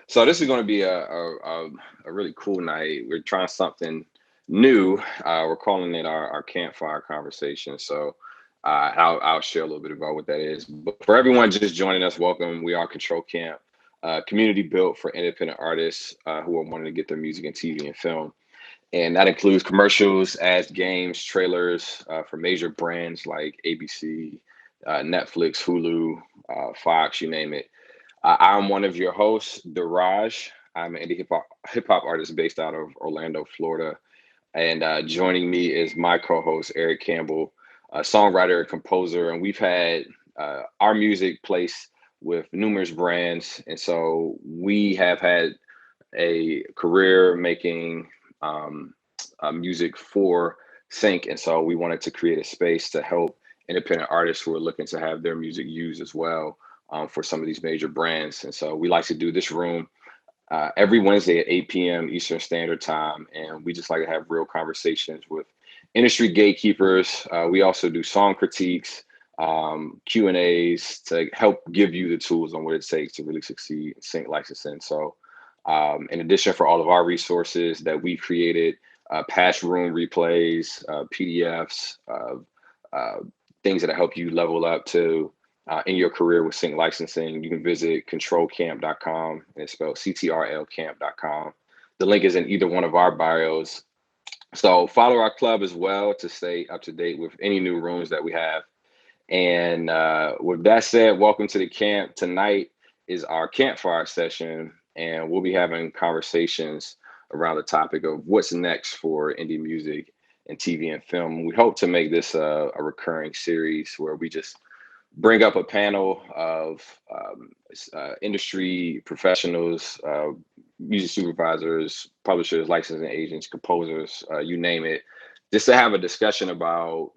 So this is going to be a really cool night. We're trying something new. We're calling it our campfire conversation. So I'll share a little bit about what that is. But for everyone just joining us, welcome. We are Control Camp, community built for independent artists who are wanting to get their music in TV and film. And that includes commercials, ads, games, trailers for major brands like ABC, Netflix, Hulu, Fox, you name it. I'm one of your hosts, Deraj. I'm an indie hip hop artist based out of Orlando, Florida. And joining me is my co-host, Eric Campbell, a songwriter and composer. And we've had our music placed with numerous brands. And so we have had a career making music for Sync. And so we wanted to create a space to help independent artists who are looking to have their music used as well for some of these major brands. And so we like to do this room every Wednesday at 8 p.m. Eastern Standard Time. And we just like to have real conversations with industry gatekeepers. We also do song critiques, Q&As to help give you the tools on what it takes to really succeed in sync licensing. So in addition, for all of our resources that we created, past room replays, PDFs, uh, things that help you level up to in your career with sync licensing, you can visit controlcamp.com, and it's spelled CTRLcamp.com. The link is in either one of our bios. So follow our club as well to stay up to date with any new rooms that we have. And with that said, welcome to the camp. Tonight is our campfire session, and we'll be having conversations around the topic of what's next for indie music and TV and film. We hope to make this a recurring series where we just bring up a panel of industry professionals, music supervisors, publishers, licensing agents, composers, you name it, just to have a discussion about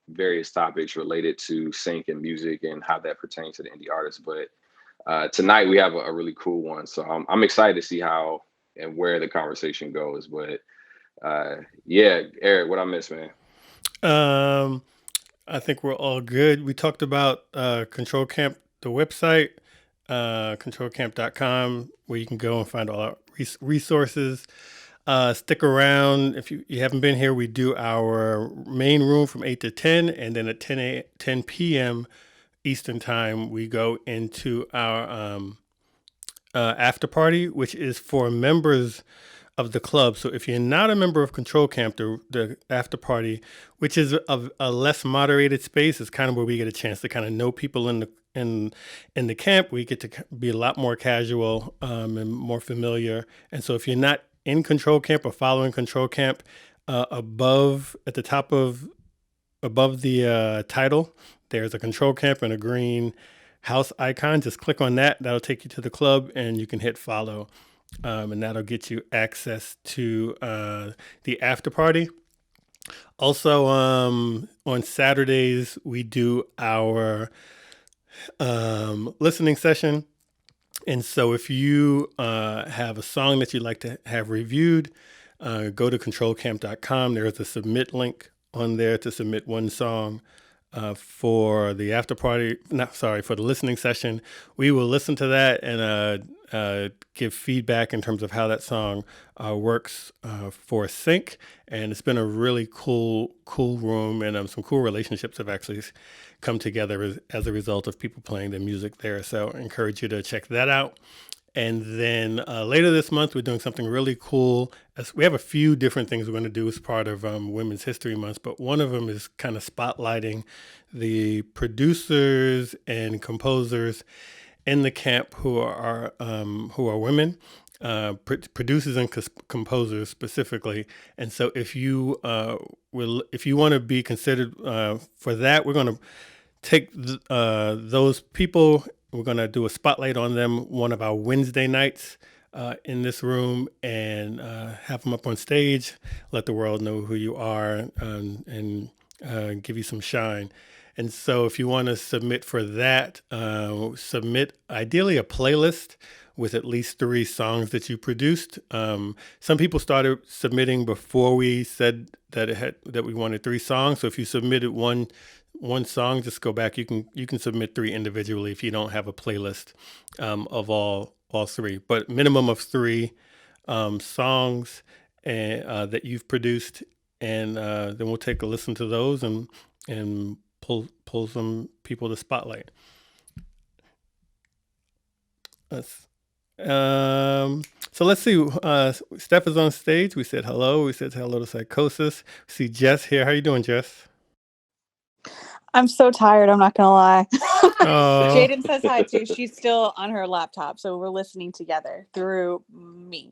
various topics related to sync and music and how that pertains to the indie artists. But tonight we have a really cool one. So I'm excited to see how and where the conversation goes. But yeah, Eric, what I miss, man? Um, I think we're all good. We talked about Control Camp, the website, controlcamp.com, where you can go and find all our resources. Stick around. If you haven't been here, we do our main room from 8 to 10, and then at 10 p.m. Eastern Time, we go into our after party, which is for members of the club. So if you're not a member of Control Camp, the after party, which is a less moderated space, is kind of where we get a chance to kind of know people in the camp. We get to be a lot more casual and more familiar. And so if you're not in Control Camp or following Control Camp, above at the top of above the title, there's a Control Camp and a green house icon. Just click on that. That'll take you to the club, and you can hit follow. And that'll get you access to the after party. Also, on Saturdays, we do our listening session. And so if you have a song that you'd like to have reviewed, go to controlcamp.com. There's a submit link on there to submit one song for the after party, for the listening session. We will listen to that and give feedback in terms of how that song works for sync. And it's been a really cool room, and some cool relationships have actually come together as a result of people playing the music there. So I encourage you to check that out. And then later this month, we're doing something really cool. We have a few different things we're going to do as part of Women's History Month, but one of them is kind of spotlighting the producers and composers in the camp who are women, producers and composers specifically. And so if you want to be considered for that, we're going to take those people. We're going to do a spotlight on them one of our Wednesday nights in this room, and have them up on stage, let the world know who you are, and give you some shine. And so if you want to submit for that, submit ideally a playlist with at least 3 songs that you produced. Some people started submitting before we said that we wanted 3 songs. So if you submitted one song, just go back. You can submit 3 individually if you don't have a playlist of all all three, but minimum of three songs and that you've produced, and then we'll take a listen to those and pull some people to spotlight. So let's see. Steff is on stage. We said hello. We said hello to Sycosis. We see Jess here. How you doing, Jess? I'm so tired. I'm not gonna lie. Oh. Jaden says hi too. She's still on her laptop, so we're listening together through me.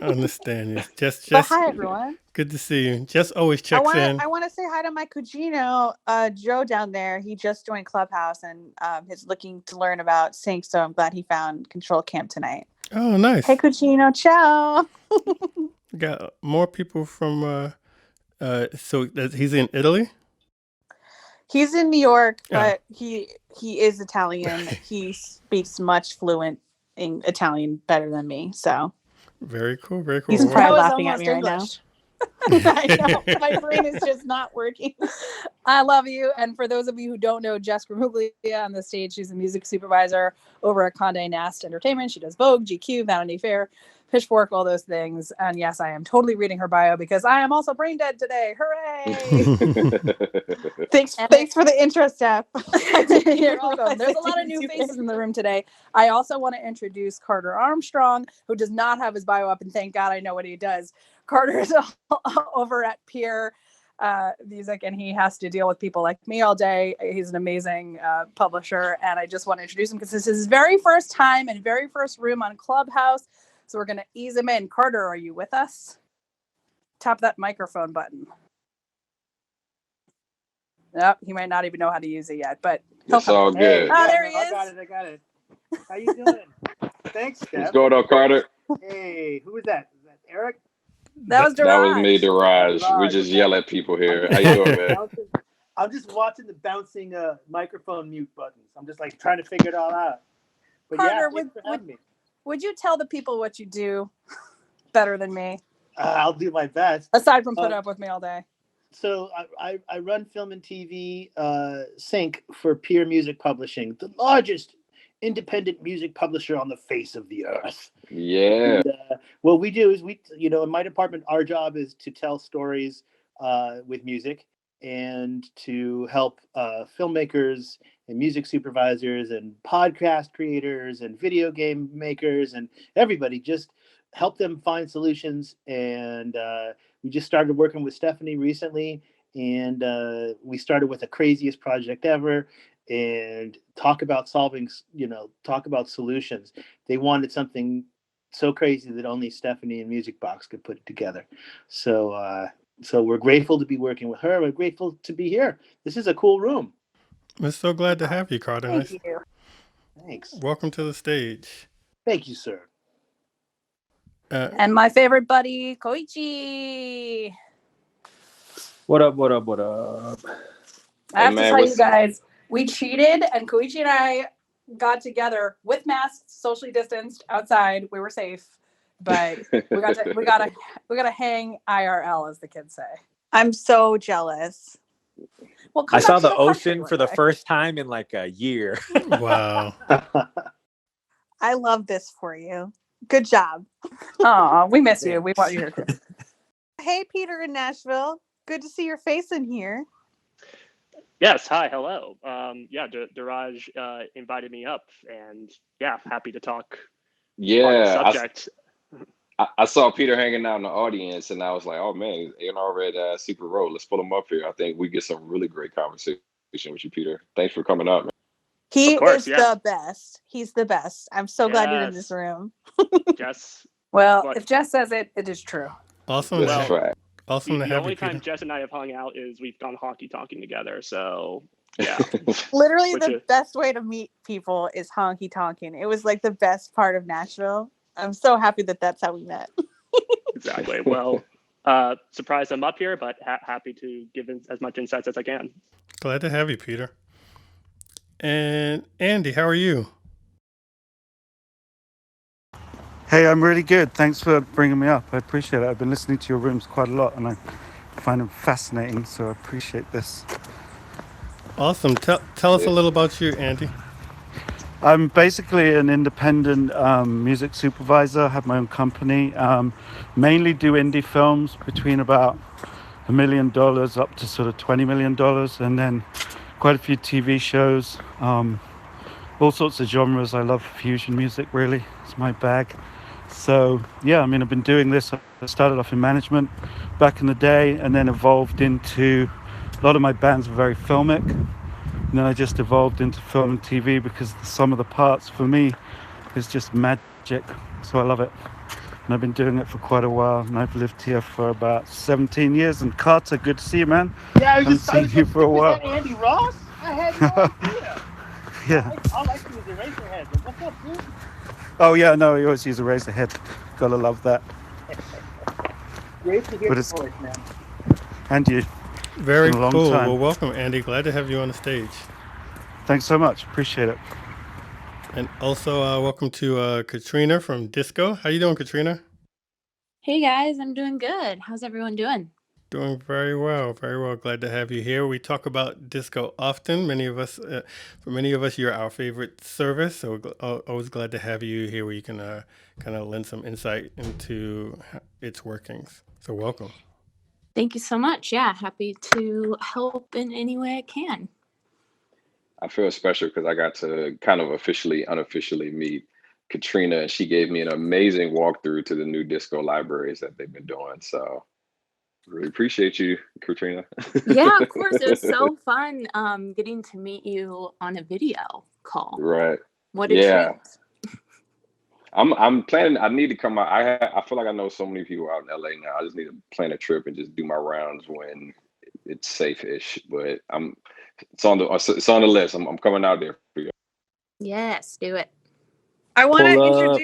I understand you. Jess. But hi everyone. Good to see you. Jess always checks in. I want to say hi to my cugino, Joe down there. He just joined Clubhouse and is looking to learn about Sync. So I'm glad he found Control Camp tonight. Oh, nice. Hey, cugino, ciao. Got more people from. So he's in Italy. He's in New York, but he is Italian. He speaks much fluent in Italian, better than me. So very cool. Very cool. He's probably laughing at me right now. I know. My brain is just not working. I love you. And for those of you who don't know Jess Gramuglia on the stage, she's a music supervisor over at Condé Nast Entertainment. She does Vogue, GQ, Vanity Fair, Pitchfork, all those things. And yes, I am totally reading her bio because I am also brain dead today. Hooray! Thanks for the intro, Steff. You're welcome. There's a lot of new faces in the room today. I also want to introduce Carter Armstrong, who does not have his bio up, and thank God I know what he does. Carter is over at Peer Music, and he has to deal with people like me all day. He's an amazing publisher, and I just want to introduce him because this is his very first time and very first room on Clubhouse. So we're going to ease him in. Carter, are you with us? Tap that microphone button. Nope, he might not even know how to use it yet, but it's all good. Oh, there he is. I got it. How you doing? Thanks, Steff. What's going on, Carter? Hey, who was that? Is that Eric? That was Deraj. That was me, Deraj. We just yell at people here. How you doing, man? I'm just watching the bouncing microphone mute buttons. I'm just like trying to figure it all out. But Carter, yeah, thanks for having me. Would you tell the people what you do better than me? I'll do my best. Aside from put up with me all day. So I run film and TV Sync for Peer Music Publishing, the largest independent music publisher on the face of the earth. Yeah. And, what we do is in my department, our job is to tell stories with music and to help filmmakers and music supervisors and podcast creators and video game makers and everybody, just help them find solutions. And we just started working with Stephanie recently, and we started with the craziest project ever and talk about solutions. They wanted something so crazy that only Stephanie and Music Box could put it together. So we're grateful to be working with her. We're grateful to be here. This is a cool room. We're so glad to have you, Carter. Thank you. Thanks. Welcome to the stage. Thank you, sir. And my favorite buddy, Koichi. What up? I have to tell you guys, we cheated, and Koichi and I got together with masks, socially distanced, outside. We were safe, but we got to hang IRL, as the kids say. I'm so jealous. Well, I saw the ocean for the first time in like a year. Wow. I love this for you. Good job. Oh, we miss you. We want you here too. Hey, Peter in Nashville. Good to see your face in here. Yes. Hi. Hello. Deraj invited me up, and happy to talk. Yeah. On the subject. I saw Peter hanging out in the audience, and I was like, "Oh man, A&R Super Road. Let's pull him up here. I think we get some really great conversation with you, Peter. Thanks for coming up, man." He is the best. He's the best. I'm so glad you're in this room. Jess. Well, if Jess says it, it is true. Awesome. That's right. Awesome to have you, The only Peter. time Jess and I have hung out is we've gone hockey talking together. So yeah. Literally the best way to meet people is honky tonking. It was like the best part of Nashville. I'm so happy that that's how we met. Exactly. Well, surprised I'm up here, but happy to give as much insights as I can. Glad to have you, Peter. And Andy, how are you? Hey, I'm really good. Thanks for bringing me up. I appreciate it. I've been listening to your rooms quite a lot, and I find them fascinating, so I appreciate this. Awesome. Tell us a little about you, Andy. I'm basically an independent music supervisor. I have my own company. Mainly do indie films between about $1 million up to sort of $20 million, and then quite a few TV shows, all sorts of genres. I love fusion music, really. It's my bag. So yeah, I mean, I've been doing this. I started off in management back in the day, and then evolved into, a lot of my bands were very filmic. And then I just evolved into film and TV because the sum of the parts for me is just magic. So I love it. And I've been doing it for quite a while. And I've lived here for about 17 years. And Carter, good to see you, man. Yeah, I was Haven't seen you for a while. Is that Andy Ross? I had no idea. Yeah. All I see is a Razorhead. But what's up, dude? Oh yeah, no, you always use a razor head. Gotta love that. Great to hear But your it's- voice, man. And you. Very Been a long cool. time. Well, welcome, Andy. Glad to have you on the stage. Thanks so much. Appreciate it. And also, welcome to Katrina from Disco. How you doing, Katrina? Hey guys, I'm doing good. How's everyone doing? Doing very well, very well. Glad to have you here. We talk about disco often. Many of us, for many of us, you're our favorite service. So always glad to have you here, where you can kind of lend some insight into its workings. So welcome. Thank you so much. Yeah, happy to help in any way I can. I feel special because I got to kind of unofficially meet Katrina, and she gave me an amazing walkthrough to the new disco libraries that they've been doing. So really appreciate you, Katrina. Yeah, of course. It was so fun getting to meet you on a video call. Right. What a Yeah. treat. I'm planning. I need to come out. I feel like I know so many people out in LA now. I just need to plan a trip and just do my rounds when it's safe-ish. But it's on the list. I'm coming out there for you. Yes, do it. I want to Pull up.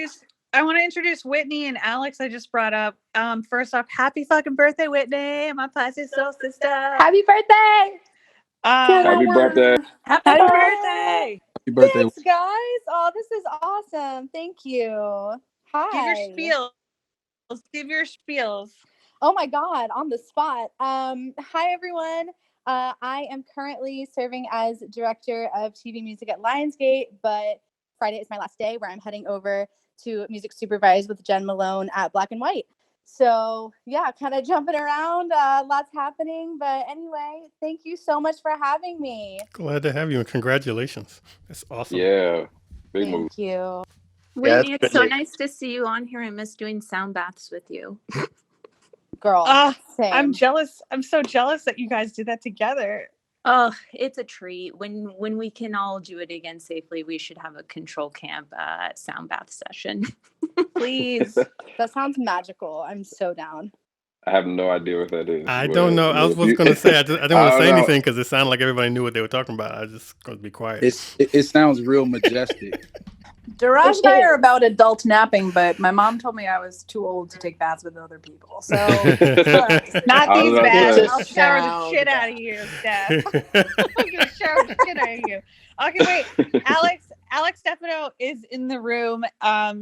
introduce Whitney and Alex. I just brought up. First off, happy fucking birthday, Whitney, my Pisces soul sister. Happy birthday! Happy birthday. Happy birthday! Happy birthday. Thanks, guys. Oh, this is awesome. Thank you. Hi. Give your spiels. Give your spiels. Oh my God, on the spot. Hi, everyone. I am currently serving as director of TV music at Lionsgate, but Friday is my last day where I'm heading over to music supervise with Jen Malone at Black and White. So yeah, kind of jumping around, lots happening. But anyway, thank you so much for having me. Glad to have you, and congratulations. That's awesome. Yeah. Big move. Thank you. Whitney, it's it's so great. nice to see you on here. I miss doing sound baths with you. Girl, same. I'm jealous. I'm so jealous that you guys did that together. Oh, it's a treat. When we can all do it again safely, we should have a control camp sound bath session. Please. That sounds magical. I'm so down. I have no idea what that is. I don't know. I was going to say, I didn't want to say anything because it sounded like everybody knew what they were talking about. I just going to be quiet. It sounds real majestic. Deraj and I are about adult napping, but my mom told me I was too old to take baths with other people. So Not I these was baths. gonna I'll shower the shit out of you, Steph. I'm gonna shower the shit out of you. Okay, wait. Alex Stefano is in the room. I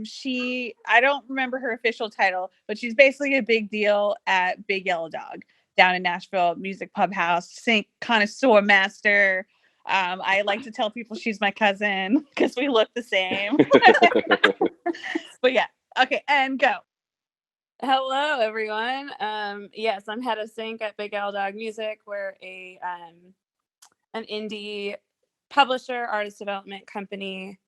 don't remember her official title, but she's basically a big deal at Big Yellow Dog down in Nashville, music pub house, sync connoisseur master. I like to tell people she's my cousin because we look the same. But yeah, okay, and go. Hello, everyone. Yes, I'm head of sync at Big L Dog Music. We're an indie publisher, artist development company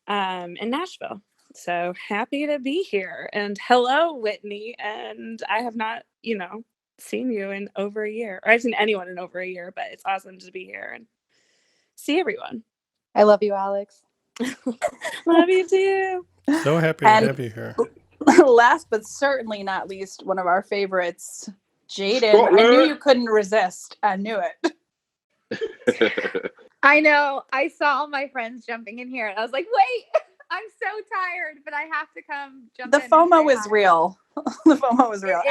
in Nashville. So happy to be here. And hello, Whitney. And I have not, seen you in over a year. Or I've seen anyone in over a year, but it's awesome to be here and see everyone. I love you, Alex. Love you too. So happy to have you here. Last but certainly not least, one of our favorites, Jaden. I knew you couldn't resist. I knew it. I know. I saw all my friends jumping in here, and I was like, wait, I'm so tired, but I have to come jump in. The FOMO is real. The FOMO is real.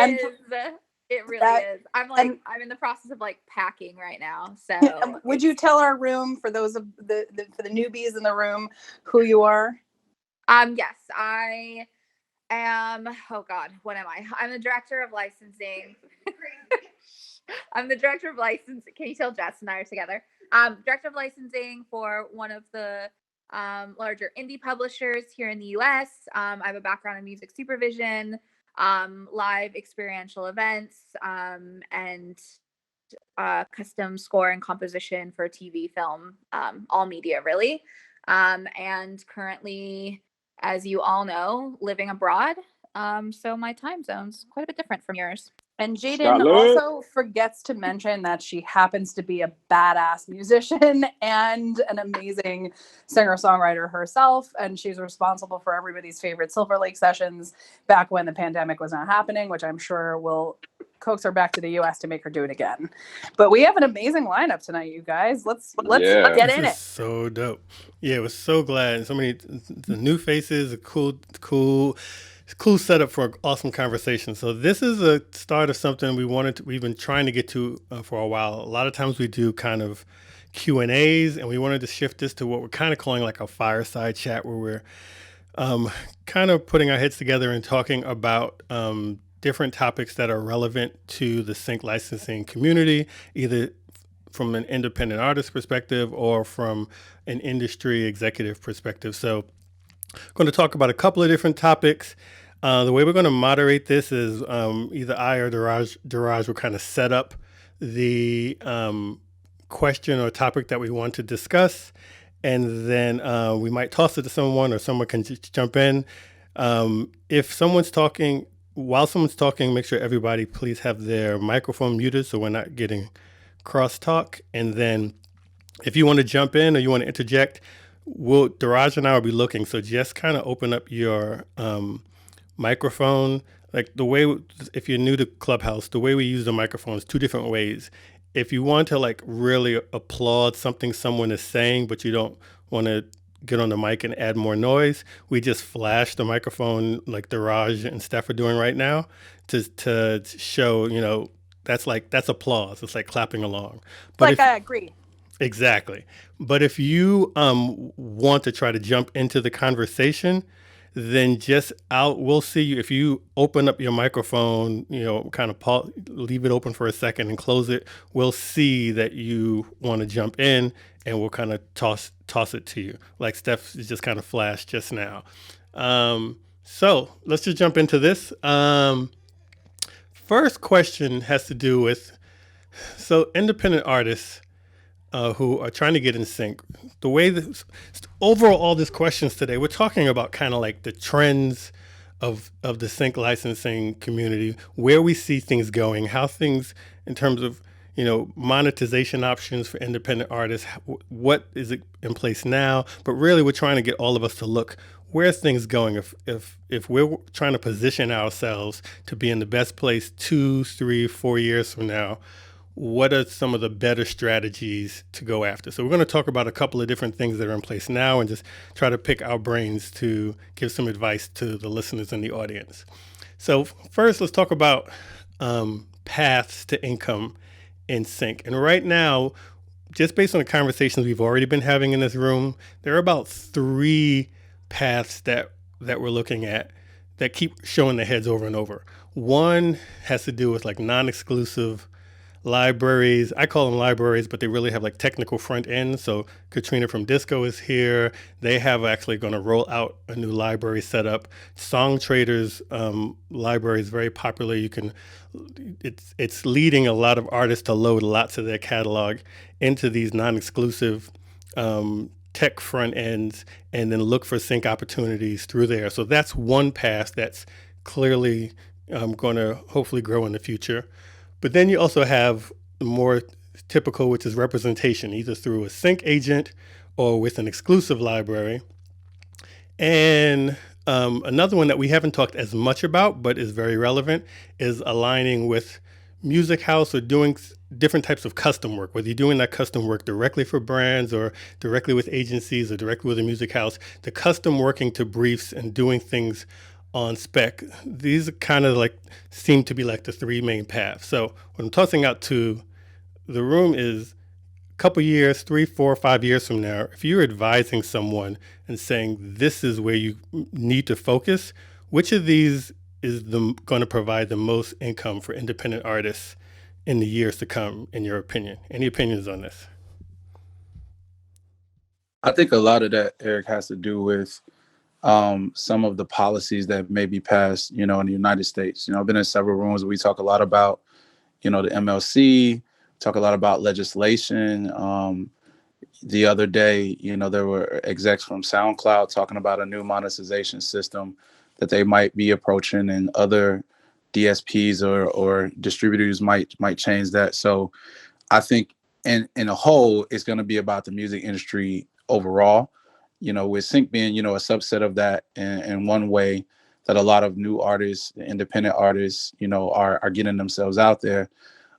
It really is. I'm in the process of packing right now. So would you tell our room, for those of for the newbies in the room, who you are? Yes, I am. Oh God, what am I? I'm the director of licensing. I'm the director of licensing. Can you tell Jess and I are together? Director of licensing for one of the larger indie publishers here in the US. I have a background in music supervision, live experiential events, and custom score and composition for TV, film, all media really. And currently, as you all know, living abroad. So my time zone's quite a bit different from yours. And Jaden also forgets to mention that she happens to be a badass musician and an amazing singer-songwriter herself. And she's responsible for everybody's favorite Silver Lake sessions back when the pandemic was not happening, which I'm sure will coax her back to the US to make her do it again. But we have an amazing lineup tonight, you guys. Let's get in it. So dope. Yeah, I was so glad. So many the new faces, a cool setup for an awesome conversation. So this is a start of something we've been trying to get to for a while. A lot of times we do kind of Q&As, and we wanted to shift this to what we're kind of calling like a fireside chat, where we're kind of putting our heads together and talking about different topics that are relevant to the sync licensing community, either from an independent artist perspective or from an industry executive perspective. So I'm going to talk about a couple of different topics. The way we're going to moderate this is either I or Deraj will kind of set up the question or topic that we want to discuss, and then we might toss it to someone, or someone can just jump in. If someone's talking, while someone's talking, make sure everybody please have their microphone muted so we're not getting crosstalk. And then if you want to jump in or you want to interject, Deraj and I will be looking. So just kind of open up your microphone. Like the way, if you're new to Clubhouse, the way we use the microphone is two different ways. If you want to like really applaud something someone is saying, but you don't want to get on the mic and add more noise, we just flash the microphone like Deraj and Steff are doing right now to show, that's applause. It's like clapping along. But I agree. Exactly. But if you want to try to jump into the conversation, then we'll see you. If you open up your microphone, kind of leave it open for a second and close it, we'll see that you want to jump in, and we'll kind of toss it to you. Like Steff just kind of flashed just now. So let's just jump into this. First question has to do with, independent artists who are trying to get in sync. The way overall all these questions today, we're talking about kind of like the trends of the sync licensing community, where we see things going, how things in terms of monetization options for independent artists, what is it in place now. But really, we're trying to get all of us to look where things going. If we're trying to position ourselves to be in the best place 2, 3, 4 years from now, what are some of the better strategies to go after? So we're going to talk about a couple of different things that are in place now and just try to pick our brains to give some advice to the listeners in the audience. So first, let's talk about paths to income in sync. And right now, just based on the conversations we've already been having in this room, there are about 3 paths that we're looking at that keep showing their heads over and over. One has to do with like non-exclusive libraries. I call them libraries, but they really have like technical front ends. So Katrina from Disco is here. They have actually going to roll out a new library setup. Song Traders library is very popular. It's leading a lot of artists to load lots of their catalog into these non-exclusive tech front ends and then look for sync opportunities through there. So that's one path that's clearly going to hopefully grow in the future. But then you also have more typical, which is representation, either through a sync agent or with an exclusive library. And another one that we haven't talked as much about, but is very relevant, is aligning with music house or doing different types of custom work, whether you're doing that custom work directly for brands or directly with agencies or directly with a music house. The custom working to briefs and doing things on spec, these are kind of like seem to be like the 3 main paths. So what I'm tossing out to the room is a couple years, 3, 4, 5 years from now, if you're advising someone and saying this is where you need to focus, which of these is going to provide the most income for independent artists in the years to come, in your opinion? Any opinions on this? I think a lot of that, Eric, has to do with some of the policies that may be passed, in the United States. I've been in several rooms where we talk a lot about, the MLC, talk a lot about legislation. The other day, there were execs from SoundCloud talking about a new monetization system that they might be approaching, and other DSPs or distributors might change that. So I think in a whole, it's going to be about the music industry overall, with Sync being, a subset of that, in one way that a lot of new artists, independent artists, are getting themselves out there.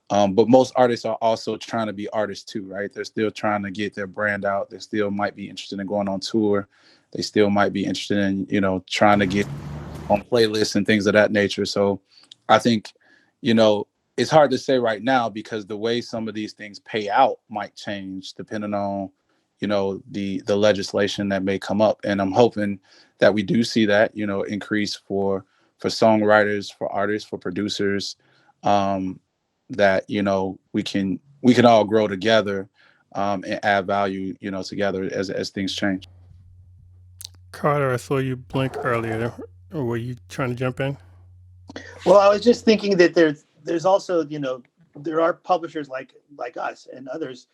But most artists are also trying to be artists too, right? They're still trying to get their brand out. They still might be interested in going on tour. They still might be interested in, trying to get on playlists and things of that nature. So I think, it's hard to say right now, because the way some of these things pay out might change depending on, the legislation that may come up. And I'm hoping that we do see that, increase for songwriters, for artists, for producers, that, we can all grow together, and add value, together as things change. Carter, I saw you blink earlier. Were you trying to jump in? Well, I was just thinking that there's also, there are publishers like us and others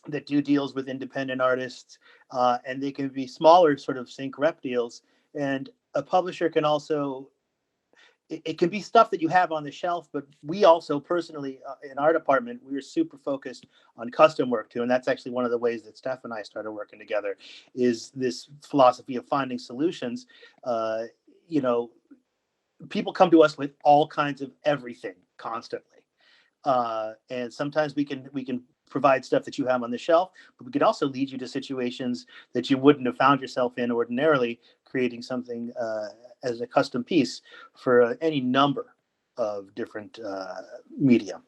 that do deals with independent artists, and they can be smaller sort of sync rep deals. And a publisher can also, it can be stuff that you have on the shelf, but we also personally, in our department, we are super focused on custom work too. And that's actually one of the ways that Steff and I started working together, is this philosophy of finding solutions. People come to us with all kinds of everything constantly. And sometimes we can provide stuff that you have on the shelf, but we could also lead you to situations that you wouldn't have found yourself in ordinarily, creating something as a custom piece for any number of different media.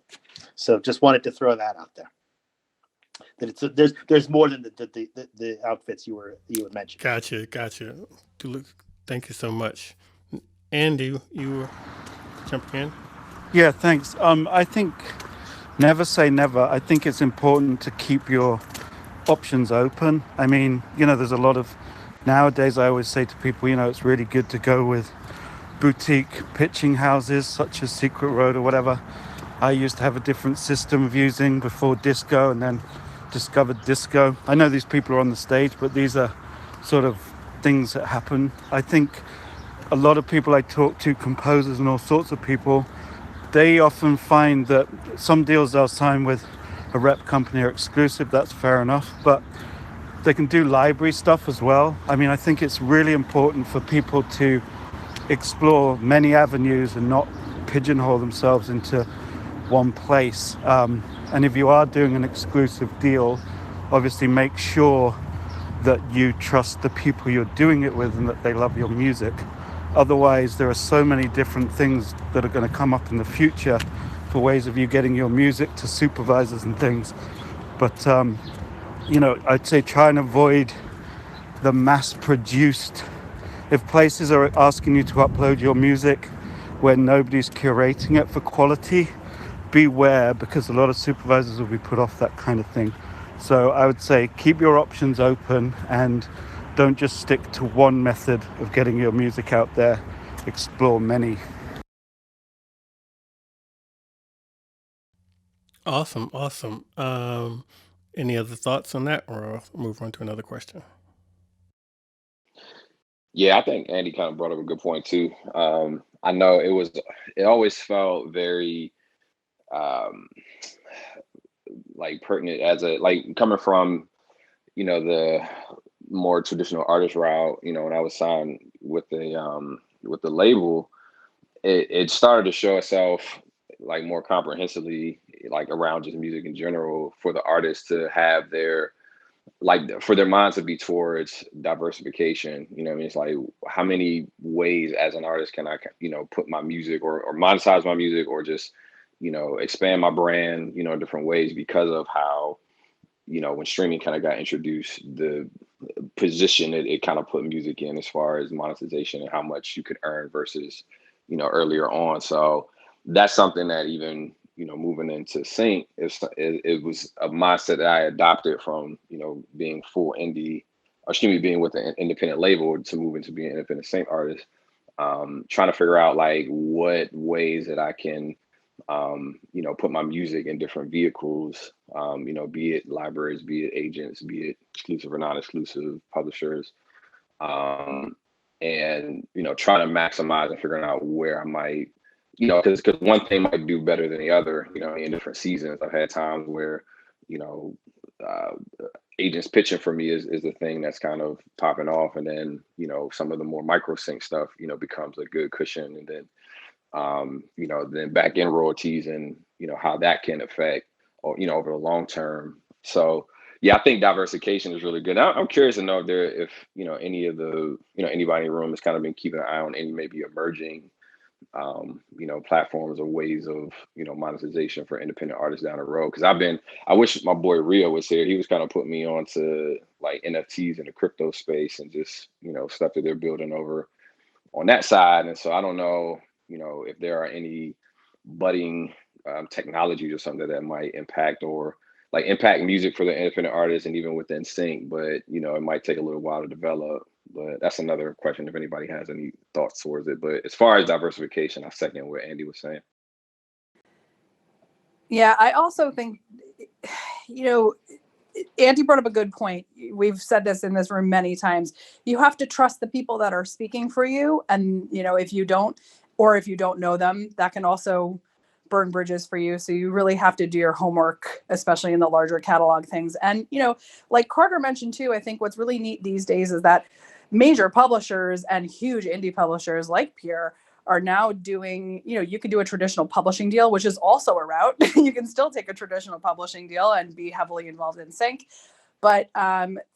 So just wanted to throw that out there. That there's more than the outfits you were mentioning. Gotcha. Thank you so much. Andy, you were jumping in? Yeah, thanks. I think never say never. I think it's important to keep your options open. I mean, there's a lot of, nowadays I always say to people, it's really good to go with boutique pitching houses such as Secret Road or whatever. I used to have a different system of using before disco, and then discovered disco. I know these people are on the stage, but these are sort of things that happen. I think a lot of people I talk to, composers and all sorts of people, they often find that some deals they'll sign with a rep company are exclusive. That's fair enough, but they can do library stuff as well. I mean, I think it's really important for people to explore many avenues and not pigeonhole themselves into one place. And if you are doing an exclusive deal, obviously make sure that you trust the people you're doing it with and that they love your music. Otherwise, there are so many different things that are going to come up in the future for ways of you getting your music to supervisors and things. But, I'd say try and avoid the mass-produced. If places are asking you to upload your music where nobody's curating it for quality, beware, because a lot of supervisors will be put off that kind of thing. So I would say keep your options open and don't just stick to one method of getting your music out there. Explore many. Awesome. Any other thoughts on that, or I'll move on to another question? Yeah, I think Andy kind of brought up a good point too. I know it always felt very like pertinent as coming from, the more traditional artist route, when I was signed with the label, it started to show itself like more comprehensively, like around just music in general, for the artists to have for their minds to be towards diversification. What I mean? It's like, how many ways as an artist can I, put my music or monetize my music, or just, expand my brand, in different ways, because of how, when streaming kind of got introduced, the position it kind of put music in as far as monetization and how much you could earn versus, earlier on. So that's something that even, moving into sync, it was a mindset that I adopted from, being full indie, or excuse me, being with an independent label to move into being an independent sync artist. Trying to figure out like what ways that I can, put my music in different vehicles, be it libraries, be it agents, be it exclusive or non-exclusive publishers, and trying to maximize and figuring out where I might, because one thing might do better than the other, in different seasons. I've had times where, uh, agents pitching for me is the thing that's kind of popping off, and then some of the more micro sync stuff becomes a good cushion, and then then back end royalties and how that can affect, or over the long term. So yeah, I think diversification is really good. I'm curious to know if any of the anybody in the room has kind of been keeping an eye on any maybe emerging platforms or ways of monetization for independent artists down the road. Because I wish my boy Rio was here. He was kind of putting me on to like NFTs in the crypto space and just stuff that they're building over on that side. And so I don't know if there are any budding technologies or something that might impact music for the independent artists and even within sync, but it might take a little while to develop. But that's another question if anybody has any thoughts towards it. But as far as diversification, I second what Andy was saying. Yeah, I also think, Andy brought up a good point. We've said this in this room many times. You have to trust the people that are speaking for you. And, if you don't know them, that can also burn bridges for you. So you really have to do your homework, especially in the larger catalog things. And, like Carter mentioned too, I think what's really neat these days is that major publishers and huge indie publishers like Pure are now doing, you can do a traditional publishing deal, which is also a route. You can still take a traditional publishing deal and be heavily involved in sync. But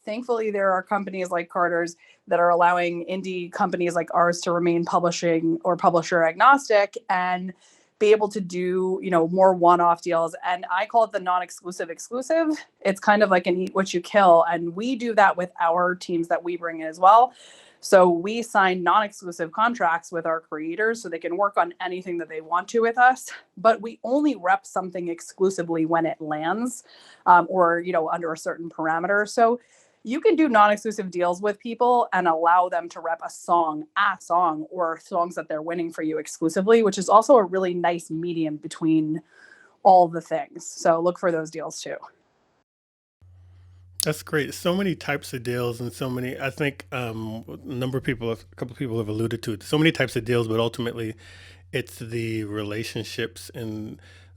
thankfully, there are companies like Carter's that are allowing indie companies like ours to remain publishing or publisher agnostic and be able to do, more one-off deals. And I call it the non-exclusive exclusive. It's kind of like an eat what you kill. And we do that with our teams that we bring in as well. So we sign non-exclusive contracts with our creators so they can work on anything that they want to with us, but we only rep something exclusively when it lands, or, under a certain parameter. So you can do non-exclusive deals with people and allow them to rep a song, or songs that they're winning for you exclusively, which is also a really nice medium between all the things. So look for those deals too. That's great. So many types of deals and so many, I think a couple of people have alluded to it. So many types of deals, but ultimately it's the relationships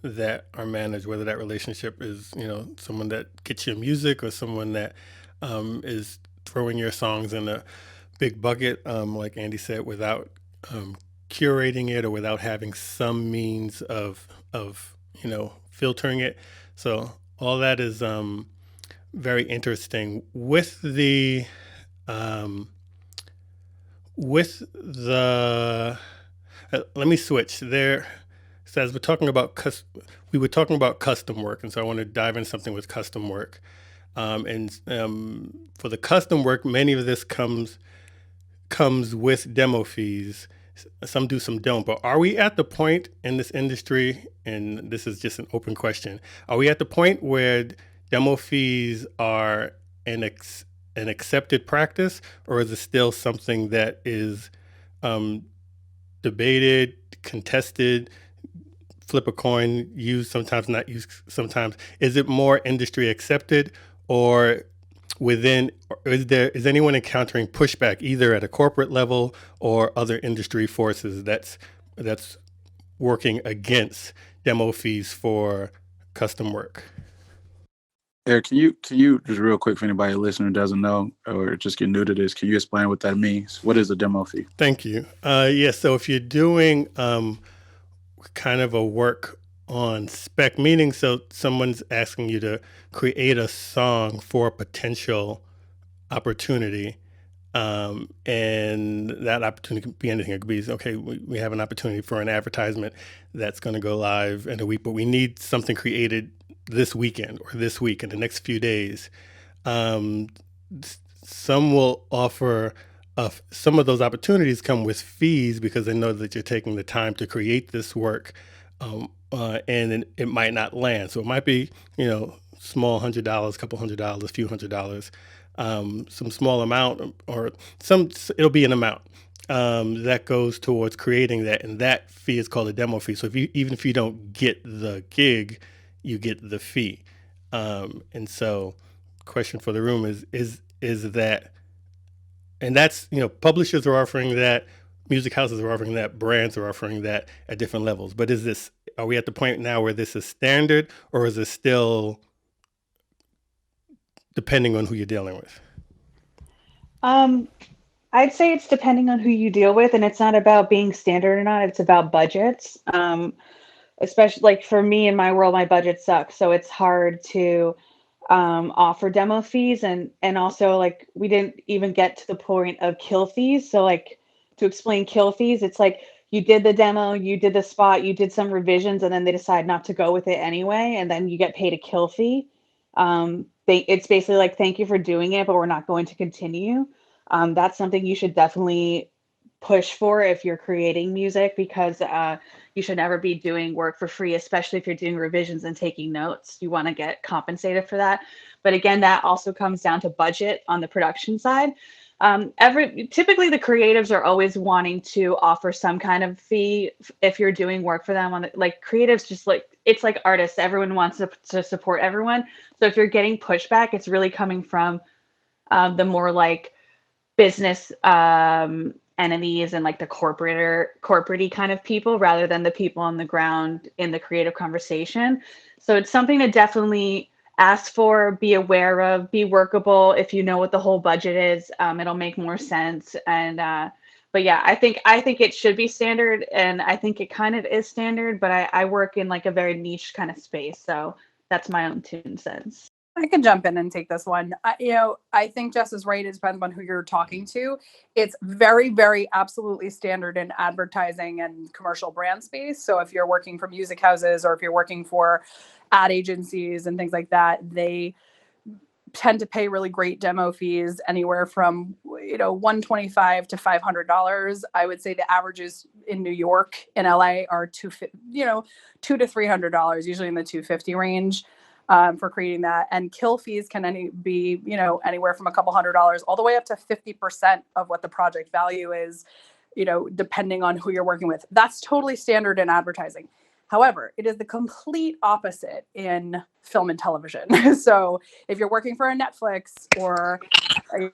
that are managed, whether that relationship is, someone that gets your music or someone that is throwing your songs in a big bucket, like Andy said, without curating it or without having some means of filtering it. So all that is very interesting. With the let me switch there. So as we were talking about custom work, and so I want to dive in something with custom work. And for the custom work, many of this comes with demo fees. Some do, some don't. But are we at the point in this industry, and this is just an open question, are we at the point where demo fees are an accepted practice, or is it still something that is debated, contested, flip a coin, used sometimes, not used sometimes? Is it more industry accepted, or is anyone encountering pushback either at a corporate level or other industry forces that's working against demo fees for custom work? Eric, can you just real quick, for anybody listening who doesn't know or just get new to this, can you explain what that means? What is a demo fee? Thank you. So if you're doing kind of a work on spec, meaning so someone's asking you to create a song for a potential opportunity, and that opportunity can be anything. It could be, okay, we have an opportunity for an advertisement that's going to go live in a week, but we need something created this weekend or this week in the next few days. Some will offer, some of those opportunities come with fees because they know that you're taking the time to create this work. and it might not land. So it might be, small $100, couple $100, few $100, some small amount, or it'll be an amount that goes towards creating that, and that fee is called a demo fee. So even if you don't get the gig, you get the fee. And so, question for the room is that, and that's, publishers are offering that, music houses are offering that, brands are offering that at different levels. But are we at the point now where this is standard, or is it still depending on who you're dealing with? I'd say it's depending on who you deal with, and it's not about being standard or not. It's about budgets. Especially like for me in my world, my budget sucks, so it's hard to offer demo fees, and also like we didn't even get to the point of kill fees. So like to explain kill fees, it's like you did the demo, you did the spot, you did some revisions, and then they decide not to go with it anyway, and then you get paid a kill fee. It's basically like, thank you for doing it, but we're not going to continue. That's something you should definitely push for if you're creating music, because you should never be doing work for free, especially if you're doing revisions and taking notes. You want to get compensated for that. But again, that also comes down to budget on the production side. Typically the creatives are always wanting to offer some kind of fee if you're doing work for them. Like creatives, just like, it's like artists, everyone wants to support everyone. So if you're getting pushback, it's really coming from the more like business entities and like the corporate-y kind of people, rather than the people on the ground in the creative conversation. So it's something to definitely ask for, be aware of, be workable. If you know what the whole budget is, it'll make more sense. And but yeah, I think it should be standard, and I think it kind of is standard, but I work in like a very niche kind of space, so that's my own 2 cents. I can jump in and take this one. I think Jess is right. It depends on who you're talking to. It's very, very absolutely standard in advertising and commercial brand space. So if you're working for music houses, or if you're working for ad agencies and things like that, they tend to pay really great demo fees, anywhere from $125 to $500. I would say the averages in New York and LA are $200 to $300, usually in the $250 range. For creating that. And kill fees can be anywhere from a couple $100 all the way up to 50% of what the project value is, depending on who you're working with. That's totally standard in advertising. However, it is the complete opposite in film and television. So if you're working for a Netflix or a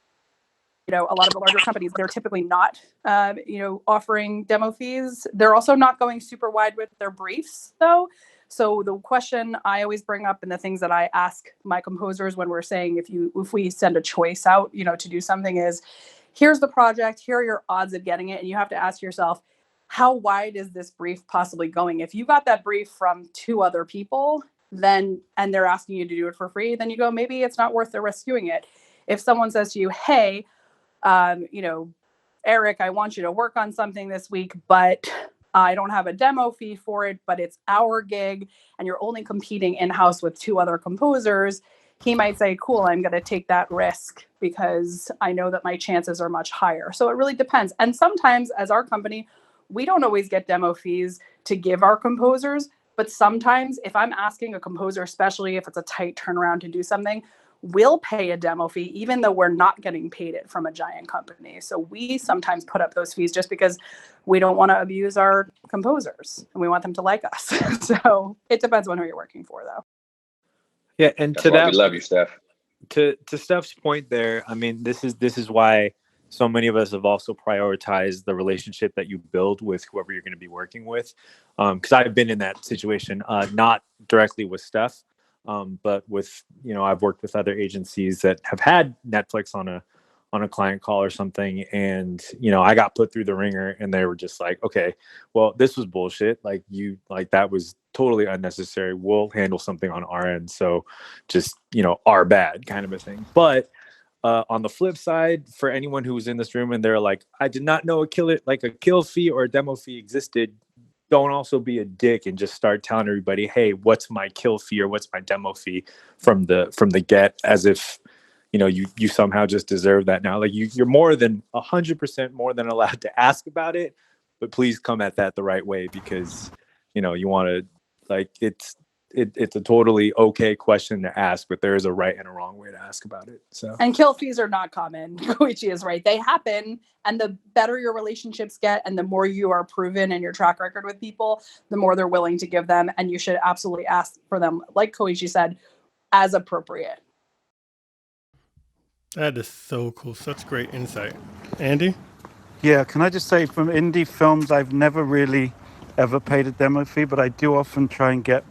lot of the larger companies, they're typically not offering demo fees. They're also not going super wide with their briefs though. So the question I always bring up, and the things that I ask my composers when we're saying, if we send a choice out, to do something, is here's the project, here are your odds of getting it. And you have to ask yourself, how wide is this brief possibly going? If you got that brief from 2 other people, and they're asking you to do it for free, then you go, maybe it's not worth the risk doing it. If someone says to you, hey, Eric, I want you to work on something this week, but I don't have a demo fee for it, but it's our gig, and you're only competing in-house with 2 other composers, he might say, cool, I'm going to take that risk because I know that my chances are much higher. So it really depends. And sometimes, as our company, we don't always get demo fees to give our composers, but sometimes if I'm asking a composer, especially if it's a tight turnaround to do something, we'll pay a demo fee, even though we're not getting paid it from a giant company. So we sometimes put up those fees just because we don't want to abuse our composers and we want them to like us. So it depends on who you're working for, though. Yeah, and That's why we love you, Steff. To Steff's point there, I mean, this is why so many of us have also prioritized the relationship that you build with whoever you're going to be working with. Because I've been in that situation, not directly with Steff, but with, I've worked with other agencies that have had Netflix on a client call or something. And, I got put through the ringer and they were just like, okay, well, this was bullshit. That was totally unnecessary. We'll handle something on our end. So just, our bad kind of a thing. But on the flip side, for anyone who was in this room and they're like, I did not know a kill fee or a demo fee existed, don't also be a dick and just start telling everybody, hey, what's my kill fee or what's my demo fee from the get, as if you somehow just deserve that now. You're more than 100% more than allowed to ask about it, but please come at that the right way, because you want to, like, it's a totally okay question to ask, but there is a right and a wrong way to ask about it. So, and kill fees are not common. Koichi is right. They happen. And the better your relationships get and the more you are proven in your track record with people, the more they're willing to give them. And you should absolutely ask for them, like Koichi said, as appropriate. That is so cool. Such great insight. Andy? Yeah, can I just say, from indie films, I've never really ever paid a demo fee, but I do often try and get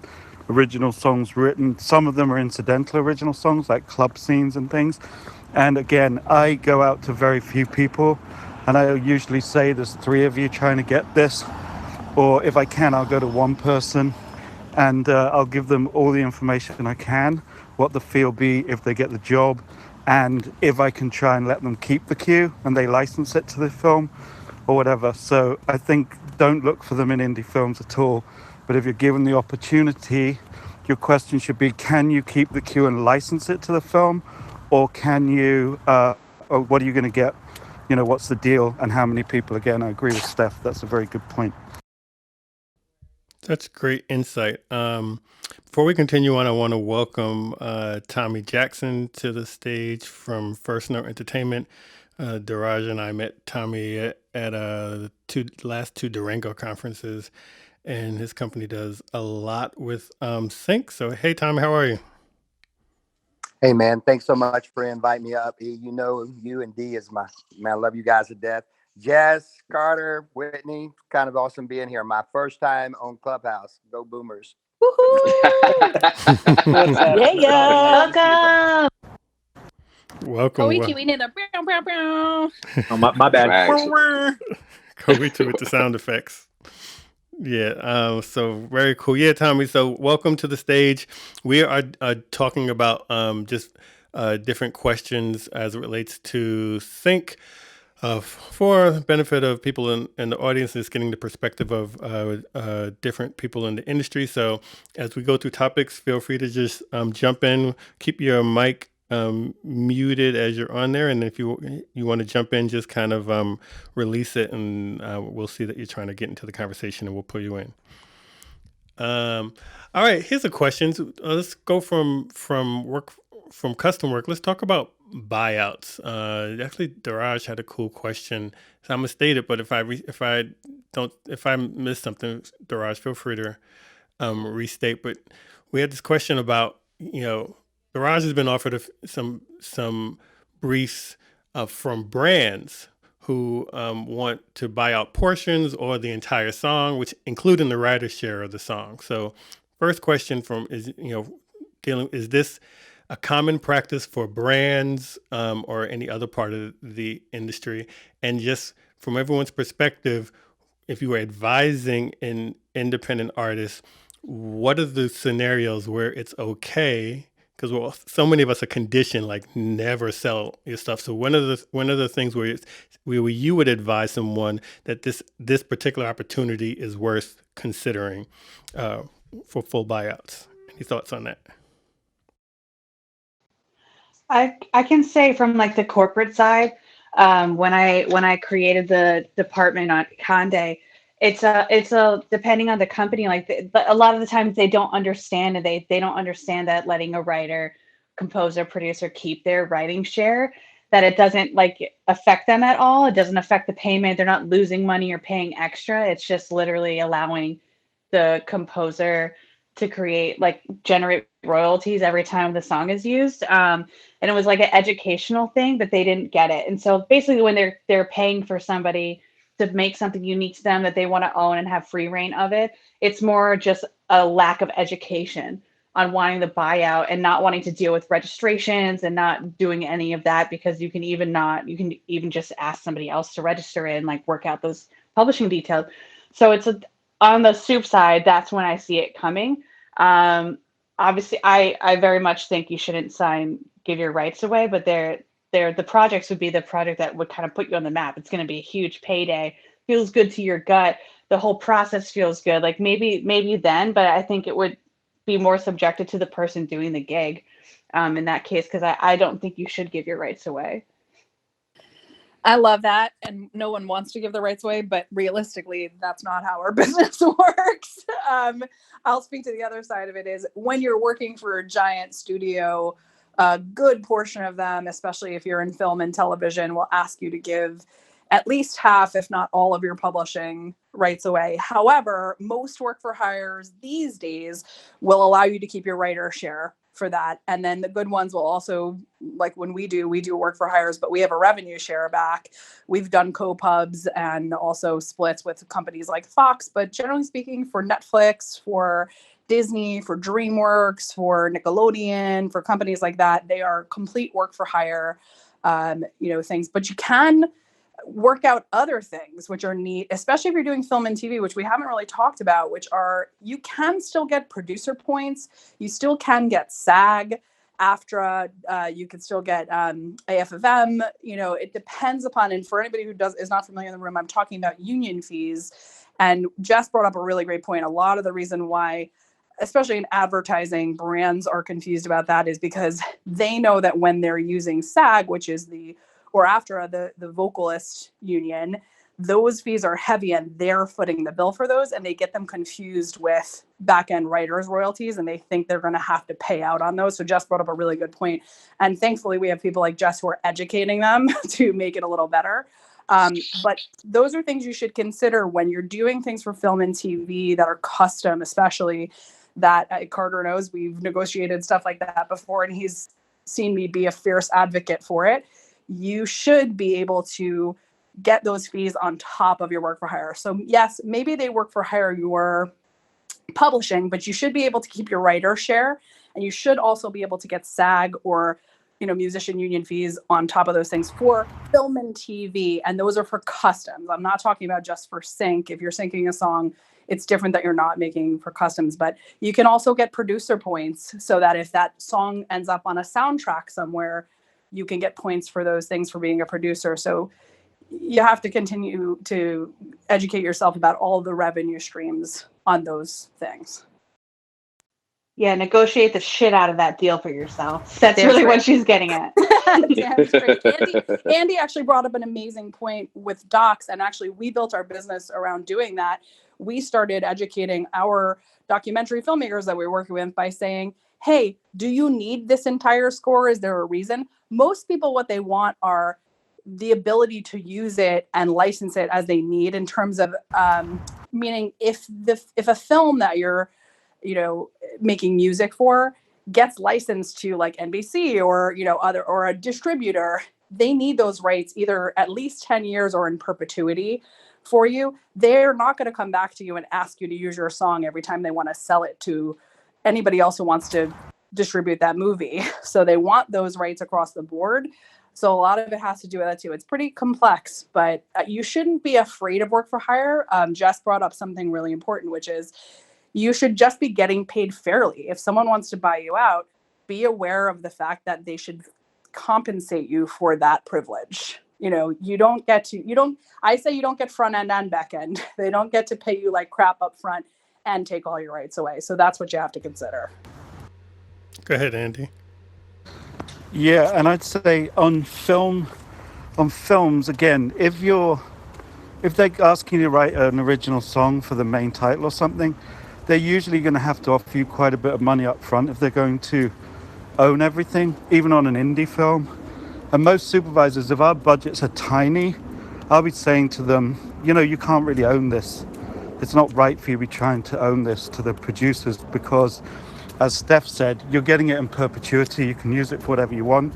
original songs written. Some of them are incidental original songs, like club scenes and things. And again, I go out to very few people, and I usually say there's 3 of you trying to get this. Or if I can, I'll go to one person and I'll give them all the information I can, what the fee will be if they get the job, and if I can try and let them keep the cue and they license it to the film or whatever. So I think don't look for them in indie films at all. But if you're given the opportunity, your question should be, can you keep the cue and license it to the film? Or can you, or what are you going to get? What's the deal and how many people? Again, I agree with Steff. That's a very good point. That's great insight. Before we continue on, I want to welcome Tommy Jackson to the stage from First Note Entertainment. Deraj and I met Tommy at the last 2 Durango conferences, and his company does a lot with Sync. So, hey, Tommy, how are you? Hey, man, thanks so much for inviting me up. You and D is man, I love you guys to death. Jess, Carter, Whitney, kind of awesome being here. My first time on Clubhouse. Go Boomers. Welcome. Welcome. Koichi, we need a bow, bow, bow. Oh, my bad. Koichi with the sound effects. Yeah, so very cool. Yeah, Tommy, so welcome to the stage. We are talking about just different questions as it relates to Sync. For the benefit of people in the audience, is getting the perspective of different people in the industry. So as we go through topics, feel free to just jump in, keep your mic muted as you're on there. And if you want to jump in, just kind of release it, and we'll see that you're trying to get into the conversation, and we'll pull you in. All right, here's a question. Let's go from custom work. Let's talk about buyouts. Actually, Deraj had a cool question. So I'm gonna state it, but if I miss something, Deraj, feel free to restate. But we had this question about, Deraj has been offered some briefs from brands who want to buy out portions or the entire song, which including the writer's share of the song. So, first question is this a common practice for brands or any other part of the industry? And just from everyone's perspective, if you were advising an independent artist, what are the scenarios where it's okay? Because so many of us are conditioned, like, never sell your stuff. So one of the things where you would advise someone that this particular opportunity is worth considering for full buyouts. Any thoughts on that? I can say from like the corporate side, when I created the department on Conde, it's a depending on the company, like but a lot of the times they don't understand, and they don't understand that letting a writer, composer, producer keep their writing share, that it doesn't like affect them at all. It doesn't affect the payment. They're not losing money or paying extra. It's just literally allowing the composer to generate royalties every time the song is used. And it was like an educational thing, but they didn't get it. And so basically when they're paying for somebody to make something unique to them that they want to own and have free reign of it, it's more just a lack of education on wanting the buyout and not wanting to deal with registrations and not doing any of that, because you can even just ask somebody else to register it and like work out those publishing details. So it's on the soup side, that's when I see it coming. Obviously, I very much think you shouldn't give your rights away, but the projects would be the project that would kind of put you on the map. It's going to be a huge payday, feels good to your gut. The whole process feels good. Like maybe then, but I think it would be more subjected to the person doing the gig in that case, because I don't think you should give your rights away. I love that. And no one wants to give the rights away, but realistically, that's not how our business works. I'll speak to the other side of it is when you're working for a giant studio, a good portion of them, especially if you're in film and television, will ask you to give at least half, if not all of your publishing rights away. However, most work for hires these days will allow you to keep your writer share for that. And then the good ones will also, like when we do work for hires, but we have a revenue share back. We've done co-pubs and also splits with companies like Fox, but generally speaking for Netflix, for Disney, for DreamWorks, for Nickelodeon, for companies like that, they are complete work for hire, things, but you can work out other things which are neat, especially if you're doing film and TV, which we haven't really talked about, which are you can still get producer points. You still can get SAG, AFTRA, you can still get AFFM. It depends upon, and for anybody who is not familiar in the room, I'm talking about union fees. And Jess brought up a really great point. A lot of the reason why, especially in advertising, brands are confused about that is because they know that when they're using SAG, which is or after the vocalist union, those fees are heavy and they're footing the bill for those, and they get them confused with back-end writers' royalties, and they think they're going to have to pay out on those. So Jess brought up a really good point. And thankfully, we have people like Jess who are educating them to make it a little better. But those are things you should consider when you're doing things for film and TV that are custom, especially that Carter knows. We've negotiated stuff like that before, and he's seen me be a fierce advocate for it. You should be able to get those fees on top of your work for hire. So yes, maybe they work for hire your publishing, but you should be able to keep your writer share, and you should also be able to get SAG or musician union fees on top of those things for film and TV. And those are for customs. I'm not talking about just for sync. If you're syncing a song, it's different that you're not making for customs, but you can also get producer points so that if that song ends up on a soundtrack somewhere, you can get points for those things for being a producer. So you have to continue to educate yourself about all the revenue streams on those things. Yeah, negotiate the shit out of that deal for yourself. That's really what she's getting at. Damn straight. Andy actually brought up an amazing point with docs, and actually we built our business around doing that. We started educating our documentary filmmakers that we were working with by saying, hey, do you need this entire score? Is there a reason? Most people, what they want are the ability to use it and license it as they need, in terms of meaning if a film that you're making music for gets licensed to like NBC or or a distributor, they need those rights either at least 10 years or in perpetuity for you. They're not going to come back to you and ask you to use your song every time they want to sell it to anybody else who wants to distribute that movie. So they want those rights across the board. So a lot of it has to do with that too. It's pretty complex, but you shouldn't be afraid of work for hire. Jess brought up something really important, which is you should just be getting paid fairly. If someone wants to buy you out, be aware of the fact that they should compensate you for that privilege. I say you don't get front end and back end. They don't get to pay you like crap up front and take all your rights away. So that's what you have to consider. Go ahead, Andy. Yeah, and I'd say on films again, if they're asking you to write an original song for the main title or something, they're usually going to have to offer you quite a bit of money up front if they're going to own everything, even on an indie film. And most supervisors, if our budgets are tiny, I'll be saying to them, you can't really own this. It's not right for you to be trying to own this to the producers, because as Steff said, you're getting it in perpetuity. You can use it for whatever you want.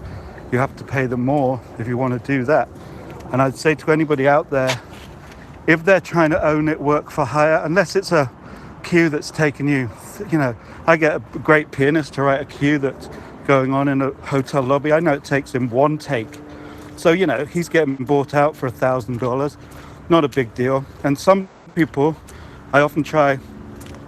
You have to pay them more if you want to do that. And I'd say to anybody out there, if they're trying to own it, work for hire, unless it's a cue that's taken you, I get a great pianist to write a cue that's going on in a hotel lobby. I know it takes him one take. So, he's getting bought out for $1,000. Not a big deal. And some people, I often try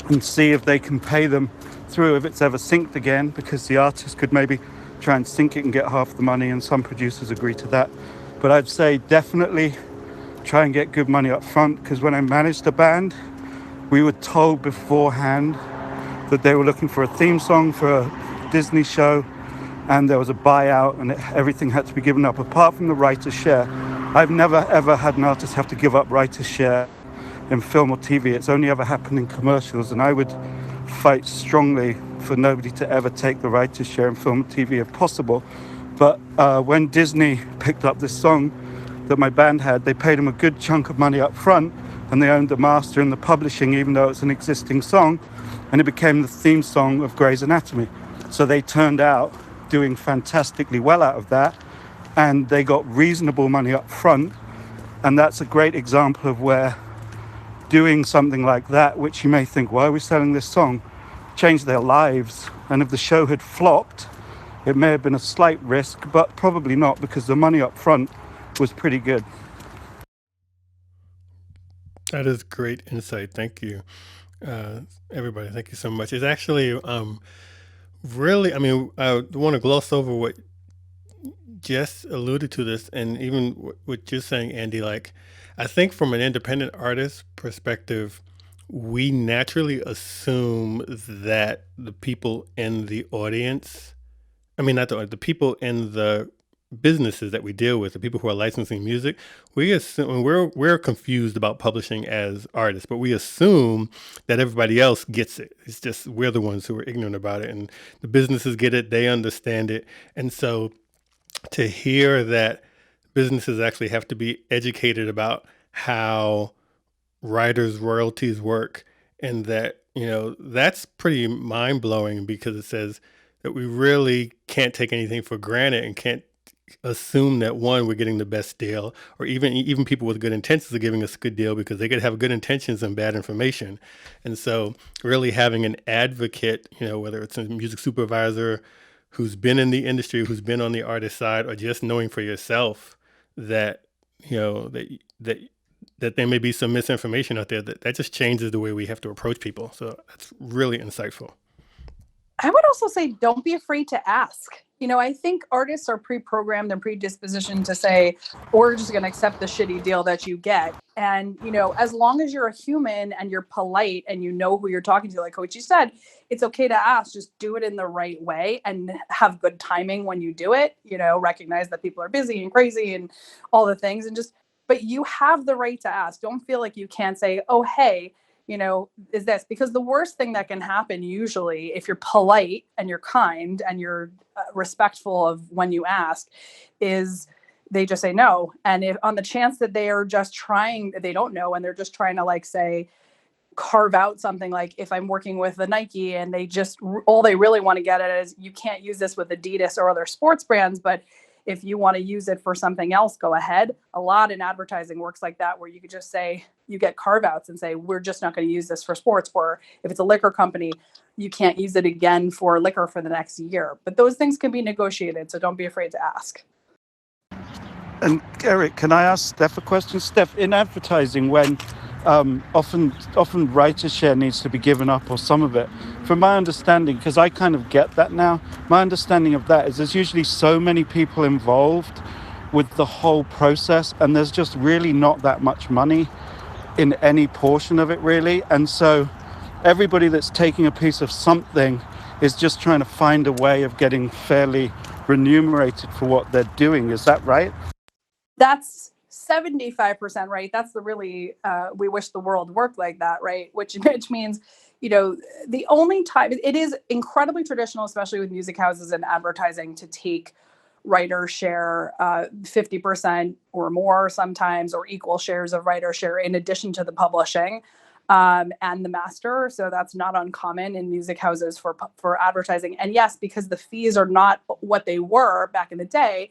and see if they can pay them through if it's ever synced again, because the artist could maybe try and sync it and get half the money, and some producers agree to that. But I'd say definitely try and get good money up front, because when I managed a band, we were told beforehand that they were looking for a theme song for a Disney show, and there was a buyout and everything had to be given up apart from the writer's share. I've never ever had an artist have to give up writer's share in film or TV. It's only ever happened in commercials, and I would fight strongly for nobody to ever take the writer's share in film and TV if possible. But when Disney picked up this song that my band had, they paid them a good chunk of money up front, and they owned the master and the publishing, even though it's an existing song, and it became the theme song of Grey's Anatomy. So they turned out doing fantastically well out of that, and they got reasonable money up front. And that's a great example of where doing something like that, which you may think, why are we selling this song, changed their lives. And if the show had flopped, it may have been a slight risk, but probably not, because the money up front was pretty good. That is great insight. Thank you, everybody. Thank you so much. It's actually really, I mean, I want to gloss over what Jess alluded to this, and even what you're saying, Andy. Like, I think from an independent artist perspective, we naturally assume that the people in the audience, I mean, not the people in the businesses that we deal with, the people who are licensing music, we assume we're confused about publishing as artists, but we assume that everybody else gets it. It's just we're the ones who are ignorant about it, and the businesses get it, they understand it, and so to hear that businesses actually have to be educated about how writers' royalties work, and that, you know, that's pretty mind-blowing, because it says that we really can't take anything for granted and can't assume that, one, we're getting the best deal, or even people with good intentions are giving us a good deal, because they could have good intentions and bad information. And so really having an advocate, you know, whether it's a music supervisor who's been in the industry, who's been on the artist side, or just knowing for yourself that, you know, that there may be some misinformation out there, that just changes the way we have to approach people. So that's really insightful. I would also say, don't be afraid to ask. You know, I think artists are pre-programmed and predispositioned to say, we're just going to accept the shitty deal that you get. And, you know, as long as you're a human and you're polite and you know who you're talking to, like Koichi said, it's okay to ask. Just do it in the right way and have good timing when you do it. You know, recognize that people are busy and crazy and all the things, and just, but you have the right to ask. Don't feel like you can't say, oh, hey, you know, is this, because the worst thing that can happen usually, if you're polite and you're kind and you're respectful of when you ask, is they just say no. And if on the chance that they are just trying, they don't know, and they're just trying to, like, say, carve out something, like if I'm working with the Nike and they just, all they really want to get at is, you can't use this with Adidas or other sports brands, but if you want to use it for something else, go ahead. A lot in advertising works like that, where you could just say, you get carve outs and say, we're just not going to use this for sports. Or if it's a liquor company, you can't use it again for liquor for the next year. But those things can be negotiated, so don't be afraid to ask. And Eric, can I ask Steff a question? Steff, in advertising, when often writer's share needs to be given up, or some of it, from my understanding, because I kind of get that now, my understanding of that is there's usually so many people involved with the whole process, and there's just really not that much money in any portion of it, really. And so everybody that's taking a piece of something is just trying to find a way of getting fairly remunerated for what they're doing. Is that right? That's 75% right. That's the really, we wish the world worked like that, right? Which means, you know, the only time, it is incredibly traditional, especially with music houses and advertising, to take writer share, 50% or more sometimes, or equal shares of writer share in addition to the publishing and the master. So that's not uncommon in music houses for advertising. And yes, because the fees are not what they were back in the day,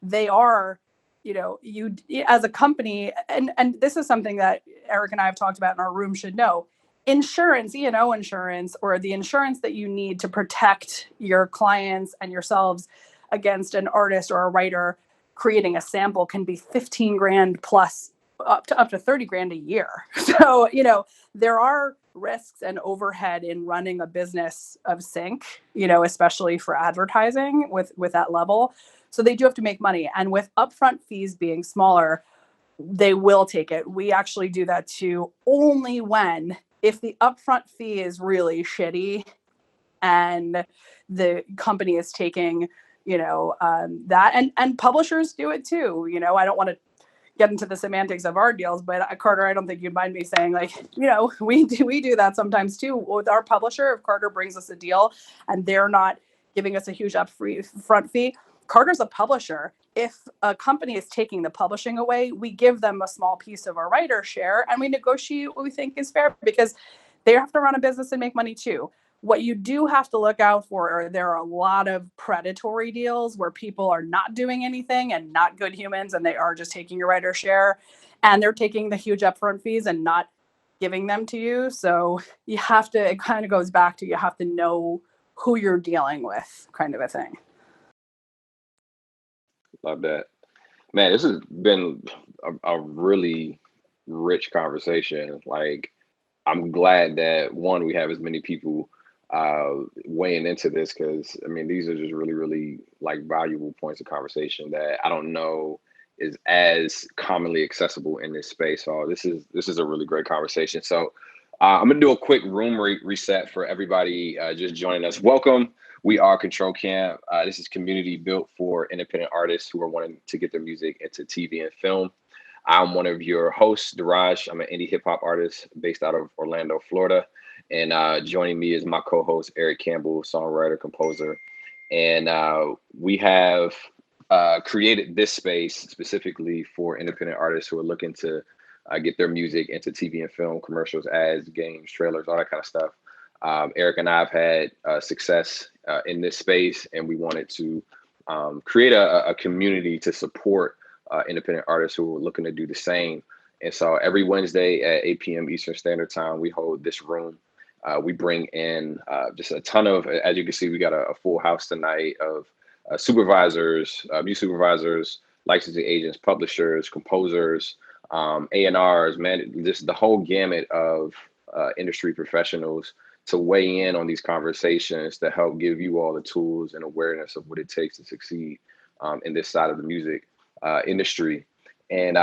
they are, you know, you as a company, and this is something that Eric and I have talked about in our room, should know. Insurance, E&O insurance, or the insurance that you need to protect your clients and yourselves against an artist or a writer creating a sample, can be 15 grand plus up to 30 grand a year. So, you know, there are risks and overhead in running a business of sync, you know, especially for advertising with that level. So they do have to make money. And with upfront fees being smaller, they will take it. We actually do that too, only if the upfront fee is really shitty and the company is taking, you know, that, and publishers do it too. You know, I don't want to get into the semantics of our deals, but Carter, I don't think you'd mind me saying, like, you know, we do that sometimes too with our publisher. If Carter brings us a deal and they're not giving us a huge upfront fee, Carter's a publisher. If a company is taking the publishing away, we give them a small piece of our writer share and we negotiate what we think is fair, because they have to run a business and make money too. What you do have to look out for are there are a lot of predatory deals where people are not doing anything and not good humans, and they are just taking your writer share and they're taking the huge upfront fees and not giving them to you. So you have to, it kind of goes back to, you have to know who you're dealing with, kind of a thing. Love that. Man, this has been a really rich conversation. Like, I'm glad that, one, we have as many people weighing into this, because I mean, these are just really, really like valuable points of conversation that I don't know is as commonly accessible in this space. So this is a really great conversation. So I'm gonna do a quick room reset for everybody just joining us. Welcome. We are Control Camp. This is community built for independent artists who are wanting to get their music into TV and film. I'm one of your hosts, Deraj. I'm an indie hip hop artist based out of Orlando, Florida. And joining me is my co-host, Eric Campbell, songwriter, composer. And we have created this space specifically for independent artists who are looking to get their music into TV and film, commercials, ads, games, trailers, all that kind of stuff. Eric and I have had success in this space, and we wanted to create a community to support independent artists who are looking to do the same. And so every Wednesday at 8 p.m. Eastern Standard Time, we hold this room. We bring in just a ton of, as you can see, we got a full house tonight of supervisors, music supervisors, licensing agents, publishers, composers, A&Rs, man, just the whole gamut of industry professionals to weigh in on these conversations to help give you all the tools and awareness of what it takes to succeed in this side of the music industry. And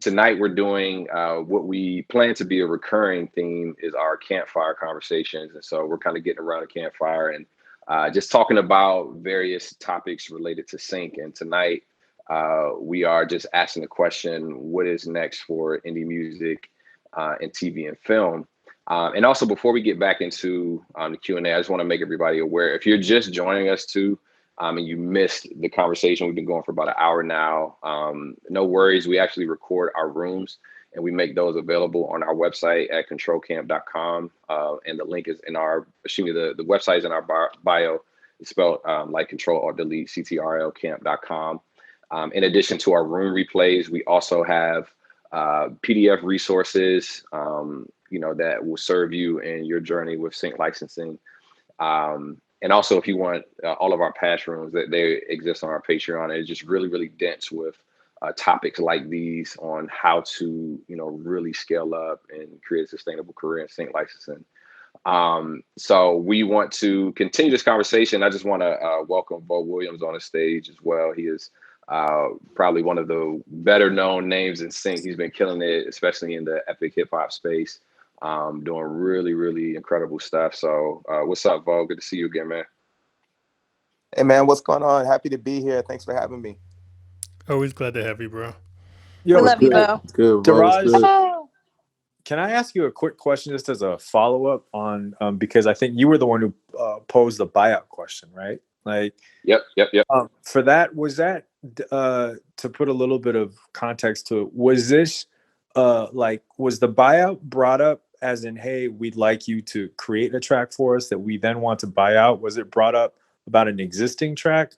tonight we're doing what we plan to be a recurring theme is our campfire conversations. And so we're kind of getting around a campfire and just talking about various topics related to sync. And tonight we are just asking the question, what is next for indie music and TV and film? And also, before we get back into the Q&A, I just want to make everybody aware, if you're just joining us too, and you missed the conversation, we've been going for about an hour now, no worries. We actually record our rooms and we make those available on our website at controlcamp.com. And the link is in our, the website is in our bio. It's spelled like control or delete, CTRL camp.com. In addition to our room replays, we also have PDF resources, that will serve you in your journey with sync licensing. And also, if you want all of our past rooms, that they exist on our Patreon. It's just really, really dense with topics like these on how to, really scale up and create a sustainable career in sync licensing. So we want to continue this conversation. I just want to welcome Bo Williams on the stage as well. He is probably one of the better known names in sync. He's been killing it, especially in the epic hip hop space. Doing really, really incredible stuff. So what's up, Bo? Good to see you again, man. Hey, man, what's going on? Happy to be here. Thanks for having me. Always glad to have you, bro. We love you, Bo. Good, Deraj, can I ask you a quick question just as a follow-up on, because I think you were the one who posed the buyout question, right? Like, Yep. For that, was that, to put a little bit of context to it, was this, was the buyout brought up as in, hey, we'd like you to create a track for us that we then want to buy out? Was it brought up about an existing track?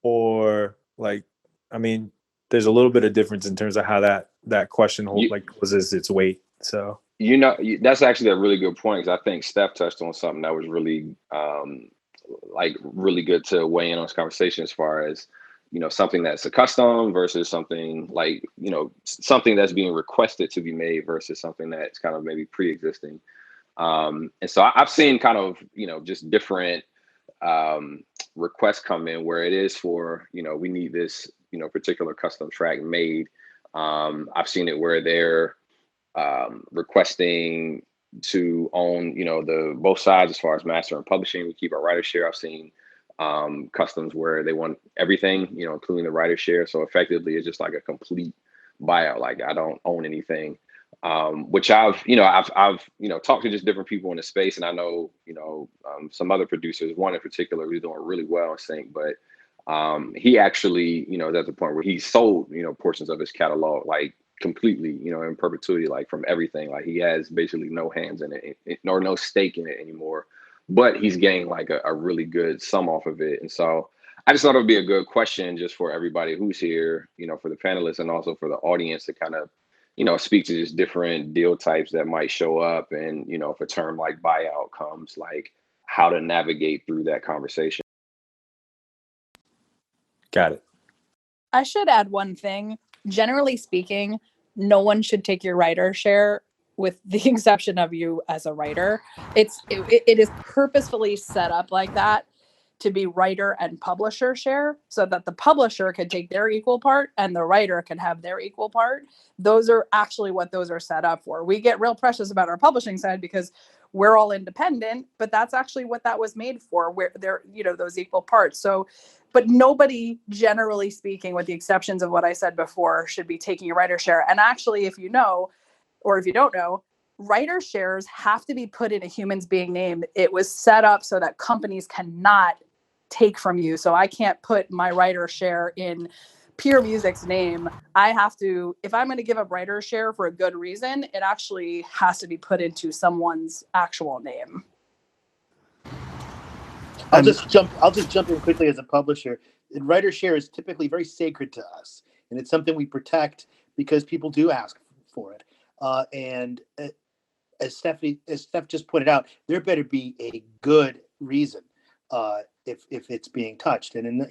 Or there's a little bit of difference in terms of how that question was its weight. So, that's actually a really good point, because I think Steff touched on something that was really, really good to weigh in on this conversation as far as, something that's a custom versus something like, something that's being requested to be made versus something that's kind of maybe pre-existing. And so I've seen kind of, just different requests come in where it is for, we need this, particular custom track made. I've seen it where they're requesting to own, the both sides as far as master and publishing. We keep our writer share. I've seen customs where they want everything, including the writer share. So effectively, it's just like a complete buyout. Like I don't own anything. Which I've talked to just different people in the space, and I know some other producers. One in particular who's doing really well in sync, but he actually is at the point where he sold portions of his catalog like completely in perpetuity, like from everything. Like he has basically no hands in it or no stake in it anymore, but he's getting like a really good sum off of it. And so I just thought it would be a good question just for everybody who's here, for the panelists and also for the audience to kind of speak to just different deal types that might show up. And, if a term like buyout comes, like how to navigate through that conversation. Got it. I should add one thing. Generally speaking, no one should take your writer share with the exception of you as a writer. It is purposefully set up like that to be writer and publisher share so that the publisher can take their equal part and the writer can have their equal part. Those are actually what those are set up for. We get real precious about our publishing side because we're all independent, but that's actually what that was made for, where they're, those equal parts. So, but nobody, generally speaking, with the exceptions of what I said before, should be taking a writer share. And actually, if you know, or if you don't know, writer shares have to be put in a human's being name. It was set up so that companies cannot take from you. So I can't put my writer share in Pure Music's name. I have to, if I'm going to give up writer share for a good reason, it actually has to be put into someone's actual name. I'll just jump in quickly as a publisher. And writer share is typically very sacred to us, and it's something we protect because people do ask for it. And as Steff just pointed out, there better be a good reason if it's being touched. And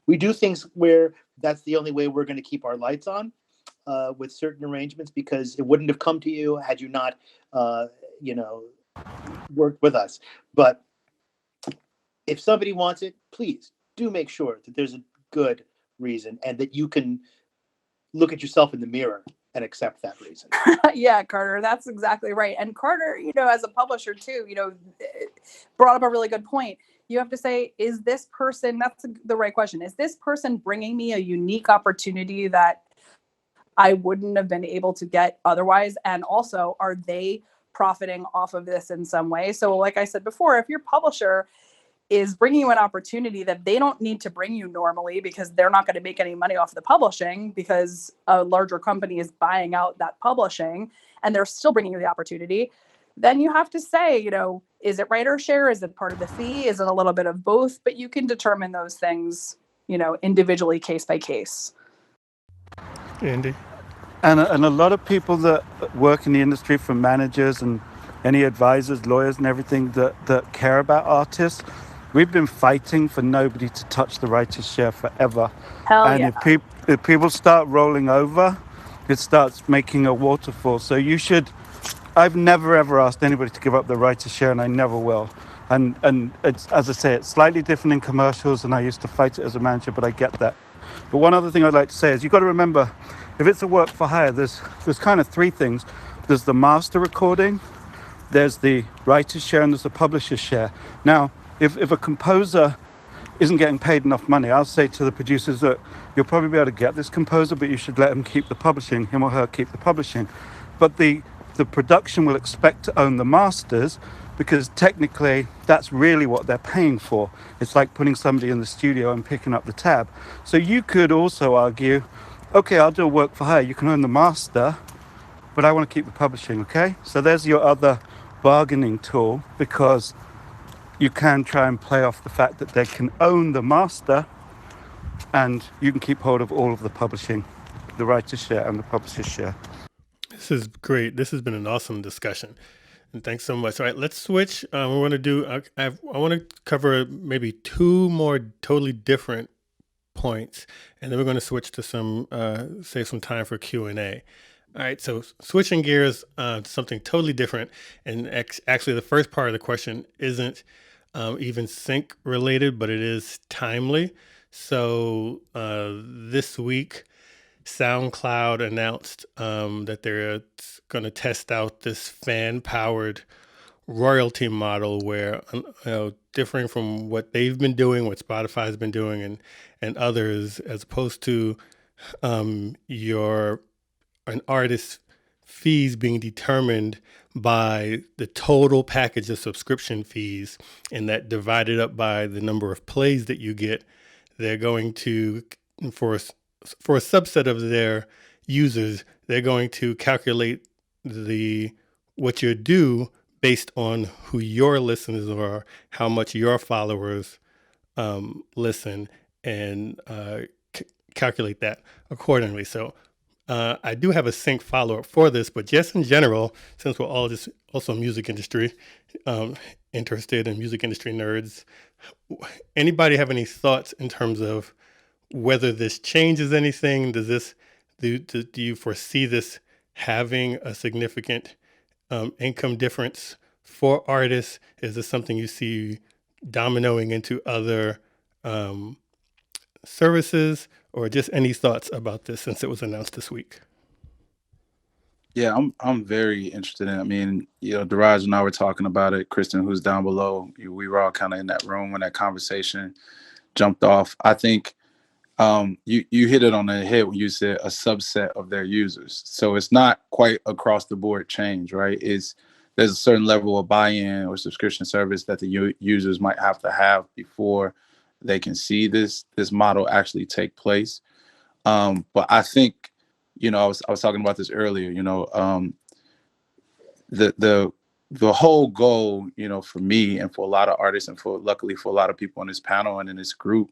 we do things where that's the only way we're going to keep our lights on with certain arrangements, because it wouldn't have come to you had you not worked with us. But if somebody wants it, please do make sure that there's a good reason and that you can look at yourself in the mirror and accept that reason. Yeah, Carter, that's exactly right. And Carter, as a publisher too, brought up a really good point. You have to say, is this person, that's the right question. Is this person bringing me a unique opportunity that I wouldn't have been able to get otherwise? And also, are they profiting off of this in some way? So like I said before, if your publisher is bringing you an opportunity that they don't need to bring you normally because they're not going to make any money off the publishing because a larger company is buying out that publishing and they're still bringing you the opportunity, then you have to say, is it writer share? Is it part of the fee? Is it a little bit of both? But you can determine those things, individually, case by case. Andy? And a lot of people that work in the industry, from managers and any advisors, lawyers and everything that care about artists, we've been fighting for nobody to touch the writer's share forever. Hell and yeah. if people start rolling over, it starts making a waterfall. So I've never ever asked anybody to give up the writer's share, and I never will. And it's, as I say, it's slightly different in commercials, and I used to fight it as a manager, but I get that. But one other thing I'd like to say is you've got to remember, if it's a work for hire, there's kind of three things. There's the master recording, there's the writer's share, and there's the publisher's share. Now, if a composer isn't getting paid enough money, I'll say to the producers that you'll probably be able to get this composer, but you should let him keep the publishing, him or her keep the publishing. But the production will expect to own the masters, because technically that's really what they're paying for. It's like putting somebody in the studio and picking up the tab. So you could also argue, okay, I'll do a work for hire, you can own the master, but I want to keep the publishing, okay? So there's your other bargaining tool, because you can try and play off the fact that they can own the master and you can keep hold of all of the publishing, the writer's share and the publisher's share. This is great. This has been an awesome discussion. And thanks so much. All right, let's switch. We want to do, I want to cover maybe two more totally different points, and then we're going to switch to save some time for Q&A. All right, so switching gears to something totally different, and actually the first part of the question isn't even sync related, but it is timely. So this week, SoundCloud announced that they're going to test out this fan-powered royalty model where, differing from what they've been doing, what Spotify's been doing, and others, as opposed to an artist's fees being determined by the total package of subscription fees, and that divided up by the number of plays that you get, they're going to, for a subset of their users, they're going to calculate what you're due based on who your listeners are, how much your followers listen, and calculate that accordingly. So I do have a sync follow-up for this, but just in general, since we're all just also music industry interested in music industry nerds, anybody have any thoughts in terms of whether this changes anything? Do you foresee this having a significant income difference for artists? Is this something you see dominoing into other services, or just any thoughts about this since it was announced this week? Yeah, I'm very interested in it. I mean, Deraj and I were talking about it. Kristen, who's down below, we were all kind of in that room when that conversation jumped off. I think you hit it on the head when you said a subset of their users. So it's not quite across the board change, right? There's a certain level of buy-in or subscription service that the users might have to have before they can see this model actually take place. But I think, I was talking about this earlier. The whole goal, for me and for a lot of artists, and luckily for a lot of people on this panel and in this group,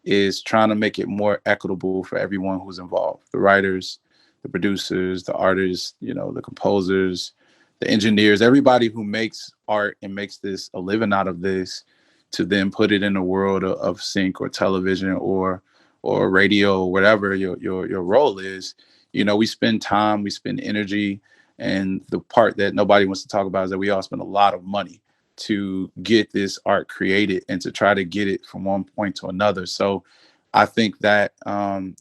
is trying to make it more equitable for everyone who's involved: the writers, the producers, the artists, the composers, the engineers, everybody who makes art and makes this a living out of this, to then put it in the world of sync or television or radio, or whatever your role is. We spend time, we spend energy, and the part that nobody wants to talk about is that we all spend a lot of money to get this art created and to try to get it from one point to another. So I think that, a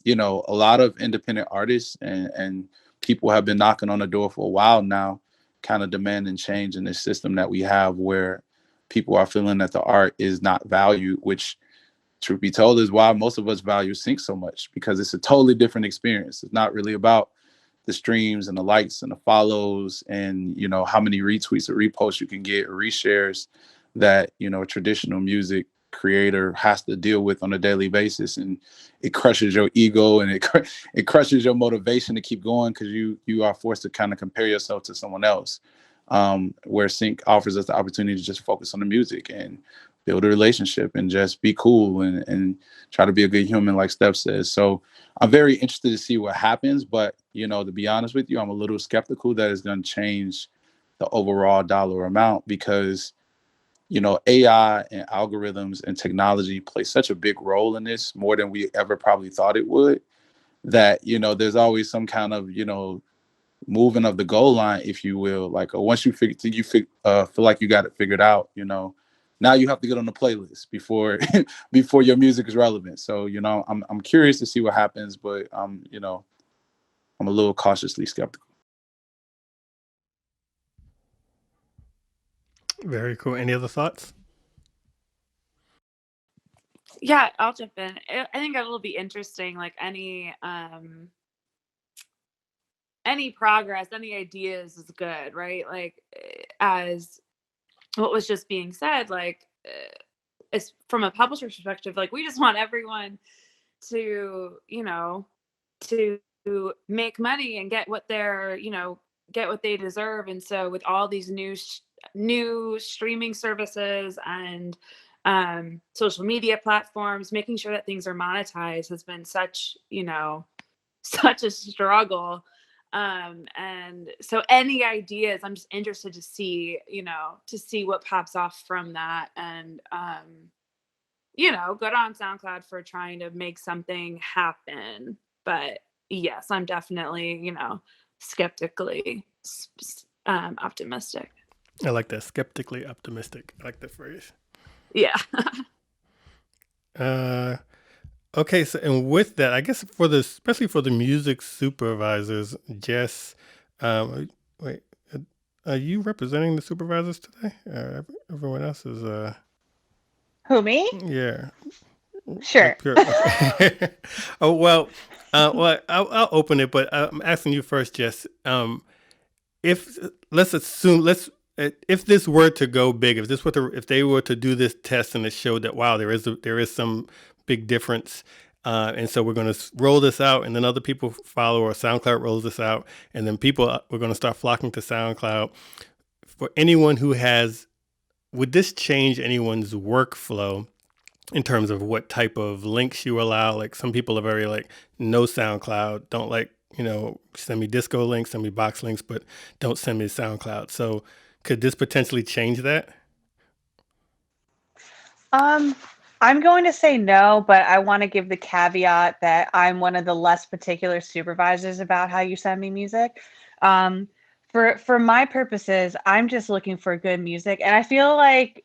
lot of independent artists and people have been knocking on the door for a while now, kind of demanding change in this system that we have, where people are feeling that the art is not valued, which, truth be told, is why most of us value sync so much, because it's a totally different experience. It's not really about the streams and the likes and the follows and how many retweets or reposts you can get or reshares that a traditional music creator has to deal with on a daily basis. And it crushes your ego, and it crushes your motivation to keep going, because you are forced to kind of compare yourself to someone else, where sync offers us the opportunity to just focus on the music and build a relationship and just be cool and try to be a good human, like Steff says. So I'm very interested to see what happens, but to be honest with you, I'm a little skeptical that it's going to change the overall dollar amount, because AI and algorithms and technology play such a big role in this, more than we ever probably thought it would, that there's always some kind of moving of the goal line, if you will. Like, once you feel like you got it figured out, now you have to get on the playlist before before your music is relevant. So I'm curious to see what happens, but I'm a little cautiously skeptical. Very cool. Any other thoughts? Yeah, I'll jump in. I think it'll be interesting. Like any progress, any ideas is good, right? Like, as what was just being said, like, it's from a publisher's perspective, like, we just want everyone to to make money and get what they deserve. And so with all these new streaming services and social media platforms, making sure that things are monetized has been such a struggle. And so any ideas, I'm just interested to see what pops off from that. And good on SoundCloud for trying to make something happen. But yes, I'm definitely skeptically optimistic. I like that. Skeptically optimistic. I like that phrase. Yeah. Okay, so, and with that, I guess especially for the music supervisors, Jess, wait, are you representing the supervisors today? Everyone else is. Who, me? Yeah. Sure. Okay. Oh well, I'll open it, but I'm asking you first, Jess. If let's assume if this were to go big, if they were to do this test and it showed that wow, there is some big difference, and so we're going to roll this out, and then other people follow, or SoundCloud rolls this out, and then we're going to start flocking to SoundCloud. For anyone who would this change anyone's workflow in terms of what type of links you allow? Like some people are very like no SoundCloud, don't like, send me disco links, send me box links, but don't send me SoundCloud. So could this potentially change that? I'm going to say no, but I want to give the caveat that I'm one of the less particular supervisors about how you send me music. For my purposes, I'm just looking for good music, and I feel like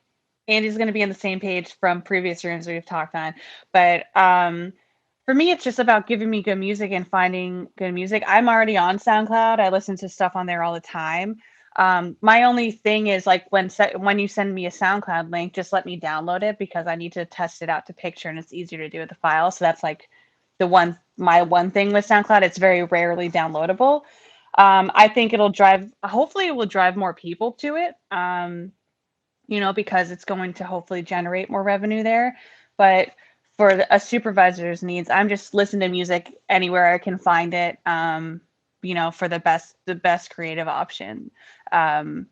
Andy's going to be on the same page from previous rooms we've talked on. But for me, it's just about giving me good music and finding good music. I'm already on SoundCloud. I listen to stuff on there all the time. My only thing is like when you send me a SoundCloud link, just let me download it because I need to test it out to picture, and it's easier to do with the file. So that's like my one thing with SoundCloud. It's very rarely downloadable. I think hopefully it will drive more people to it. Because it's going to hopefully generate more revenue there. But for a supervisor's needs, I'm just listening to music anywhere I can find it, for the best creative option. The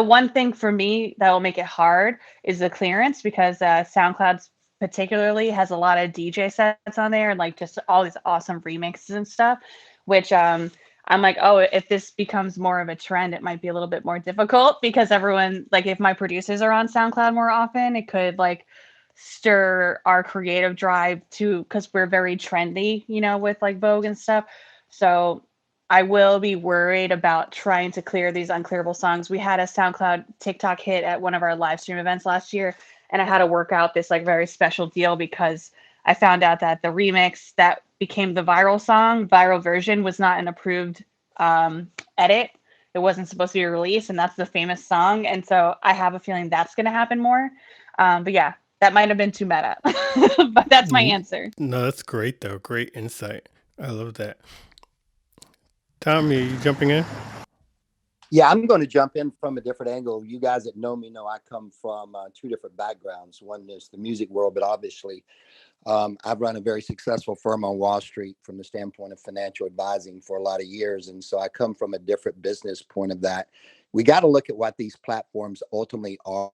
one thing for me that will make it hard is the clearance, because SoundCloud particularly has a lot of DJ sets on there and like just all these awesome remixes and stuff, which I'm like, oh, if this becomes more of a trend, it might be a little bit more difficult because everyone, like if my producers are on SoundCloud more often, it could like stir our creative drive too, because we're very trendy, with like Vogue and stuff. So I will be worried about trying to clear these unclearable songs. We had a SoundCloud TikTok hit at one of our live stream events last year, and I had to work out this like very special deal because I found out that the remix that became the viral version was not an approved edit. It wasn't supposed to be released, and that's the famous song. And so I have a feeling that's going to happen more. But yeah, that might have been too meta, but that's my answer. No, that's great though. Great insight. I love that. Tommy, you jumping in? Yeah, I'm going to jump in from a different angle. You guys that know me know I come from two different backgrounds. One is the music world, but obviously I've run a very successful firm on Wall Street from the standpoint of financial advising for a lot of years. And so I come from a different business point of that. We got to look at what these platforms ultimately are.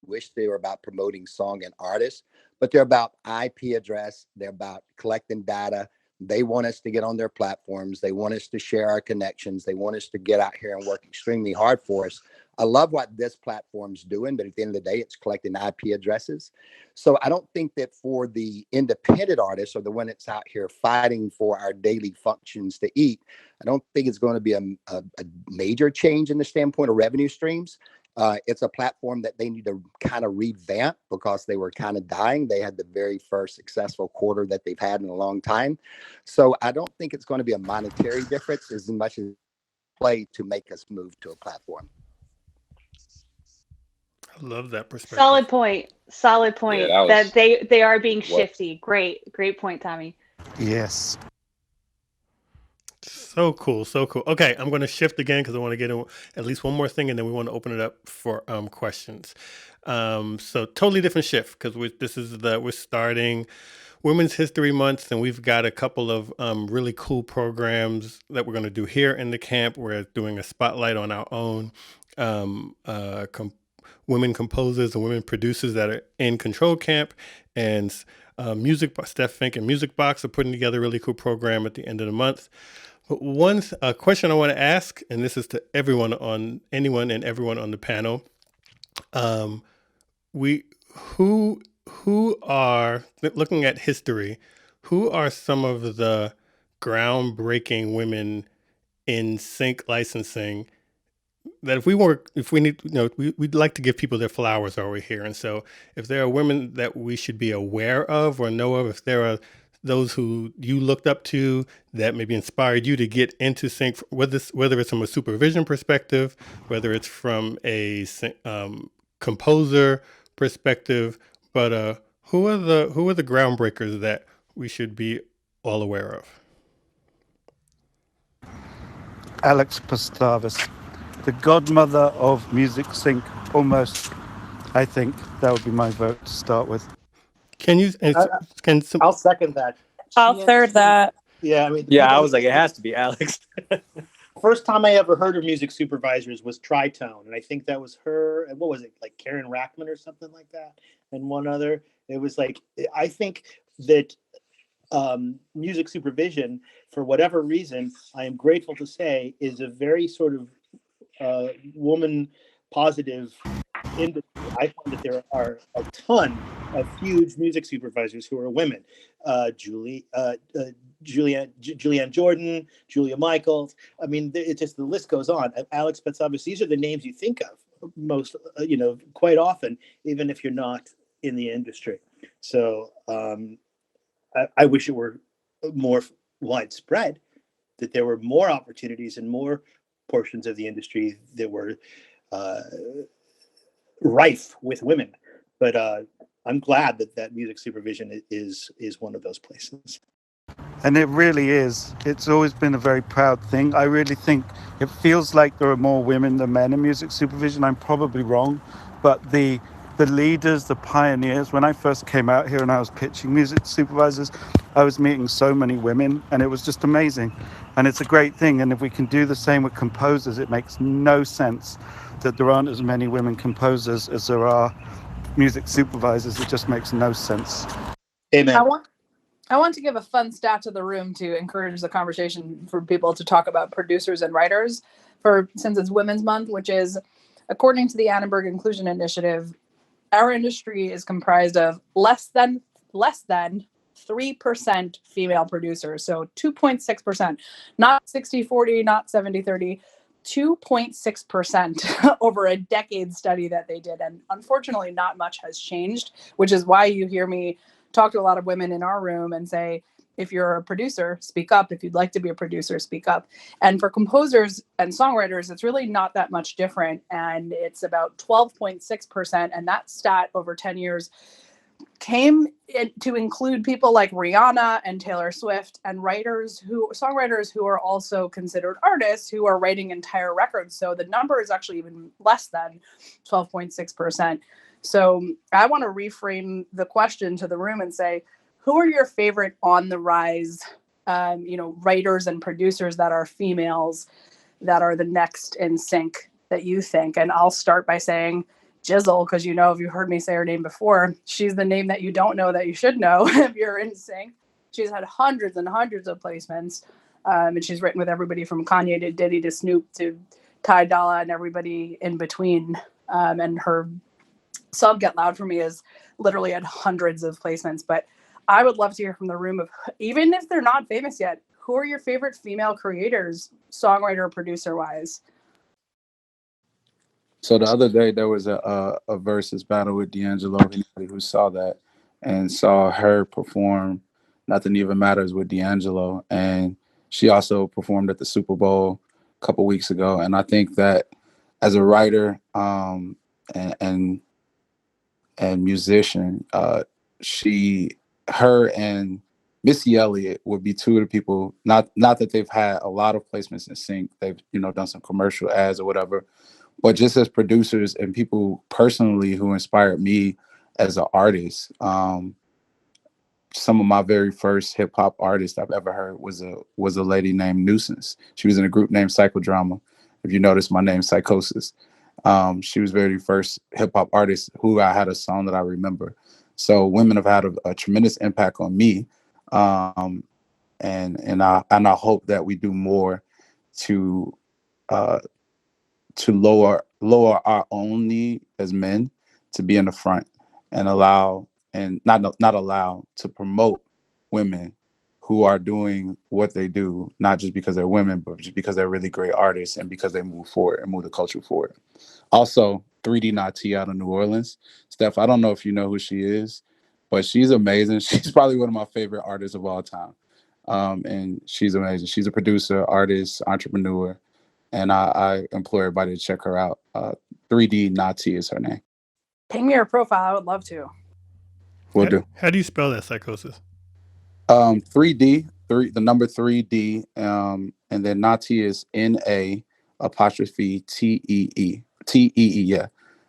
Wish they were about promoting song and artists, but they're about IP address. They're about collecting data. They want us to get on their platforms. They want us to share our connections. They want us to get out here and work extremely hard for us. I love what this platform's doing, but at the end of the day, it's collecting IP addresses. So I don't think that for the independent artists or the one that's out here fighting for our daily functions to eat, I don't think it's going to be a major change in the standpoint of revenue streams. It's a platform that they need to kind of revamp because they were kind of dying. They had the very first successful quarter that they've had in a long time. So I don't think it's going to be a monetary difference as much as play to make us move to a platform. I love that perspective. Solid point. Yeah, that they are being shifty. Great point, Tommy. Yes. So cool. Okay, I'm going to shift again because I want to get in at least one more thing, and then we want to open it up for questions. So totally different shift because we're starting Women's History Month, and we've got a couple of really cool programs that we're going to do here in the camp. We're doing a spotlight on our own women composers and women producers that are in Control Camp, and Steff, Fink, and Music Box are putting together a really cool program at the end of the month. But one question I want to ask, and this is to anyone and everyone on the panel, who are looking at history, who are some of the groundbreaking women in sync licensing that we'd like to give people their flowers over here. And so if there are women that we should be aware of or know of, if there are those who you looked up to that maybe inspired you to get into sync, whether it's from a supervision perspective, whether it's from a composer perspective, but Who are the groundbreakers that we should be all aware of? Alex Pastavis, the godmother of music sync, almost. I think that would be my vote to start with. Can you? I'll second that. I'll third that. Yeah, I mean, I was like, it has to be Alex. First time I ever heard of music supervisors was Tritone, and I think that was her. And what was it, like Karen Rackman or something like that, and one other. It was like, I think that music supervision, for whatever reason, I am grateful to say, is a very sort of woman positive industry. I find that there are a ton of huge music supervisors who are women. Julianne Jordan, Julia Michaels. I mean, it just, the list goes on. Alex Pastavis. These are the names you think of most, quite often, even if you're not in the industry. So I wish it were more widespread, that there were more opportunities and more portions of the industry that were rife with women. But I'm glad that music supervision is one of those places. And it really is. It's always been a very proud thing. I really think it feels like there are more women than men in music supervision. I'm probably wrong, but the leaders, the pioneers, when I first came out here and I was pitching music supervisors, I was meeting so many women, and it was just amazing. And it's a great thing. And if we can do the same with composers, it makes no sense that there aren't as many women composers as there are music supervisors. It just makes no sense. Amen. I want to give a fun stat to the room to encourage the conversation for people to talk about producers and writers since it's Women's Month, which is, according to the Annenberg Inclusion Initiative, our industry is comprised of less than 3% female producers. So 2.6%, not 60-40, not 70-30, 2.6% over a decade study that they did. And unfortunately, not much has changed, which is why you hear me talk to a lot of women in our room and say, if you're a producer, speak up. If you'd like to be a producer, speak up. And for composers and songwriters, it's really not that much different. And it's about 12.6%. And that stat over 10 years came to include people like Rihanna and Taylor Swift and songwriters who are also considered artists who are writing entire records. So the number is actually even less than 12.6%. So I want to reframe the question to the room and say, who are your favorite on the rise, writers and producers that are females that are the next in sync that you think? And I'll start by saying Jizzle, because if you heard me say her name before, she's the name that you don't know that you should know if you're in sync. She's had hundreds and hundreds of placements, and she's written with everybody from Kanye to Diddy to Snoop to Ty Dolla and everybody in between. And her song Get Loud for Me is literally had hundreds of placements. But I would love to hear from the room of, even if they're not famous yet, who are your favorite female creators, songwriter, producer wise? So the other day there was a versus battle with D'Angelo. Anybody who saw that and saw her perform Nothing Even Matters with D'Angelo, and she also performed at the Super Bowl a couple weeks ago. And I think that as a writer and musician, her and Missy Elliott would be two of the people. Not that they've had a lot of placements in sync. They've done some commercial ads or whatever. But just as producers and people personally who inspired me as an artist, some of my very first hip hop artists I've ever heard was a lady named Nuisance. She was in a group named Psychodrama. If you notice, my name's Sycosis. She was very first hip hop artist who I had a song that I remember. So women have had a tremendous impact on me, and I hope that we do more to lower our own need as men to be in the front and not allow to promote women who are doing what they do, not just because they're women, but just because they're really great artists and because they move forward and move the culture forward. Also, 3D Nati out of New Orleans. Steff, I don't know if you know who she is, but she's amazing. She's probably one of my favorite artists of all time. And she's amazing. She's a producer, artist, entrepreneur. And I implore everybody to check her out. 3D Nati is her name. Ping me her profile. I would love to. Will do. How do you spell that, Sycosis? 3D, the number 3D, and then Nati is NA apostrophe TEE. Yeah.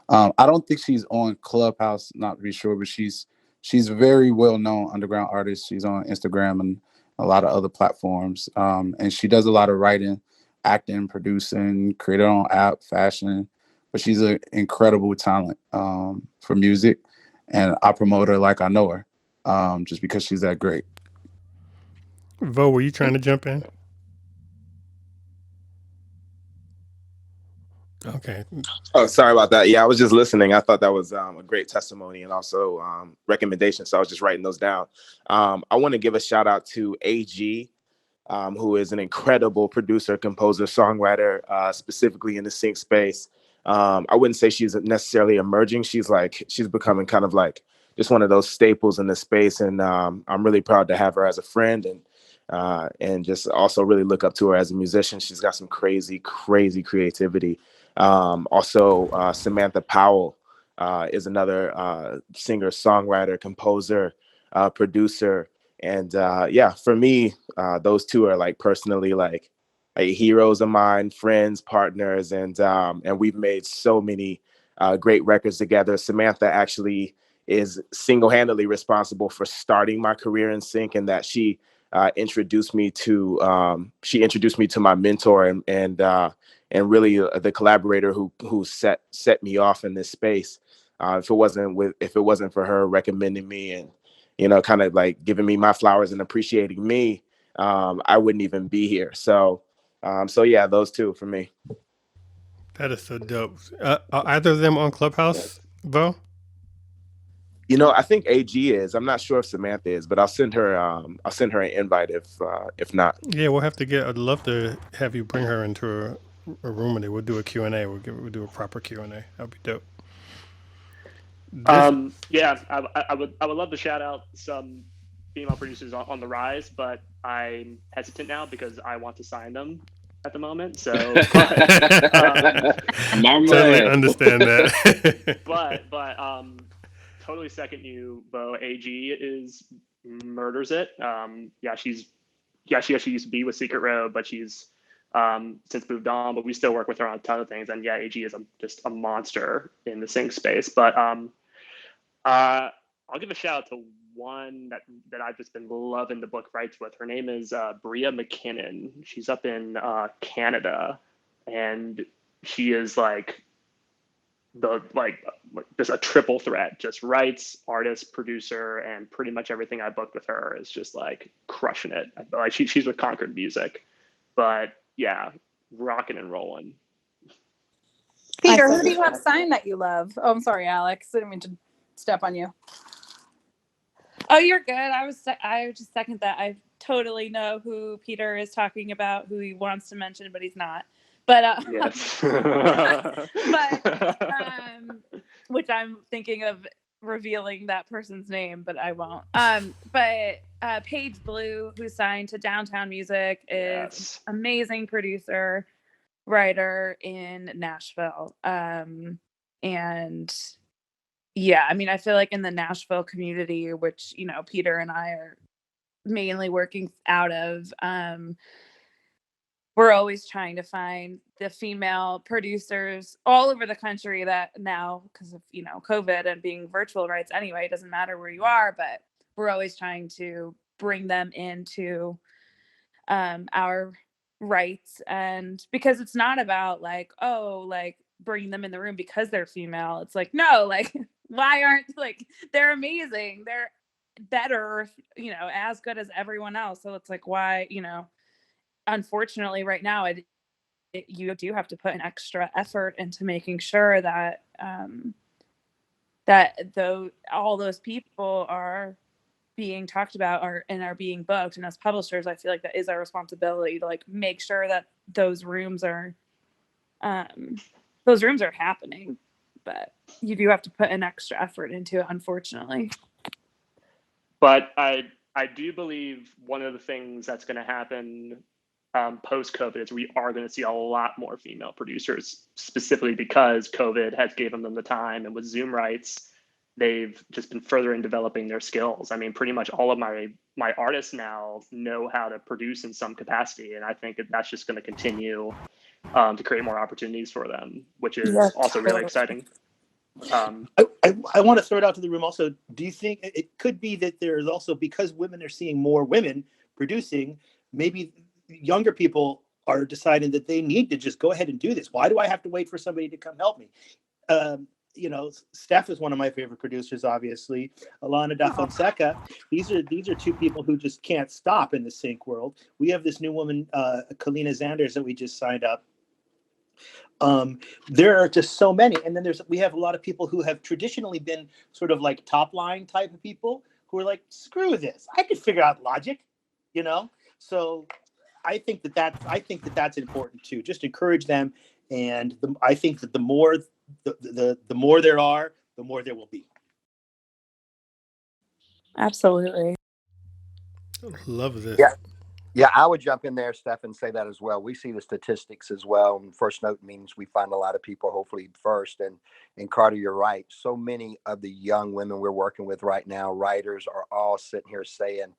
I don't think she's on Clubhouse, not to be sure, but she's very well known underground artist. She's on Instagram and a lot of other platforms. And she does a lot of writing, acting, producing, create her own app, fashion. But she's an incredible talent for music. And I promote her like I know her, just because she's that great. Vo, were you trying to jump in? Okay. Oh, sorry about that. Yeah, I was just listening. I thought that was a great testimony and also recommendation. So I was just writing those down. I want to give a shout out to AG, who is an incredible producer, composer, songwriter, specifically in the sync space. I wouldn't say she's necessarily emerging. She's becoming kind of like just one of those staples in the space. And I'm really proud to have her as a friend and just also really look up to her as a musician. She's got some crazy, crazy creativity. Also, Samantha Powell is another singer, songwriter, composer, producer. And for me, those two are like personally like heroes of mine, friends, partners, and we've made so many great records together. Samantha actually is single-handedly responsible for starting my career in sync, and that she introduced me to my mentor and really the collaborator who set me off in this space. If it wasn't for her recommending me and kind of like giving me my flowers and appreciating me, I wouldn't even be here. So yeah, those two for me. That is so dope. Are either of them on Clubhouse, Vo? I think AG is. I'm not sure if Samantha is, but I'll send her an invite if not. Yeah, we'll have to I'd love to have you bring her into a room and we'll do a Q&A. We'll do a proper Q&A. That'd be dope. I would love to shout out some female producers on the rise, but I'm hesitant now because I want to sign them at the moment. So totally understand that. but totally second you, Bo. AG murders it. She actually used to be with Secret Road, but she's since moved on, but we still work with her on a ton of things. And AG is just a monster in the sync space. But I'll give a shout out to one that I've just been loving the book rights with. Her name is Bria McKinnon. She's up in Canada, and she is just a triple threat. Just writes, artist, producer, and pretty much everything I booked with her is just like crushing it. Like she's with Concord Music, but yeah, rocking and rolling. Peter, who do you have signed that you love? Oh, I'm sorry, Alex. I didn't mean to step on you. Oh, you're good. I would just second that. I totally know who Peter is talking about, who he wants to mention, but he's not. But yes. Which I'm thinking of revealing that person's name, but I won't. But Paige Blue, who's signed to Downtown Music, is amazing producer, writer in Nashville. And yeah, I mean, I feel like in the Nashville community, which, Peter and I are mainly working out of, we're always trying to find the female producers all over the country that now, because of, COVID and being virtual rights anyway, it doesn't matter where you are, but we're always trying to bring them into our rights. And because it's not about bringing them in the room because they're female. It's like, no, why aren't they're amazing. They're better, as good as everyone else. So it's like, why, unfortunately right now you do have to put an extra effort into making sure that all those people are being talked about are being booked. And as publishers, I feel like that is our responsibility to make sure that those rooms are happening, but you do have to put an extra effort into it, unfortunately. But I do believe one of the things that's going to happen post-COVID is we are going to see a lot more female producers, specifically because COVID has given them the time, and with Zoom rights, they've just been further in developing their skills. I mean, pretty much all of my artists now know how to produce in some capacity, and I think that's just going to continue to create more opportunities for them, which is also really exciting. I want to throw it out to the room also. Do you think it could be that there's also, because women are seeing more women producing, maybe younger people are deciding that they need to just go ahead and do this? Why do I have to wait for somebody to come help me? You know, Steff is one of my favorite producers, obviously. Alana Da Fonseca. These are two people who just can't stop in the sync world. We have this new woman, Kalina Zanders, that we just signed up. There are just so many, and then we have a lot of people who have traditionally been sort of like top line type of people who are like, screw this, I could figure out Logic, you know. So I think that's important too. Just encourage them, and I think that the more there are, the more there will be. Absolutely. Love this. Yeah, I would jump in there, Steff, and say that as well. We see the statistics as well. And first note means we find a lot of people, hopefully first. And Carter, you're right. So many of the young women we're working with right now, writers, are all sitting here saying,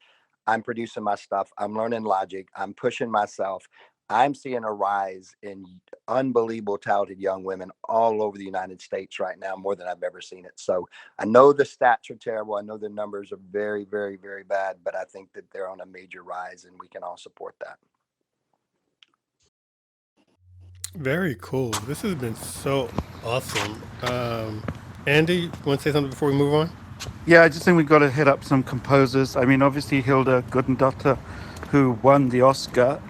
I'm producing my stuff. I'm learning Logic. I'm pushing myself. I'm seeing a rise in unbelievable talented young women all over the United States right now, more than I've ever seen it. So I know the stats are terrible. I know the numbers are very, very, very bad, but I think that they're on a major rise, and we can all support that. Very cool. This has been so awesome. Andy, you want to say something before we move on? Yeah, I just think we've got to hit up some composers. I mean, obviously Hilda Gudendottir, who won the Oscar,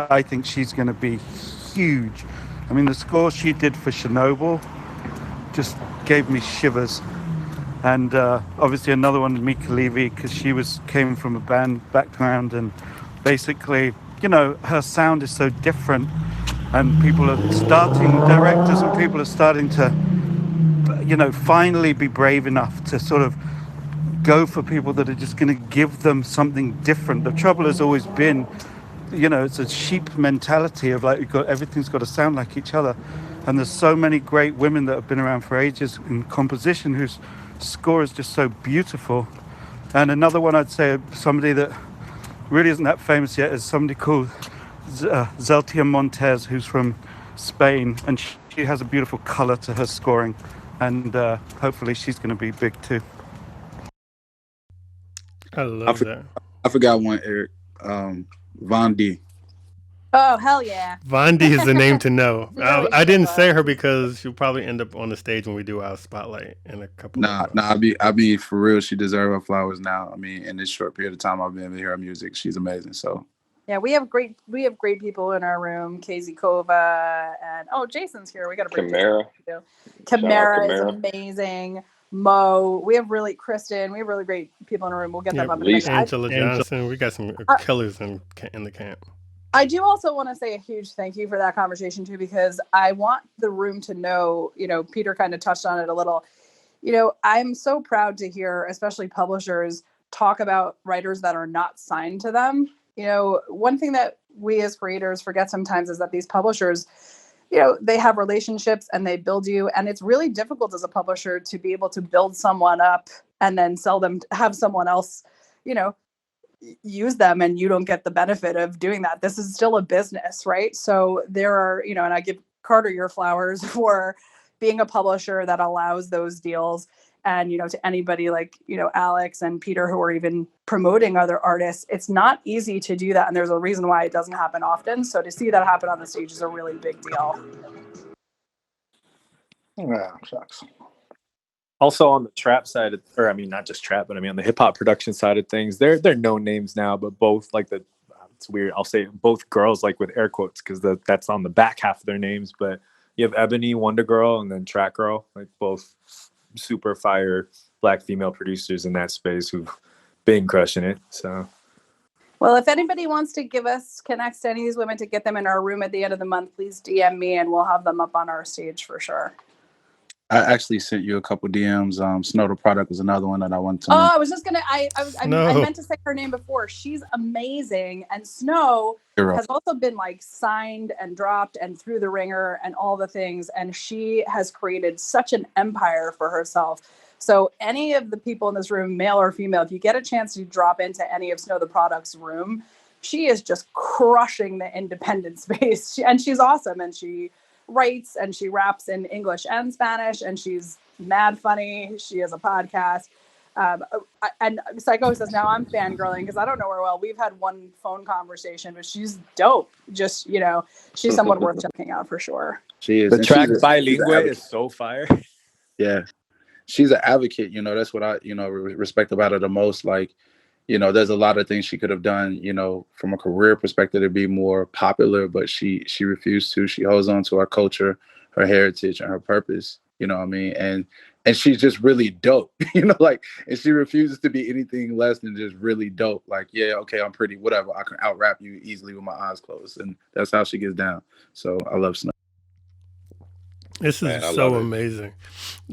I think she's going to be huge. I mean, the score she did for Chernobyl just gave me shivers. And obviously another one is Mika Levy, because she came from a band background, and basically, you know, her sound is so different, and directors and people are starting to, you know, finally be brave enough to sort of go for people that are just going to give them something different. The trouble has always been, you know, it's a sheep mentality of like, everything's got to sound like each other. And there's so many great women that have been around for ages in composition whose score is just so beautiful. And another one I'd say, somebody that really isn't that famous yet, is somebody called Zeltia Montez, who's from Spain, and she has a beautiful color to her scoring, and hopefully she's going to be big too. I love that. I forgot one, Eric. Von D. Oh, hell yeah. Von D is the name to know. Really I didn't say her because she'll probably end up on the stage when we do our spotlight in a couple of months. I be for real. She deserves her flowers now. I mean, in this short period of time I've been able to hear her music, she's amazing. So yeah, we have great people in our room. Casey Kova and Jason's here. We got to bring Camara is amazing. Mo, we have Kristen. We have really great people in our room. We'll get them up. Angela Johnson. We got some killers in the camp. I do also want to say a huge thank you for that conversation too, because I want the room to know, you know, Peter kind of touched on it a little. You know, I'm so proud to hear, especially publishers, talk about writers that are not signed to them. You know, one thing that we as creators forget sometimes is that these publishers, you know, they have relationships and they build you. And it's really difficult as a publisher to be able to build someone up and then sell them, have someone else, you know, use them, and you don't get the benefit of doing that. This is still a business, right? So there are, you know, and I give Carter your flowers for being a publisher that allows those deals. And, you know, to anybody like, you know, Alex and Peter, who are even promoting other artists, it's not easy to do that. And there's a reason why it doesn't happen often. So to see that happen on the stage is a really big deal. Yeah, sucks. Also on the trap side, or I mean, not just trap, but I mean on the hip hop production side of things, they're known names now, but both like it's weird. I'll say both girls, like with air quotes, because that's on the back half of their names. But you have Ebony, Wonder Girl, and then Track Girl, like both super fire Black female producers in that space who've been crushing it. So, well, if anybody wants to connect to any of these women to get them in our room at the end of the month, please DM me and we'll have them up on our stage for sure. I actually sent you a couple DMs. Snow the Product was another one that I wanted to mention. I was just gonna. I meant to say her name before. She's amazing, and Snow has also been like signed and dropped and through the ringer and all the things. And she has created such an empire for herself So any of the people in this room, male or female, if you get a chance to drop into any of Snow the Product's room, she is just crushing the independent space. And she's awesome. And she writes and she raps in English and Spanish, and she's mad funny. She has a podcast. And Sycosis, now I'm fangirling because I don't know her well. We've had one phone conversation, but she's dope. Just, you know, she's someone worth checking out for sure. She is. The And track she's Bilingue is so fire. Yeah. She's an advocate, you know, that's what I, you know, respect about her the most. Like, you know, there's a lot of things she could have done, you know, from a career perspective to be more popular, but she refused to. She holds on to our culture, her heritage, and her purpose, you know what I mean? And she's just really dope, you know, like, and she refuses to be anything less than just really dope. Like, yeah, okay, I'm pretty, whatever. I can out rap you easily with my eyes closed. And that's how she gets down. So I love Snow. This is so amazing.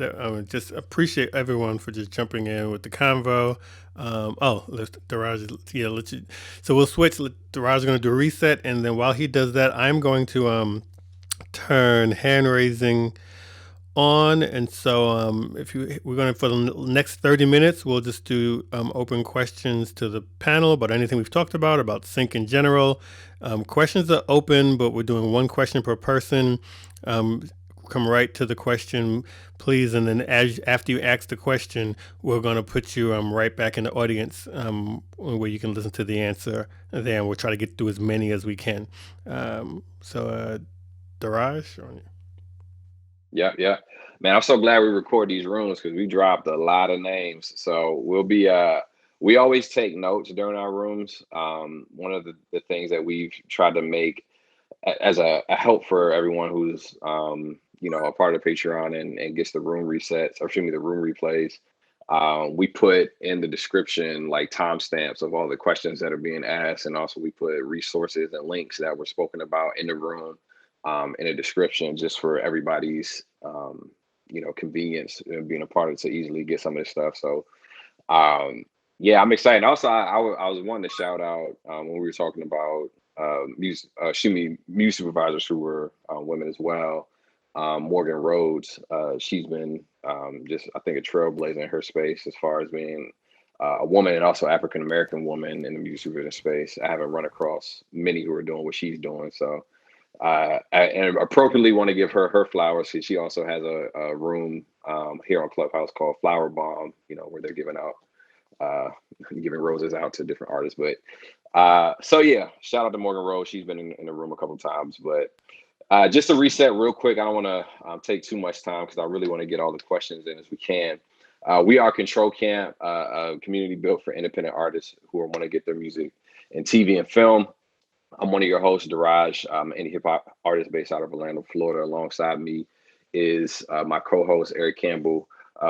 I just appreciate everyone for just jumping in with the convo. Deraj, so we'll switch. Deraj is going to do a reset, and then while he does that, I'm going to turn hand raising on. And so we're going to, for the next 30 minutes, we'll just do open questions to the panel about anything we've talked about Sync in general. Questions are open, but we're doing one question per person. Come right to the question, please, and then after you ask the question, we're going to put you right back in the audience where you can listen to the answer, and then we'll try to get through as many as we can. Deraj? Yeah. Man, I'm so glad we record these rooms because we dropped a lot of names. So we'll be we always take notes during our rooms. One of the things that we've tried to make as a help for everyone who's you know, a part of the Patreon and gets the room resets, or excuse me, the room replays. We put in the description like timestamps of all the questions that are being asked, and also we put resources and links that were spoken about in the room in a description, just for everybody's you know, convenience being a part of it to easily get some of this stuff. So yeah, I'm excited. Also, I was wanting to shout out when we were talking about music supervisors who were women as well. Morgan Rhodes, she's been just, I think, a trailblazer in her space as far as being a woman, and also African-American woman in the music supervision space. I haven't run across many who are doing what she's doing. So and appropriately want to give her flowers. She also has a room here on Clubhouse called Flower Bomb, you know, where they're giving roses out to different artists. But so yeah, shout out to Morgan Rhodes. She's been in the room a couple times. But just to reset real quick, I don't want to take too much time because I really want to get all the questions in as we can. We are Control Camp, a community built for independent artists who want to get their music in TV and film. I'm one of your hosts, Deraj. I'm an indie hip hop artist based out of Orlando, Florida. Alongside me is my co-host, Eric Campbell.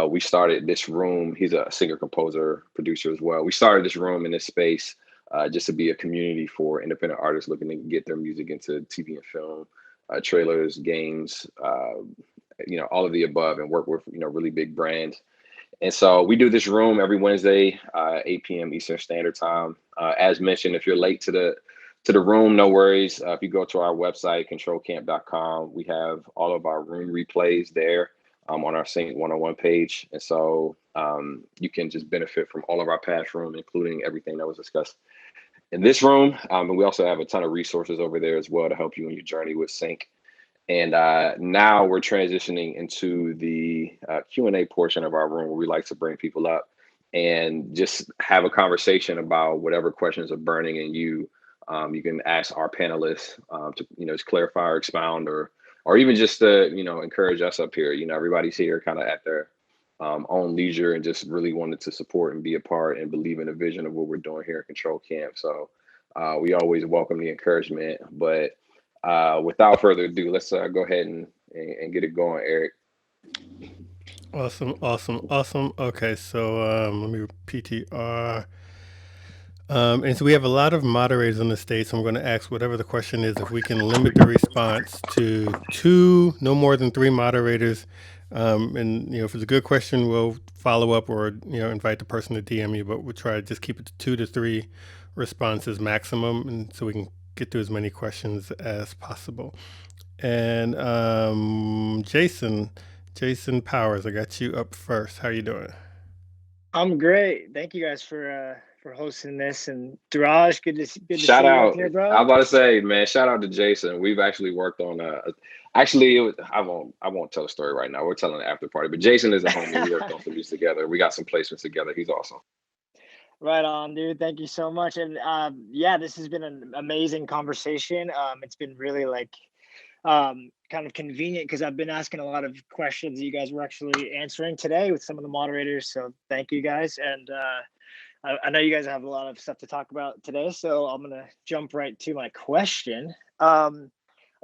We started this room. He's a singer, composer, producer as well. We started this room in this space just to be a community for independent artists looking to get their music into TV and film, trailers, games, you know, all of the above, and work with, you know, really big brands. And so we do this room every Wednesday, 8 p.m. Eastern Standard Time. As mentioned, if you're late to the room, no worries. If you go to our website, controlcamp.com, we have all of our room replays there on our Sync 101 page. And so you can just benefit from all of our past room, including everything that was discussed in this room. And we also have a ton of resources over there as well to help you in your journey with Sync. And now we're transitioning into the Q&A portion of our room, where we like to bring people up and just have a conversation about whatever questions are burning in you. You can ask our panelists to, you know, just clarify or expound, or even just to, you know, encourage us up here. You know, everybody's here kind of at their own leisure and just really wanted to support and be a part and believe in the vision of what we're doing here at Control Camp. So we always welcome the encouragement. But without further ado, let's go ahead and get it going, Eric. Awesome. Okay, so let me PTR. And so we have a lot of moderators in the state, so I'm going to ask whatever the question is, if we can limit the response to 2, no more than 3 moderators. And, you know, if it's a good question, we'll follow up or, you know, invite the person to DM you, but we'll try to just keep it to 2 to 3 responses maximum, and so we can get through as many questions as possible. And Jason, Jason Powers, I got you up first. How you doing? I'm great. Thank you guys for hosting this. And Deraj, good to Shout see you up out. here, I was bro. about to say, man, shout out to Jason. We've actually worked on actually I won't tell the story right now. We're telling the after party. But Jason is a homie. We worked on some music together. We got some placements together. He's awesome. Right on, dude. Thank you so much. And yeah, this has been an amazing conversation. It's been really kind of convenient because I've been asking a lot of questions that you guys were actually answering today with some of the moderators. So thank you guys. And I know you guys have a lot of stuff to talk about today, so I'm gonna jump right to my question. I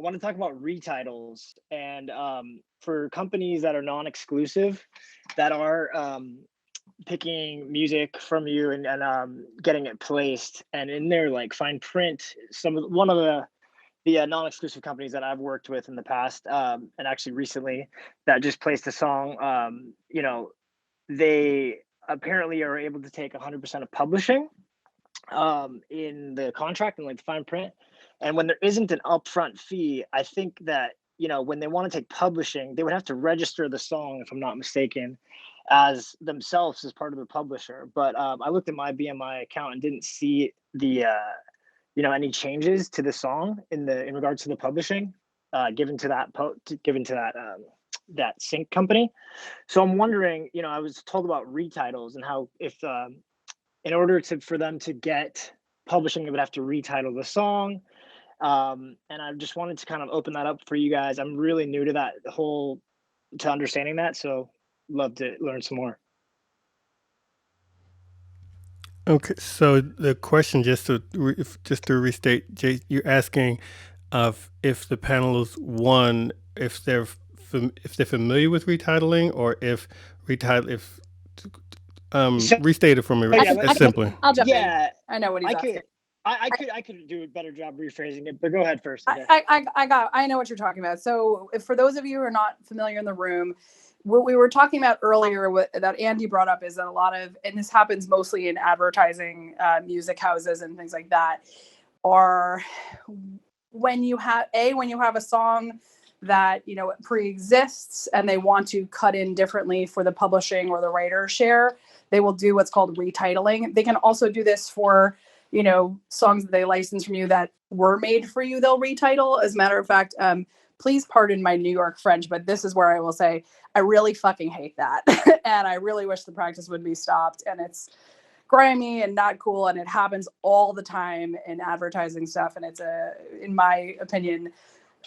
want to talk about retitles and for companies that are non-exclusive, that are picking music from you and getting it placed, and in their fine print, one of the non-exclusive companies that I've worked with in the past, and actually recently, that just placed a song, they apparently are able to take 100% of publishing in the contract and the fine print. And when there isn't an upfront fee, I think that, when they want to take publishing, they would have to register the song, if I'm not mistaken, as themselves as part of the publisher. But I looked at my BMI account and didn't see the any changes to the song in regards to the publishing given to that sync company. So I'm wondering, I was told about retitles and how if in order for them to get publishing, they would have to retitle the song. And I just wanted to kind of open that up for you guys. I'm really new to to understanding that, so love to learn some more. Okay, so the question, just to restate, Jay, you're asking if the panelists, one, if they're familiar with retitling, or if restate it for me simply. I'll jump Yeah, in. I know what he's asking. I could do a better job rephrasing it, but go ahead first. I know what you're talking about. So for those of you who are not familiar in the room, what we were talking about earlier that Andy brought up is that a lot of, and this happens mostly in advertising, music houses and things like that, are when you have a song that pre-exists and they want to cut in differently for the publishing or the writer share, they will do what's called retitling. They can also do this for songs that they license from you that were made for you, they'll retitle. As a matter of fact, please pardon my New York French, but this is where I will say I really fucking hate that. And I really wish the practice would be stopped. And it's grimy and not cool. And it happens all the time in advertising stuff. And it's in my opinion,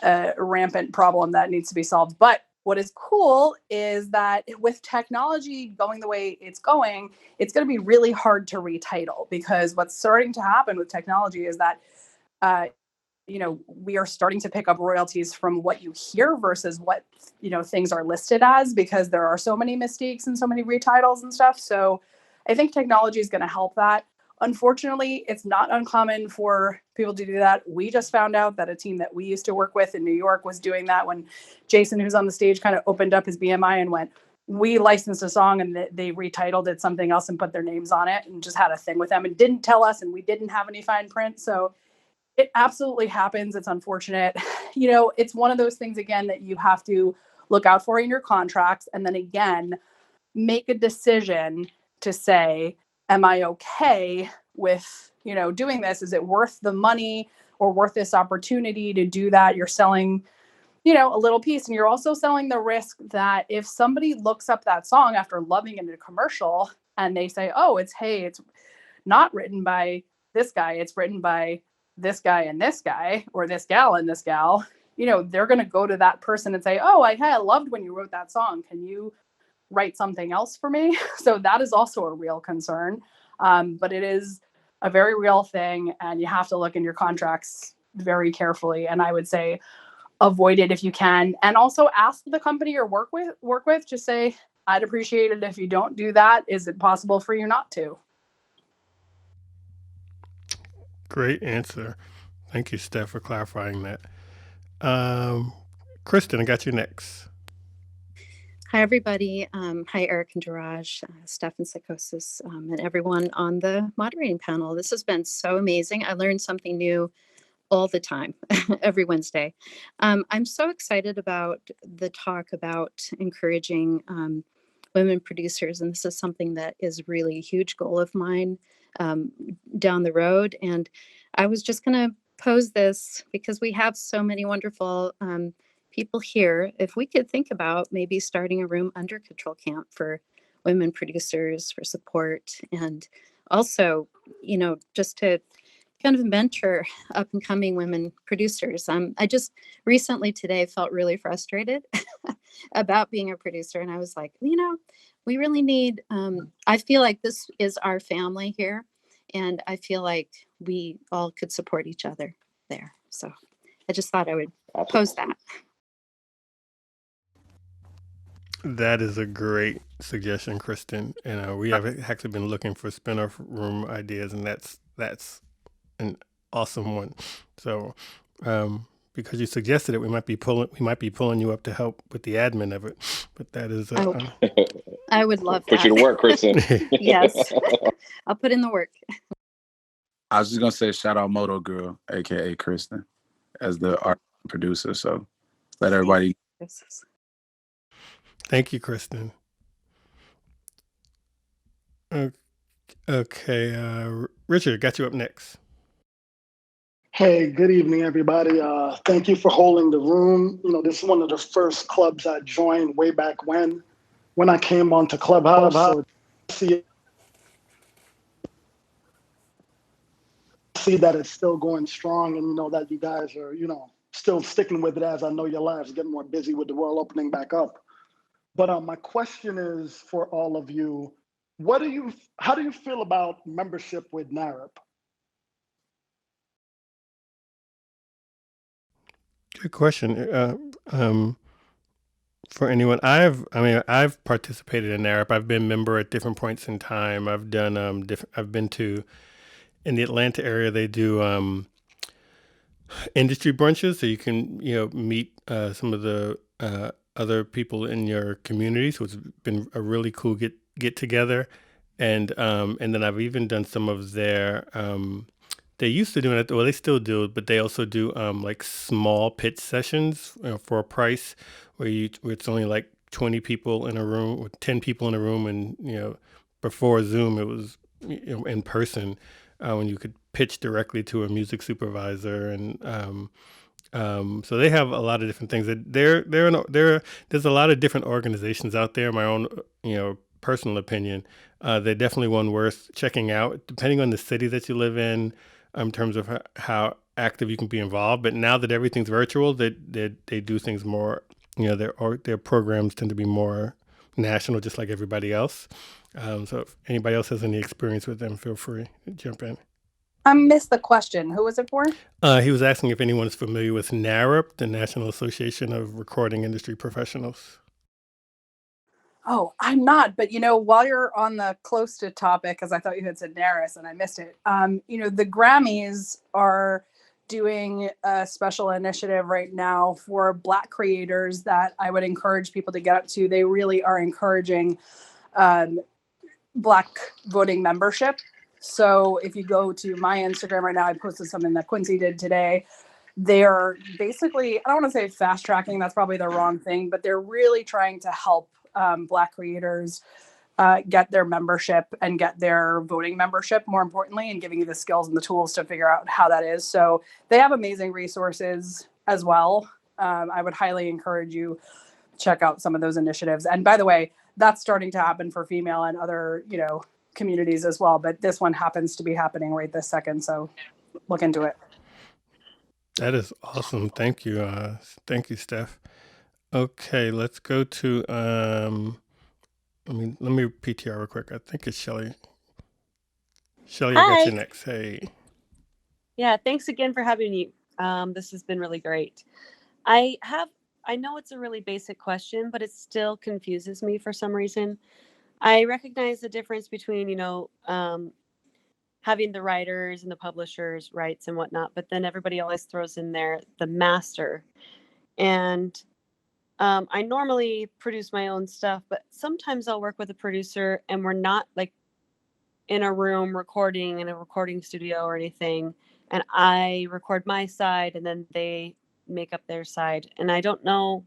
a rampant problem that needs to be solved. But what is cool is that with technology going the way it's going to be really hard to retitle, because what's starting to happen with technology is that, we are starting to pick up royalties from what you hear versus what, things are listed as, because there are so many mistakes and so many retitles and stuff. So I think technology is going to help that. Unfortunately, it's not uncommon for people to do that. We just found out that a team that we used to work with in New York was doing that when Jason, who's on the stage, kind of opened up his BMI and went, we licensed a song and they retitled it something else and put their names on it and just had a thing with them and didn't tell us, and we didn't have any fine print. So it absolutely happens. It's unfortunate. It's one of those things, again, that you have to look out for in your contracts. And then again, make a decision to say, am I okay with, doing this? Is it worth the money or worth this opportunity to do that? You're selling, a little piece, and you're also selling the risk that if somebody looks up that song after loving it in a commercial and they say, oh, it's not written by this guy, it's written by this guy and this guy, or this gal and this gal, they're going to go to that person and say, oh, I loved when you wrote that song. Can you write something else for me? So that is also a real concern. But it is a very real thing, and you have to look in your contracts very carefully. And I would say avoid it if you can. And also ask the company you work with, just say, I'd appreciate it if you don't do that. Is it possible for you not to? Great answer. Thank you, Steff, for clarifying that. Kristen, I got you next. Hi, everybody. Hi, Eric and Deraj, Steff and Sycosis, and everyone on the moderating panel. This has been so amazing. I learned something new all the time, every Wednesday. I'm so excited about the talk about encouraging women producers, and this is something that is really a huge goal of mine down the road. And I was just going to pose this because we have so many wonderful people here. If we could think about maybe starting a room under Control Camp for women producers for support, and also, you know, just to kind of mentor up and coming women producers. I just recently today felt really frustrated about being a producer. And I was like, you know, we really need, I feel like this is our family here. And I feel like we all could support each other there. So I just thought I would pose that. That is a great suggestion, Kristen. And we have actually been looking for spin-off room ideas, and that's an awesome one. So because you suggested it, we might be pulling you up to help with the admin of it. But that is I would love Put that. you to work, Kristen. Yes. I'll put in the work. I was just gonna say shout out Moto Girl, aka Kristen, as the art producer. So let everybody. Thank you, Kristen. Okay, Richard, got you up next. Hey, good evening, everybody. Thank you for holding the room. You know, this is one of the first clubs I joined way back when I came onto Clubhouse. So see that it's still going strong, and you know that you guys are, you know, still sticking with it, as I know your lives getting more busy with the world opening back up. But my question is for all of you: how do you feel about membership with NARAP? Good question. For anyone, I've participated in NARAP. I've been a member at different points in time. I've done I've been to, in the Atlanta area, they do industry brunches, so you can, you know, meet some of the other people in your community. So it's been a really cool get together, and then I've even done some of their. They used to do it, well, they still do, but they also do like small pitch sessions, you know, for a price where it's only like 20 people in a room or 10 people in a room. And, you know, before Zoom, it was, you know, in person when you could pitch directly to a music supervisor. And so they have a lot of different things. There's a lot of different organizations out there. My own, you know, personal opinion, they're definitely one worth checking out, depending on the city that you live in terms of how active you can be involved. But now that everything's virtual, they do things more, you know, their programs tend to be more national, just like everybody else. So if anybody else has any experience with them, feel free to jump in. I missed the question. Who was it for? He was asking if anyone is familiar with NARAP, the National Association of Recording Industry Professionals. Oh, I'm not. But, you know, while you're on the close to topic, because I thought you had said NARAS and I missed it. You know, the Grammys are doing a special initiative right now for Black creators that I would encourage people to get up to. They really are encouraging Black voting membership. So if you go to my Instagram right now, I posted something that Quincy did today. They're basically, I don't want to say fast tracking, that's probably the wrong thing, but they're really trying to help Black creators get their membership and get their voting membership, more importantly, and giving you the skills and the tools to figure out how that is. So they have amazing resources as well. I would highly encourage you to check out some of those initiatives. And by the way, that's starting to happen for female and other, you know, communities as well. But this one happens to be happening right this second. So look into it. That is awesome. Thank you. Thank you, Steff. Okay, let's go to let me PTR real quick. I think it's Shelly. Shelly, I got you next. Hey. Yeah, thanks again for having me. This has been really great. I know it's a really basic question, but it still confuses me for some reason. I recognize the difference between, you know, having the writers and the publishers' rights and whatnot, but then everybody always throws in there the master. And I normally produce my own stuff, but sometimes I'll work with a producer and we're not like in a room recording in a recording studio or anything. and I record my side, and then they make up their side. And I don't know,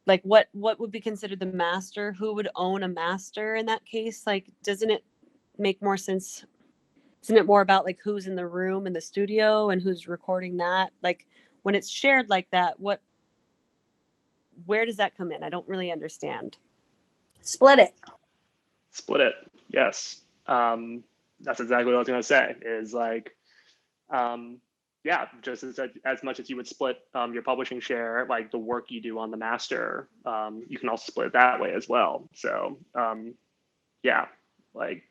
like, what would be considered the master? Who would own a master in that case? Like, doesn't it make more sense? Isn't it more about like who's in the room in the studio and who's recording that? Like, when it's shared like that, where does that come in? I don't really understand. Split it. Split it. Yes. That's exactly what I was going to say, is like, yeah, just as much as you would split your publishing share, like the work you do on the master, you can also split it that way as well. So yeah, like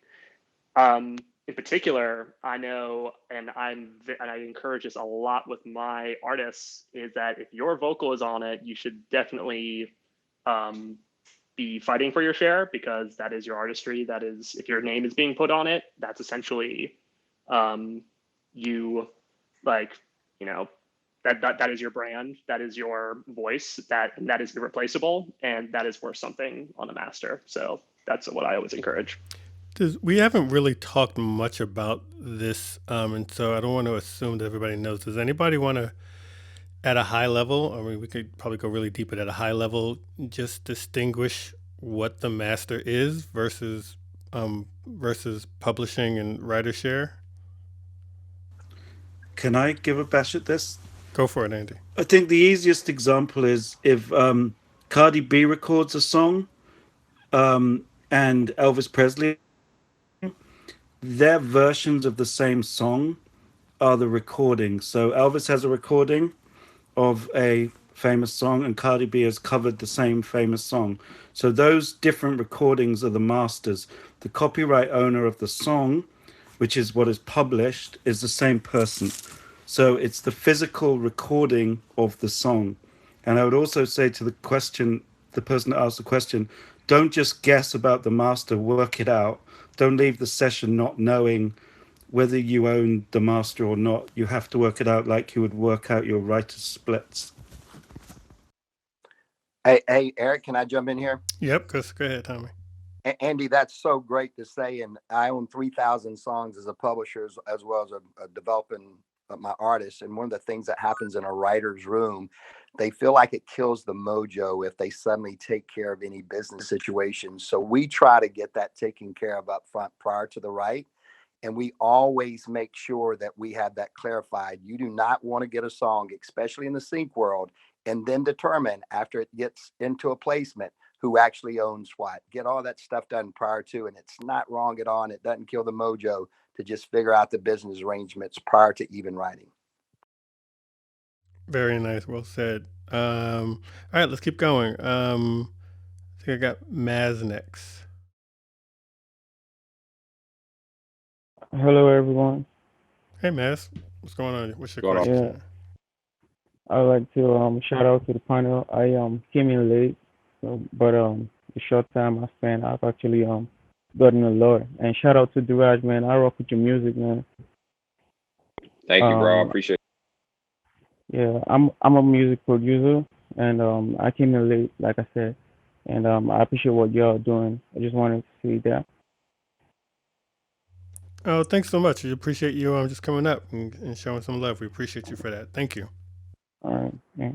in particular, I know, and I encourage this a lot with my artists, is that if your vocal is on it, you should definitely be fighting for your share, because that is your artistry. That is, if your name is being put on it, that's essentially you, like, you know, that is your brand, that is your voice, that is irreplaceable, and that is worth something on the master. So that's what I always encourage. We haven't really talked much about this, and so I don't want to assume that everybody knows. Does anybody want to, at a high level, I mean, we could probably go really deep, but at a high level, just distinguish what the master is versus publishing and writer share? Can I give a bash at this? Go for it, Andy. I think the easiest example is if Cardi B records a song and Elvis Presley, their versions of the same song are the recordings. So Elvis has a recording of a famous song and Cardi B has covered the same famous song. So those different recordings are the masters. The copyright owner of the song, which is what is published, is the same person. So it's the physical recording of the song. And I would also say to the person that asked the question, don't just guess about the master, work it out. Don't leave the session not knowing whether you own the master or not. You have to work it out like you would work out your writer's splits. Hey, Eric, can I jump in here? Yep, go ahead, Tommy. Andy, that's so great to say. And I own 3,000 songs as a publisher, as well as a developing my artists. And one of the things that happens in a writer's room, they feel like it kills the mojo if they suddenly take care of any business situation. So we try to get that taken care of up front prior to the write. And we always make sure that we have that clarified. You do not want to get a song, especially in the sync world, and then determine after it gets into a placement who actually owns what. Get all that stuff done prior to, and it's not wrong at all. And it doesn't kill the mojo to just figure out the business arrangements prior to even writing. Very nice. Well said. All right, let's keep going. I think I got Maz next. Hello, everyone. Hey, Maz. What's going on? What's your question? Yeah, I would like to shout out to the panel. I came in late, but the short time I spent, I've actually gotten a lot. And shout out to Deraj, man. I rock with your music, man. Thank you, bro. I appreciate it. Yeah, I'm a music producer, and I came in late, like I said, and I appreciate what y'all doing. I just wanted to see that. Oh, thanks so much. We appreciate you just coming up and showing some love. We appreciate you for that. Thank you. All right. Yeah.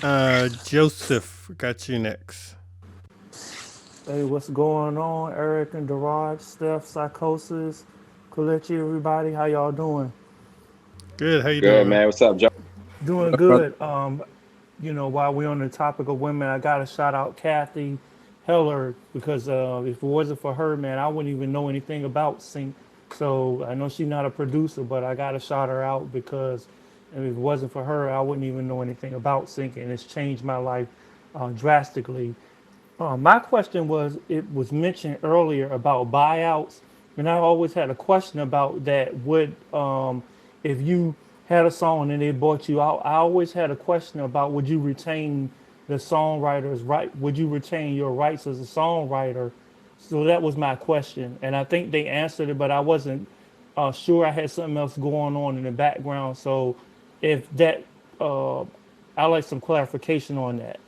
All right, Joseph, got you next. Hey, what's going on? Eric and Deraj, Steff, Sycosis, Koichi, everybody. How y'all doing? Good. How you Good, doing? man. What's up, Joe? Doing good. You know, while we're on the topic of women, I got to shout out Kathy Heller, because if it wasn't for her, man, I wouldn't even know anything about sync. So I know she's not a producer, but I got to shout her out, because if it wasn't for her, I wouldn't even know anything about sync, and it's changed my life drastically. My question was, it was mentioned earlier about buyouts, and I always had a question about that. Would, if you had a song and they bought you out, I always had a question about, would you retain the songwriter's right? Would you retain your rights as a songwriter? So that was my question, and I think they answered it, but I wasn't sure. I had something else going on in the background. So if that, I'd like some clarification on that.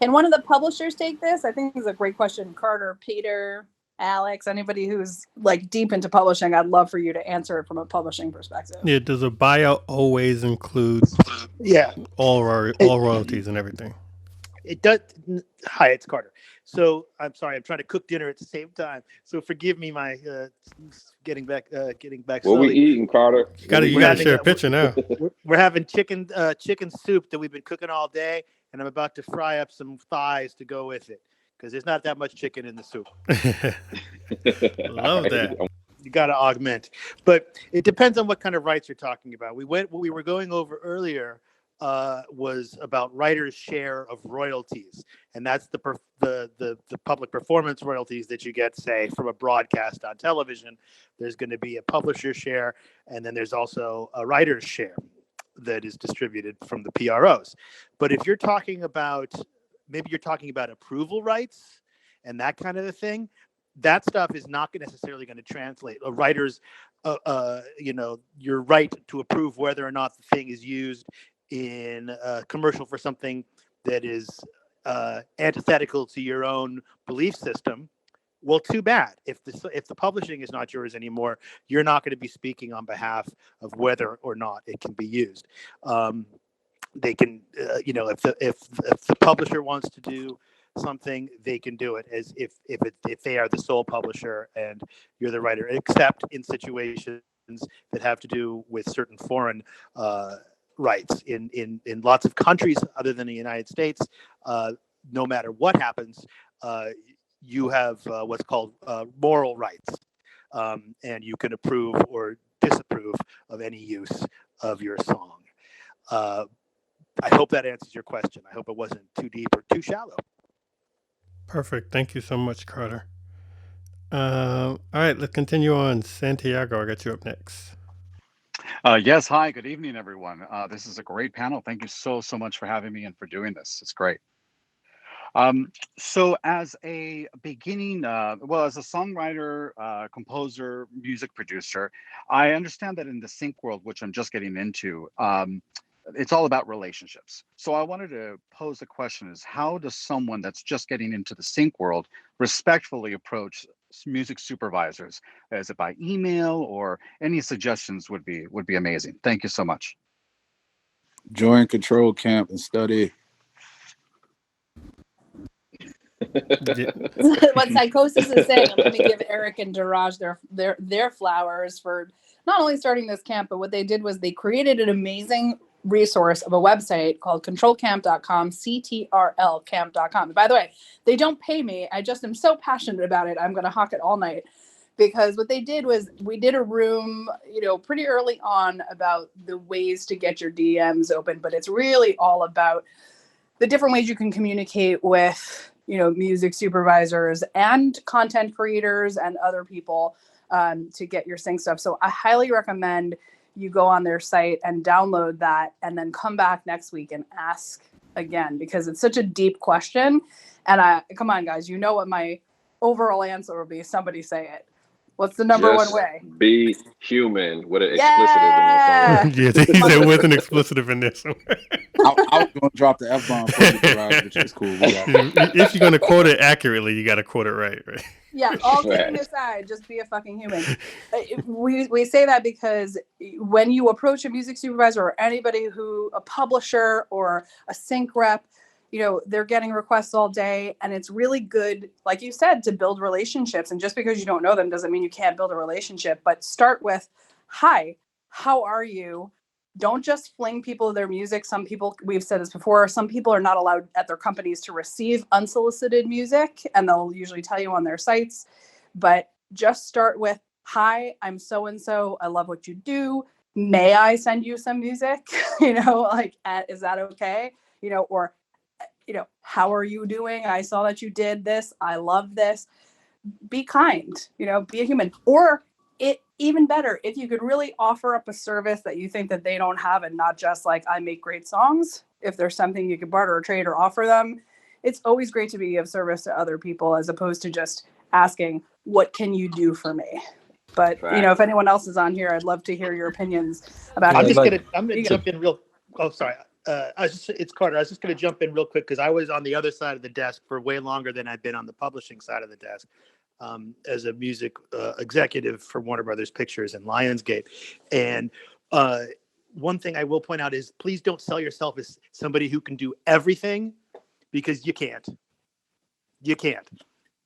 Can one of the publishers take this? I think it's a great question. Carter, Peter, Alex, anybody who's like deep into publishing, I'd love for you to answer it from a publishing perspective. Yeah, does a buyout always include Yeah. all royalties and everything? It does. Hi, it's Carter. So I'm sorry, I'm trying to cook dinner at the same time. So forgive me, my getting back What slowly. we eating, Carter? You gotta share a picture now. We're having chicken soup that we've been cooking all day, and I'm about to fry up some thighs to go with it because there's not that much chicken in the soup. Love that. You got to augment, but it depends on what kind of rights you're talking about. What we were going over earlier was about writers' share of royalties, and that's the public performance royalties that you get, say, from a broadcast on television. There's going to be a publisher share, and then there's also a writer's share that is distributed from the PROs. But if you're talking about, maybe you're talking about approval rights and that kind of a thing, that stuff is not necessarily going to translate. A writer's, your right to approve whether or not the thing is used in a commercial for something that is antithetical to your own belief system. Well, too bad. If the publishing is not yours anymore, you're not going to be speaking on behalf of whether or not it can be used. They can, if the publisher wants to do something, they can do it as if they are the sole publisher and you're the writer, except in situations that have to do with certain foreign rights in lots of countries other than the United States. No matter what happens, you have what's called moral rights, and you can approve or disapprove of any use of your song. I hope that answers your question. I hope it wasn't too deep or too shallow. Perfect. Thank you so much, Carter. All right, let's continue on. Santiago, I got you up next. Yes. Hi. Good evening, everyone. This is a great panel. Thank you so much for having me and for doing this. It's great. So as a beginning, as a songwriter, composer, music producer, I understand that in the sync world, which I'm just getting into, it's all about relationships. So I wanted to pose a question: is how does someone that's just getting into the sync world respectfully approach music supervisors? Is it by email, or any suggestions would be amazing? Thank you so much. Join Control Camp and study. What Sycosis is saying, let me give Eric and Deraj their flowers for not only starting this camp, but what they did was they created an amazing resource of a website called controlcamp.com, CTRLcamp.com. And by the way, they don't pay me. I just am so passionate about it. I'm going to hawk it all night, because what they did was we did a room, pretty early on about the ways to get your DMs open, but it's really all about the different ways you can communicate with, music supervisors and content creators and other people to get your sync stuff. So I highly recommend you go on their site and download that and then come back next week and ask again, because it's such a deep question. And come on, guys, you know what my overall answer will be. Somebody say it. What's the number one way? Be human with an explicitive in there somewhere. Yeah, he said with an explicitive in there somewhere. I was going to drop the F-bomb for you, Deraj, which is cool. If you're going to quote it accurately, you got to quote it right? Yeah, all kidding aside, just be a fucking human. We say that because when you approach a music supervisor or anybody a publisher or a sync rep, they're getting requests all day, and it's really good, like you said, to build relationships. And just because you don't know them doesn't mean you can't build a relationship, but start with, hi, how are you? Don't just fling people their music. Some people, we've said this before, some people are not allowed at their companies to receive unsolicited music, and they'll usually tell you on their sites, but just start with, hi, I'm so-and-so. I love what you do. May I send you some music? Is that okay? Or, how are you doing? I saw that you did this. I love this. Be kind, be a human. Or even better, if you could really offer up a service that you think that they don't have, and not just like, I make great songs. If there's something you could barter or trade or offer them, it's always great to be of service to other people, as opposed to just asking, what can you do for me? But, if anyone else is on here, I'd love to hear your opinions about I'm going to jump in real. Oh, sorry. It's Carter. I was just going to jump in real quick because I was on the other side of the desk for way longer than I've been on the publishing side of the desk. as a music executive for Warner Brothers Pictures and Lionsgate. And one thing I will point out is please don't sell yourself as somebody who can do everything, because you can't. You can't.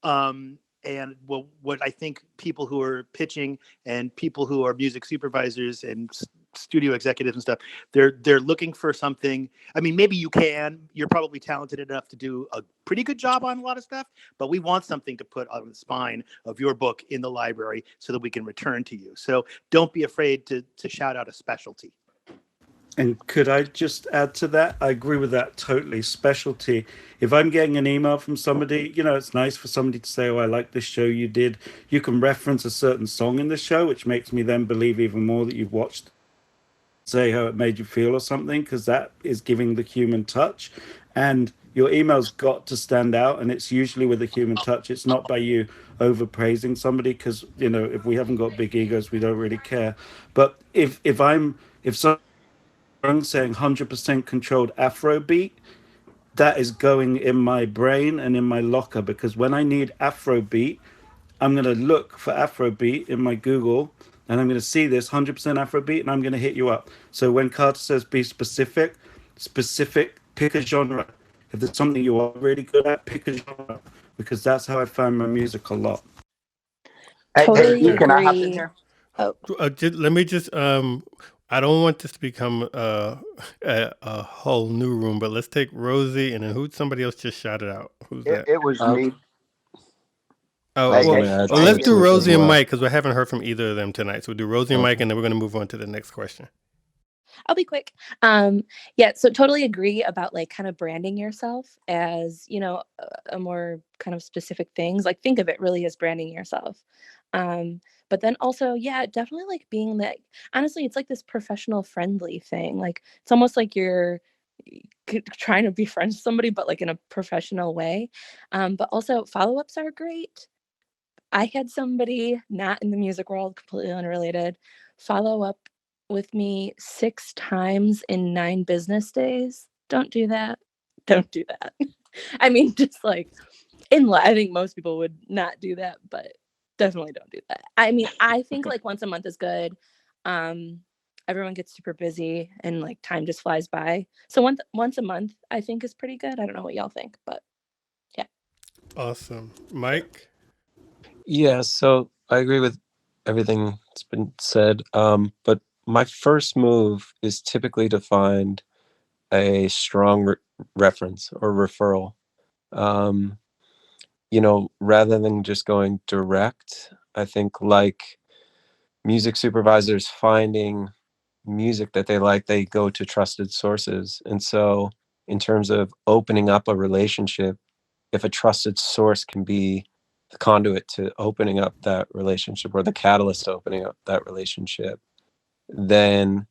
And what I think people who are pitching and people who are music supervisors and studio executives and stuff, they're looking for something. I mean, maybe you're probably talented enough to do a pretty good job on a lot of stuff, but we want something to put on the spine of your book in the library so that we can return to you. So don't be afraid to shout out a specialty. And could I just add to that? I agree with that totally. Specialty. If I'm getting an email from somebody, it's nice for somebody to say, oh, I like this show you did. You can reference a certain song in the show, which makes me then believe even more that you've watched, say how it made you feel or something, because that is giving the human touch. And your email's got to stand out, and it's usually with a human touch. It's not by you overpraising somebody, because, if we haven't got big egos, we don't really care. But if someone saying 100% controlled Afrobeat, that is going in my brain and in my locker, because when I need Afrobeat, I'm going to look for Afrobeat in my Google, and I'm going to see this 100% Afrobeat, and I'm going to hit you up. So when Carter says be specific, pick a genre. If there's something you are really good at, pick a genre, because that's how I find my music a lot. Hey, can I hop in here? Let me just I don't want this to become a whole new room, but let's take Rosie, and then somebody else just shouted out. Who's that? It was me. Oh, let's do Rosie and Mike, because we haven't heard from either of them tonight. So we'll do Rosie and Mike, and then we're going to move on to the next question. I'll be quick. So totally agree about kind of branding yourself as, a more kind of specific things. Like think of it really as branding yourself. But then also, definitely being that, honestly, it's like this professional friendly thing. Like it's almost like you're trying to be friends with somebody, but in a professional way. But also follow-ups are great. I had somebody not in the music world, completely unrelated, follow up with me 6 times in 9 business days. Don't do that. Don't do that. I mean, just I think most people would not do that, but definitely don't do that. I mean, I think once a month is good. Everyone gets super busy and time just flies by. So once a month, I think is pretty good. I don't know what y'all think, but yeah. Awesome. Mike? Yeah, so I agree with everything that's been said. But my first move is typically to find a strong reference or referral. Rather than just going direct, I think music supervisors finding music that they like, they go to trusted sources. And so in terms of opening up a relationship, if a trusted source can be the conduit to opening up that relationship or the catalyst to opening up that relationship, then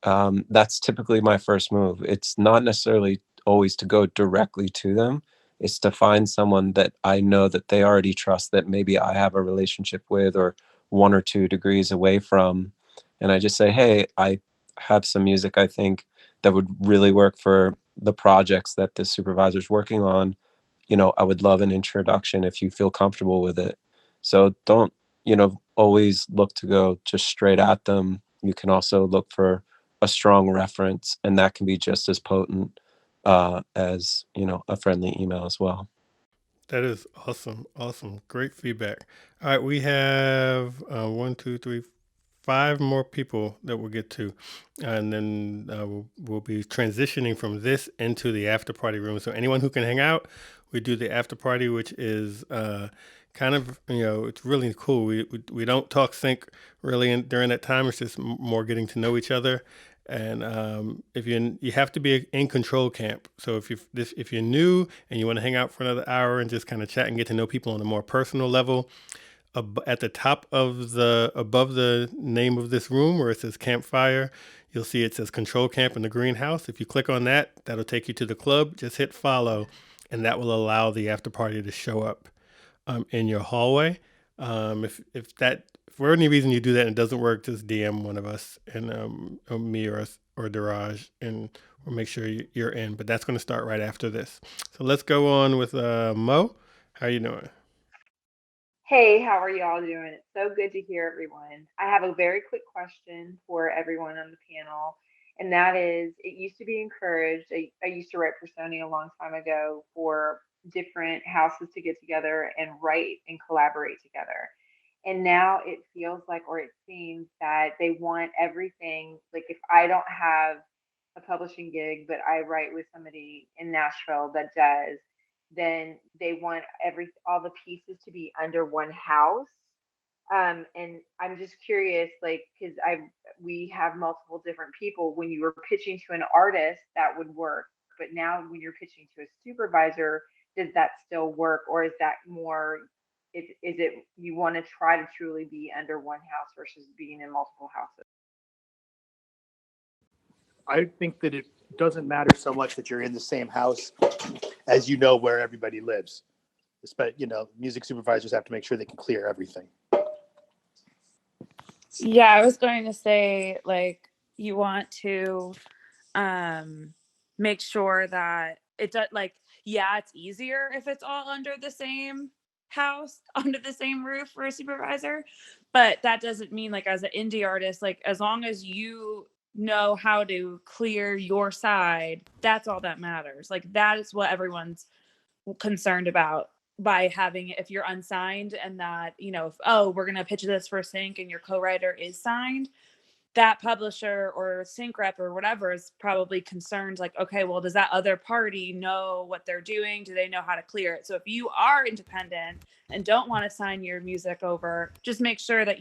that's typically my first move. It's not necessarily always to go directly to them. It's to find someone that I know that they already trust, that maybe I have a relationship with or 1 or 2 degrees away from. And I just say, hey, I have some music I think that would really work for the projects that the supervisor's working on. I would love an introduction if you feel comfortable with it. So don't, always look to go just straight at them. You can also look for a strong reference, and that can be just as potent as a friendly email as well. That is awesome. Great feedback. All right, we have 1, 2, 3, 5 more people that we'll get to, and then we'll be transitioning from this into the after party room. So anyone who can hang out, we do the after party, which is kind of, it's really cool. We don't talk sync really during that time. It's just more getting to know each other. And if you have to be in control camp. So if you're new and you want to hang out for another hour and just kind of chat and get to know people on a more personal level, at the top of above the name of this room where it says Campfire, you'll see it says Control Camp in the greenhouse. If you click on that, that'll take you to the club. Just hit follow, and that will allow the after party to show up in your hallway. If for any reason you do that and it doesn't work, just DM one of us, and me or Deraj, and we'll make sure you're in. But that's going to start right after this. So let's go on with Mo. How you doing? Hey, how are y'all doing? It's so good to hear everyone. I have a very quick question for everyone on the panel, and that is it used to be encouraged. I used to write for Sony a long time ago for different houses to get together and write and collaborate together. And now it feels like, or it seems that they want everything. Like if I don't have a publishing gig, but I write with somebody in Nashville that does, then they want all the pieces to be under one house. And I'm just curious, like, because we have multiple different people. When you were pitching to an artist, that would work, but now when you're pitching to a supervisor, does that still work, or is that more? Is it you want to try to truly be under one house versus being in multiple houses? I think that it doesn't matter so much that you're in the same house as you know where everybody lives. But music supervisors have to make sure they can clear everything. Yeah, I was going to say, like, you want to make sure that it does, like, yeah, it's easier if it's all under the same house, under the same roof for a supervisor, but that doesn't mean, like, as an indie artist, like, as long as you know how to clear your side, that's all that matters. Like, that is what everyone's concerned about by having it. If you're unsigned and that, we're going to pitch this for sync and your co-writer is signed, that publisher or sync rep or whatever is probably concerned, like, okay, well, does that other party know what they're doing? Do they know how to clear it? So if you are independent and don't want to sign your music over, just make sure that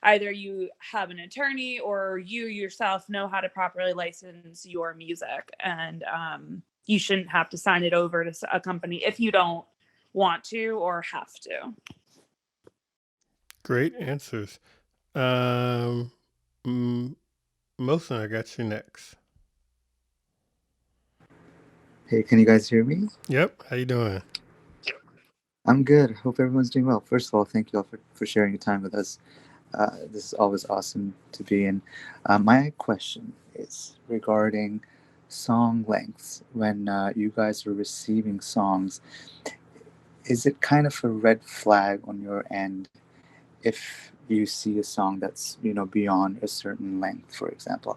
either you have an attorney or you yourself know how to properly license your music. And you shouldn't have to sign it over to a company if you don't want to or have to. Great answers. Mosin, I got you next. Hey, can you guys hear me? Yep. How you doing? I'm good. Hope everyone's doing well. First of all, thank you all for sharing your time with us. This is always awesome to be in. My question is regarding song lengths. When you guys are receiving songs, is it kind of a red flag on your end if you see a song that's beyond a certain length, for example?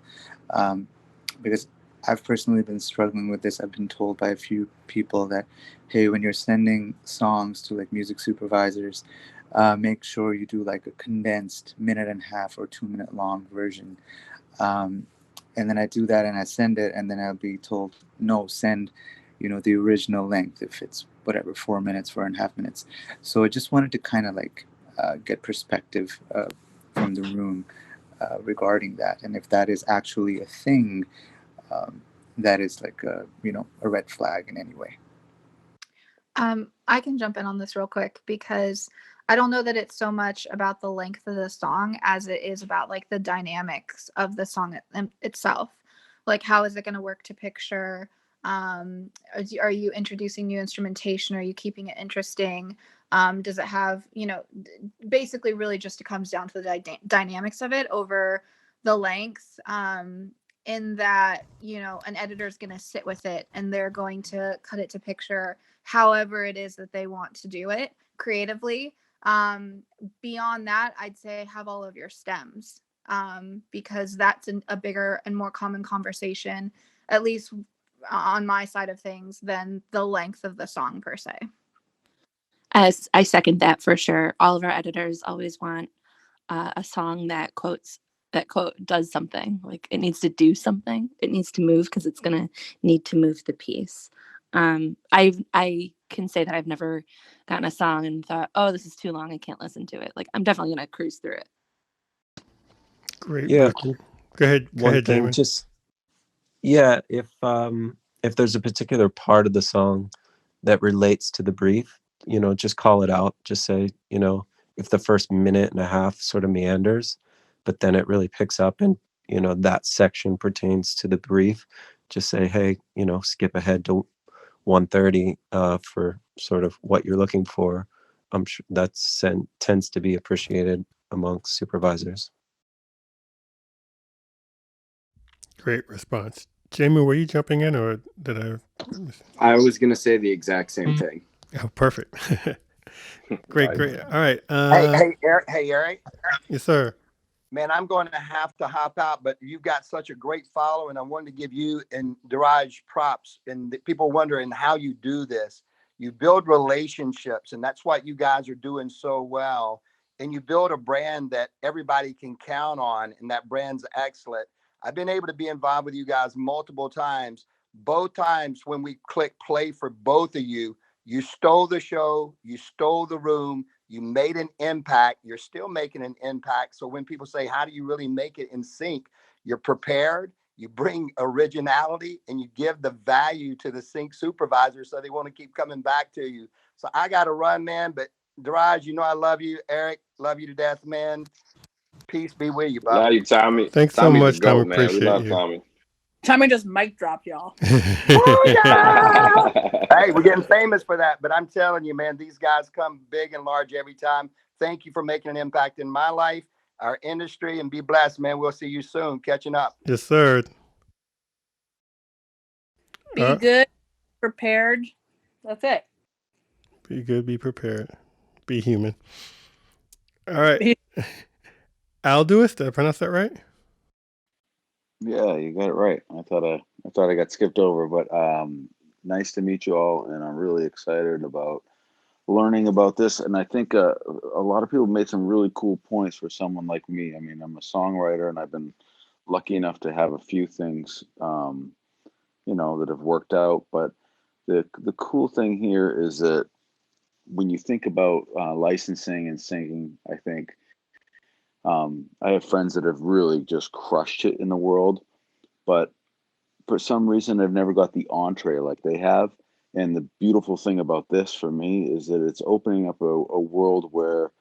Because I've personally been struggling with this. I've been told by a few people that, hey, when you're sending songs to like music supervisors, make sure you do like a condensed 1.5 or 2 minute long version. And then I do that and I send it, and then I'll be told, no, send, the original length if it's whatever, 4 minutes, 4.5 minutes. So I just wanted to kind of like get perspective from the room regarding that, and if that is actually a thing that is like a red flag in any way. I can jump in on this real quick because I don't know that it's so much about the length of the song as it is about like the dynamics of the song itself. Like, how is it going to work to picture? Are you introducing new instrumentation? Are you keeping it interesting? Does it have, basically really just it comes down to the dynamics of it over the length. In that, an editor is going to sit with it and they're going to cut it to picture however it is that they want to do it creatively. Beyond that, I'd say have all of your stems, because that's a bigger and more common conversation, at least on my side of things, than the length of the song per se. As I second that for sure. All of our editors always want a song that quote does something. Like, it needs to do something. It needs to move because it's gonna need to move the piece. I can say that I've never gotten a song and thought, oh, this is too long, I can't listen to it. Like, I'm definitely gonna cruise through it. Great. Yeah. Go ahead. One thing, Jamin. just if there's a particular part of the song that relates to the brief, just call it out. Just say, if the first 1.5 sort of meanders, but then it really picks up and, that section pertains to the brief, just say, hey, skip ahead to 1:30 for sort of what you're looking for. I'm sure that tends to be appreciated amongst supervisors. Great response. Jamie, were you jumping in or did I? I was going to say the exact same thing. Oh, perfect. Great, great. All right. Hey, Eric. Yes, sir. Man, I'm going to have to hop out, but you've got such a great follow, and I wanted to give you and Deraj props. And people wondering how you do this. You build relationships, and that's what you guys are doing so well. And you build a brand that everybody can count on, and that brand's excellent. I've been able to be involved with you guys multiple times. Both times when we click play for both of you, you stole the show, you stole the room, you made an impact, you're still making an impact. So when people say, how do you really make it in sync? You're prepared, you bring originality, and you give the value to the sync supervisor so they want to keep coming back to you. So I got to run, man, but Deraj, you know I love you. Eric, love you to death, man. Peace be with you, bub. Love you, Tommy. Thanks so Tommy's much, a Tommy. goat, man. We Appreciate love you. Tommy. Tommy just mic dropped y'all. Hey, we're getting famous for that, but I'm telling you, man, these guys come big and large every time. Thank you for making an impact in my life, our industry, and be blessed, man. We'll see you soon. Catching up. Yes, sir. Be good, prepared. That's it. Be good, be prepared, be human. All right. Alduis, did I pronounce that right? Yeah, you got it right. I thought I got skipped over, but nice to meet you all, and I'm really excited about learning about this. And I think a lot of people made some really cool points for someone like me. I mean, I'm a songwriter, and I've been lucky enough to have a few things, that have worked out. But the cool thing here is that when you think about licensing and singing, I think I have friends that have really just crushed it in the world, but for some reason I've never got the entree like they have. And the beautiful thing about this for me is that it's opening up a world where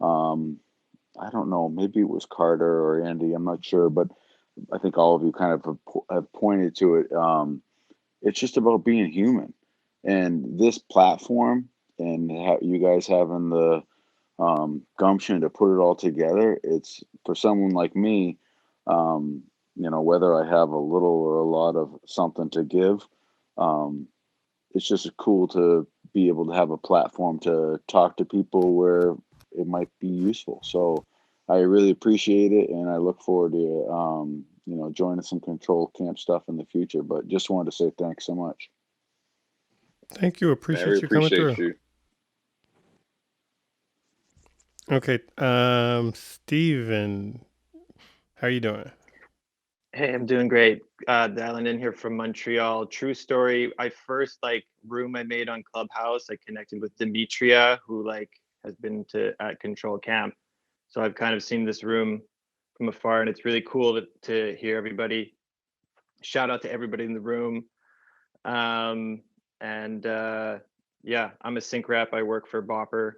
I don't know, maybe it was Carter or Andy, I'm not sure, but I think all of you kind of have pointed to it. It's just about being human, and this platform and you guys having the gumption to put it all together. It's for someone like me, whether I have a little or a lot of something to give, it's just cool to be able to have a platform to talk to people where it might be useful. So I really appreciate it, and I look forward to joining some control camp stuff in the future. But just wanted to say thanks so much. Thank you. Appreciate you coming through. Okay, Steven, how are you doing? Hey, I'm doing great. Dialing in here from Montreal. True story. First room I made on Clubhouse, I connected with Demetria, who has been at Control Camp. So I've kind of seen this room from afar, and it's really cool to hear everybody. Shout out to everybody in the room. Yeah, I'm a sync rep. I work for Bopper.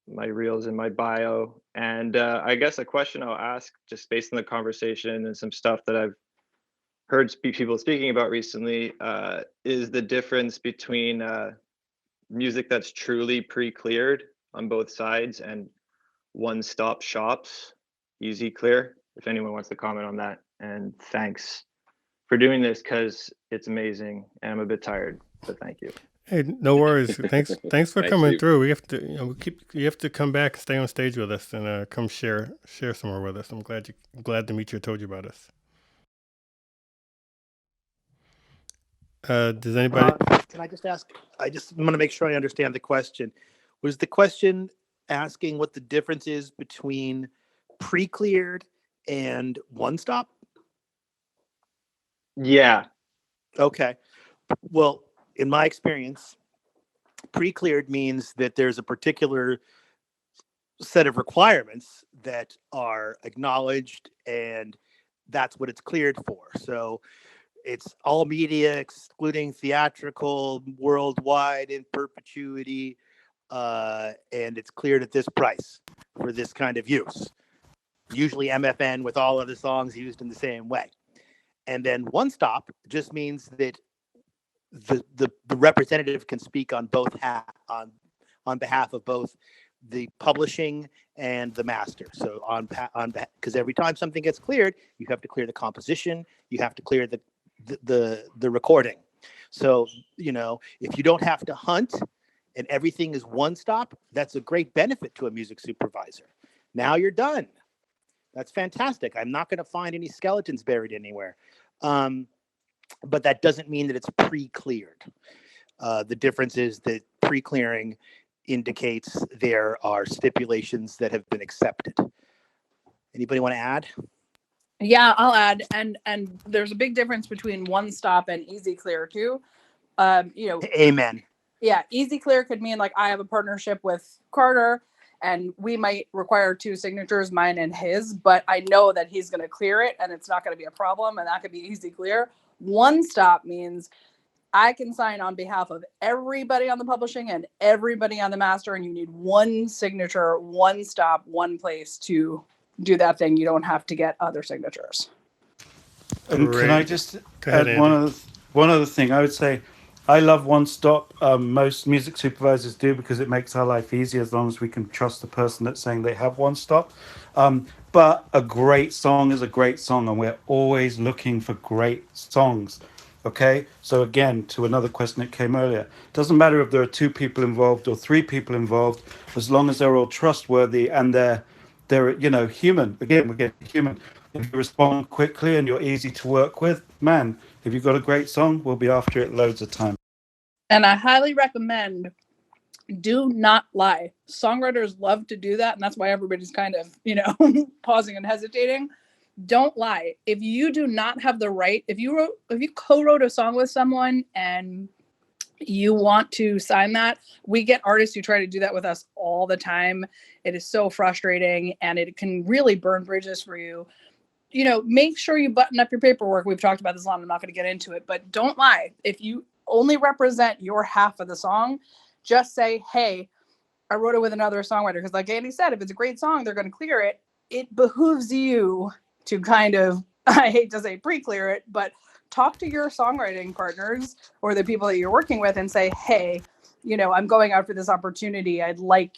My reel's in my bio, and I guess a question I'll ask, just based on the conversation and some stuff that I've heard people speaking about recently, is the difference between music that's truly pre-cleared on both sides and one-stop shops, easy clear. If anyone wants to comment on that, and thanks for doing this because it's amazing, and I'm a bit tired, but thank you. Hey, no worries. Thanks for coming Steve. through. We have to, you have to come back, stay on stage with us, and come share some more with us. I'm glad Demetria told you about us. Does anybody? Can I just ask? I just want to make sure I understand the question. Was the question asking what the difference is between pre-cleared and one-stop? Yeah. Okay. Well, in my experience, pre-cleared means that there's a particular set of requirements that are acknowledged, and that's what it's cleared for. So it's all media, excluding theatrical, worldwide, in perpetuity, and it's cleared at this price for this kind of use. Usually MFN with all other songs used in the same way. And then one stop just means that the representative can speak on both on behalf of both the publishing and the master. So because every time something gets cleared, you have to clear the composition, you have to clear the recording. So if you don't have to hunt and everything is one stop, that's a great benefit to a music supervisor. Now you're done. That's fantastic. I'm not going to find any skeletons buried anywhere. But that doesn't mean that it's pre-cleared. The difference is that pre-clearing indicates there are stipulations that have been accepted. Anybody want to add? Yeah, I'll add. And there's a big difference between one stop and easy clear too. Amen. Yeah, easy clear could mean like I have a partnership with Carter and we might require 2 signatures, mine and his, but I know that he's going to clear it and it's not going to be a problem, and that could be easy clear. One stop means I can sign on behalf of everybody on the publishing and everybody on the master, and you need one signature, one stop, one place to do that thing. You don't have to get other signatures. And can I just add Andy. one other thing? I would say I love one stop. Most music supervisors do, because it makes our life easier as long as we can trust the person that's saying they have one stop. But a great song is a great song, and we're always looking for great songs. Okay, so again, to another question that came earlier, doesn't matter if there are 2 people involved or 3 people involved, as long as they're all trustworthy and they're human. Again, we're getting human. If you respond quickly and you're easy to work with, man, if you've got a great song, we'll be after it loads of time. And I highly recommend, do not lie. Songwriters love to do that, and that's why everybody's kind of, pausing and hesitating. Don't lie. If you do not have the right, if you co-wrote a song with someone and you want to sign that, we get artists who try to do that with us all the time. It is so frustrating, and it can really burn bridges for you. Make sure you button up your paperwork. We've talked about this a lot. I'm not going to get into it, but don't lie. If you only represent your half of the song, just say, hey, I wrote it with another songwriter. Because like Andy said, if it's a great song, they're going to clear it. It behooves you to kind of, I hate to say pre-clear it, but talk to your songwriting partners or the people that you're working with and say, hey, I'm going out for this opportunity. I'd like,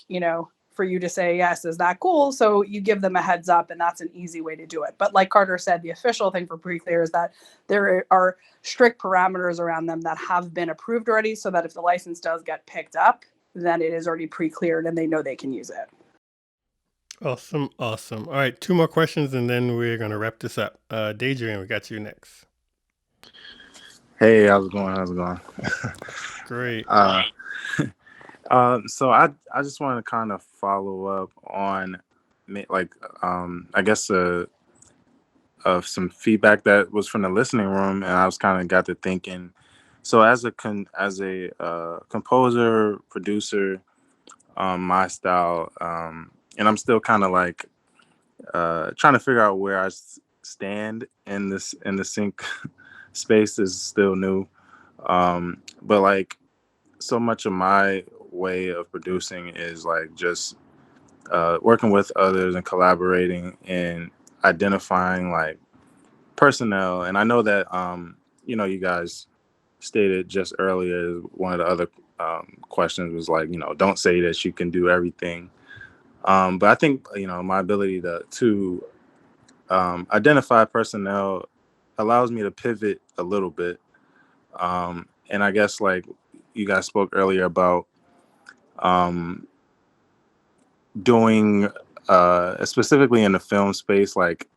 for you to say, yes, is that cool? So you give them a heads up, and that's an easy way to do it. But like Carter said, the official thing for pre-clear is that there are strict parameters around them that have been approved already, so that if the license does get picked up, then it is already pre-cleared and they know they can use it. Awesome. All right, 2 more questions and then we're going to wrap this up. Daydream, we got you next. Hey, how's it going? Great. So I just want to kind of follow up on I guess of some feedback that was from the listening room, and I was kind of got to thinking. So as a composer, producer, my style, and I'm still kind of like trying to figure out where I stand in the sync space is still new, but like so much of my way of producing is like just working with others and collaborating and identifying like personnel. And I know that you guys stated just earlier, one of the other questions was like, don't say that you can do everything, but I think my ability to identify personnel allows me to pivot a little bit, and I guess like you guys spoke earlier about doing specifically in the film space, like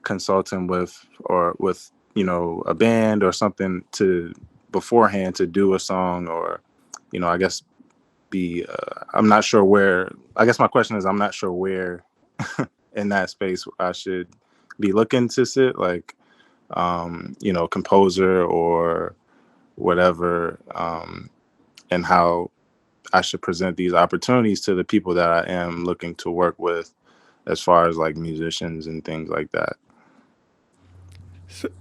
consulting with a band or something to beforehand to do a song, or I guess I'm not sure where. I guess my question is, I'm not sure where in that space I should be looking to sit, like composer or whatever, and how I should present these opportunities to the people that I am looking to work with, as far as like musicians and things like that.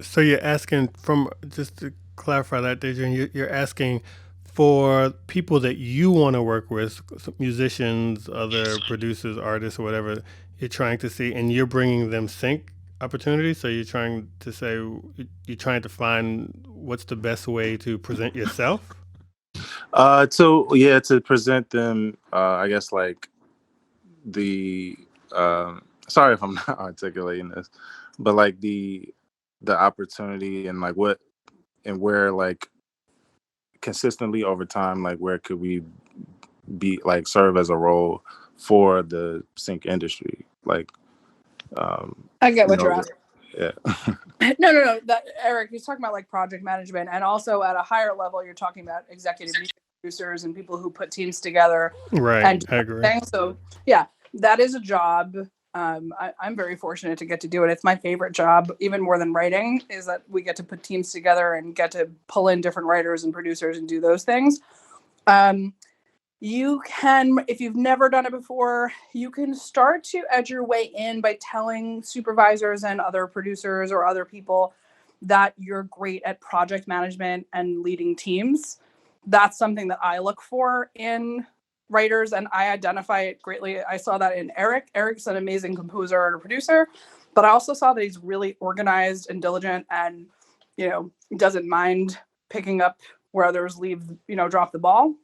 So you're asking, from, just to clarify that, Dejan, you're asking for people that you want to work with, musicians, other producers, artists, or whatever, you're trying to see, and you're bringing them sync opportunities. So you're trying to find what's the best way to present yourself. To present them, I guess like the sorry if I'm not articulating this, but like the opportunity and like what and where, like consistently over time, like where could we be like serve as a role for the sync industry. Like, I get you what you're know, asking. yeah. No. That Eric, he's talking about like project management, and also at a higher level, you're talking about executive music producers and people who put teams together. Right, And I agree. so, yeah, that is a job. I'm very fortunate to get to do it. It's my favorite job, even more than writing, is that we get to put teams together and get to pull in different writers and producers and do those things. You can, if you've never done it before, you can start to edge your way in by telling supervisors and other producers or other people that you're great at project management and leading teams. That's something that I look for in writers, and I identify it greatly. I saw that in Eric. Eric's an amazing composer and a producer, but I also saw that he's really organized and diligent and, doesn't mind picking up where others drop the ball.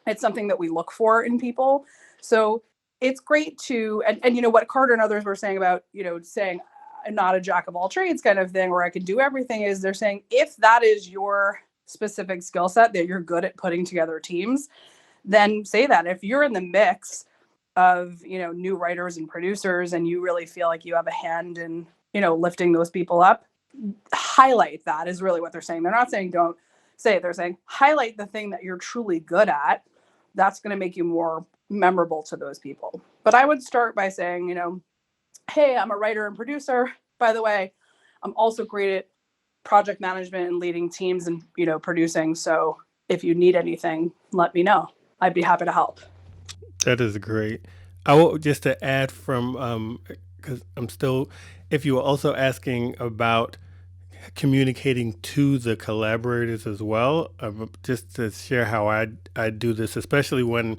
It's something that we look for in people. So it's great to, and what Carter and others were saying about, saying I'm not a jack of all trades kind of thing, where I can do everything, is they're saying if that is your specific skill set, that you're good at putting together teams, then say that. If you're in the mix of, new writers and producers, and you really feel like you have a hand in, lifting those people up, highlight that is really what they're saying. They're not saying don't say it. They're saying highlight the thing that you're truly good at. That's going to make you more memorable to those people. But I would start by saying, hey, I'm a writer and producer. By the way, I'm also great at project management and leading teams and, producing. So if you need anything, let me know. I'd be happy to help. That is great. I will just to add from, because I'm still, if you were also asking about communicating to the collaborators as well, just to share how I do this, especially when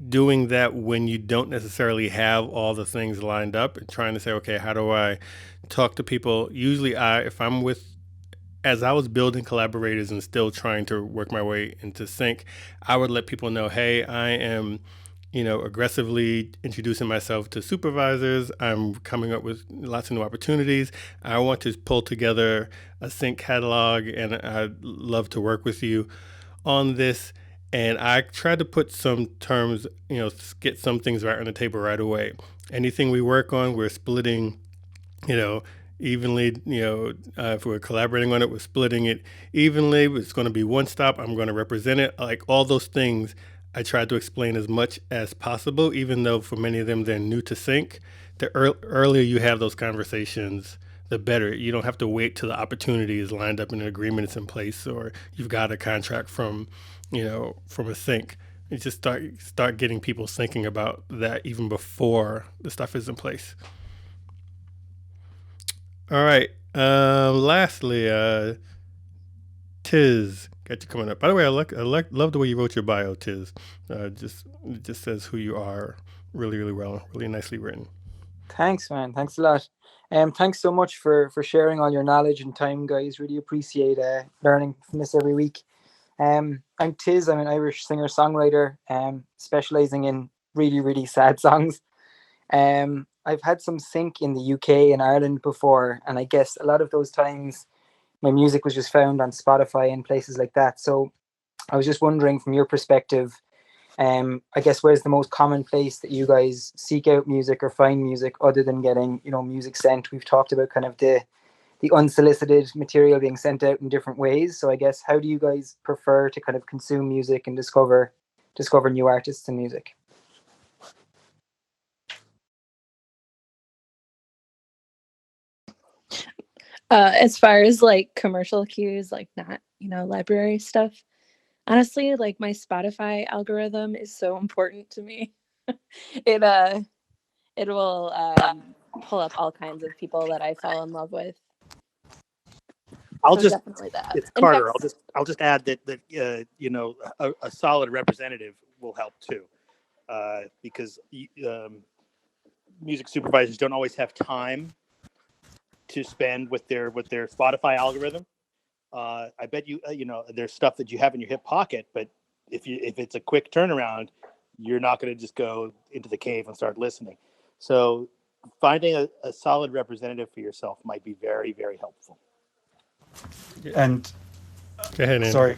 doing that when you don't necessarily have all the things lined up and trying to say, okay, how do I talk to people? Usually as I was building collaborators and still trying to work my way into sync, I would let people know, hey, I am aggressively introducing myself to supervisors. I'm coming up with lots of new opportunities. I want to pull together a sync catalog, and I'd love to work with you on this. And I tried to put some terms, get some things right on the table right away. Anything we work on, we're splitting, evenly. If we're collaborating on it, we're splitting it evenly. It's going to be one stop. I'm going to represent it. Like all those things, I tried to explain as much as possible, even though for many of them, they're new to sync. The earlier you have those conversations, the better. You don't have to wait till the opportunity is lined up and an agreement is in place, or you've got a contract from a sync. You just start getting people thinking about that even before the stuff is in place. All right. Lastly, Tiz, got you coming up. By the way, I love the way you wrote your bio, Tiz. It just says who you are really, really well, really nicely written. Thanks, man. Thanks a lot. Thanks so much for sharing all your knowledge and time, guys. Really appreciate learning from this every week. I'm Tiz. I'm an Irish singer-songwriter, specializing in really, really sad songs. I've had some sync in the UK and Ireland before, and I guess a lot of those times my music was just found on Spotify and places like that. So I was just wondering, from your perspective, I guess where's the most common place that you guys seek out music or find music other than getting, music sent? We've talked about kind of the unsolicited material being sent out in different ways. So I guess, how do you guys prefer to kind of consume music and discover new artists and music? As far as like commercial cues, like not, library stuff, honestly, like my Spotify algorithm is so important to me. It will pull up all kinds of people that I fall in love with. Definitely that. It's Carter. I'll just add that a solid representative will help too, because music supervisors don't always have time to spend with their Spotify algorithm. I bet there's stuff that you have in your hip pocket, but if it's a quick turnaround, you're not going to just go into the cave and start listening. So finding a solid representative for yourself might be very, very helpful. And go ahead, Andy. Sorry.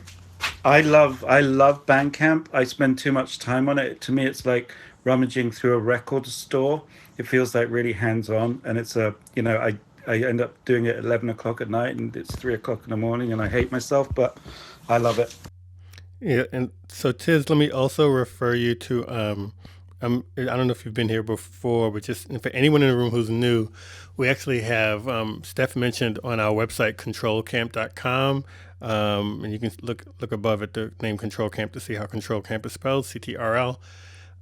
I love Bandcamp. I spend too much time on it. To me, it's like rummaging through a record store. It feels like really hands on, and it's I end up doing it at 11 o'clock at night, and it's 3 o'clock in the morning, and I hate myself, but I love it. Yeah, and so Tiz, let me also refer you to I don't know if you've been here before, but just for anyone in the room who's new, we actually have Steff mentioned on our website controlcamp.com, and you can look above at the name Control Camp to see how Control Camp is spelled, CTRL.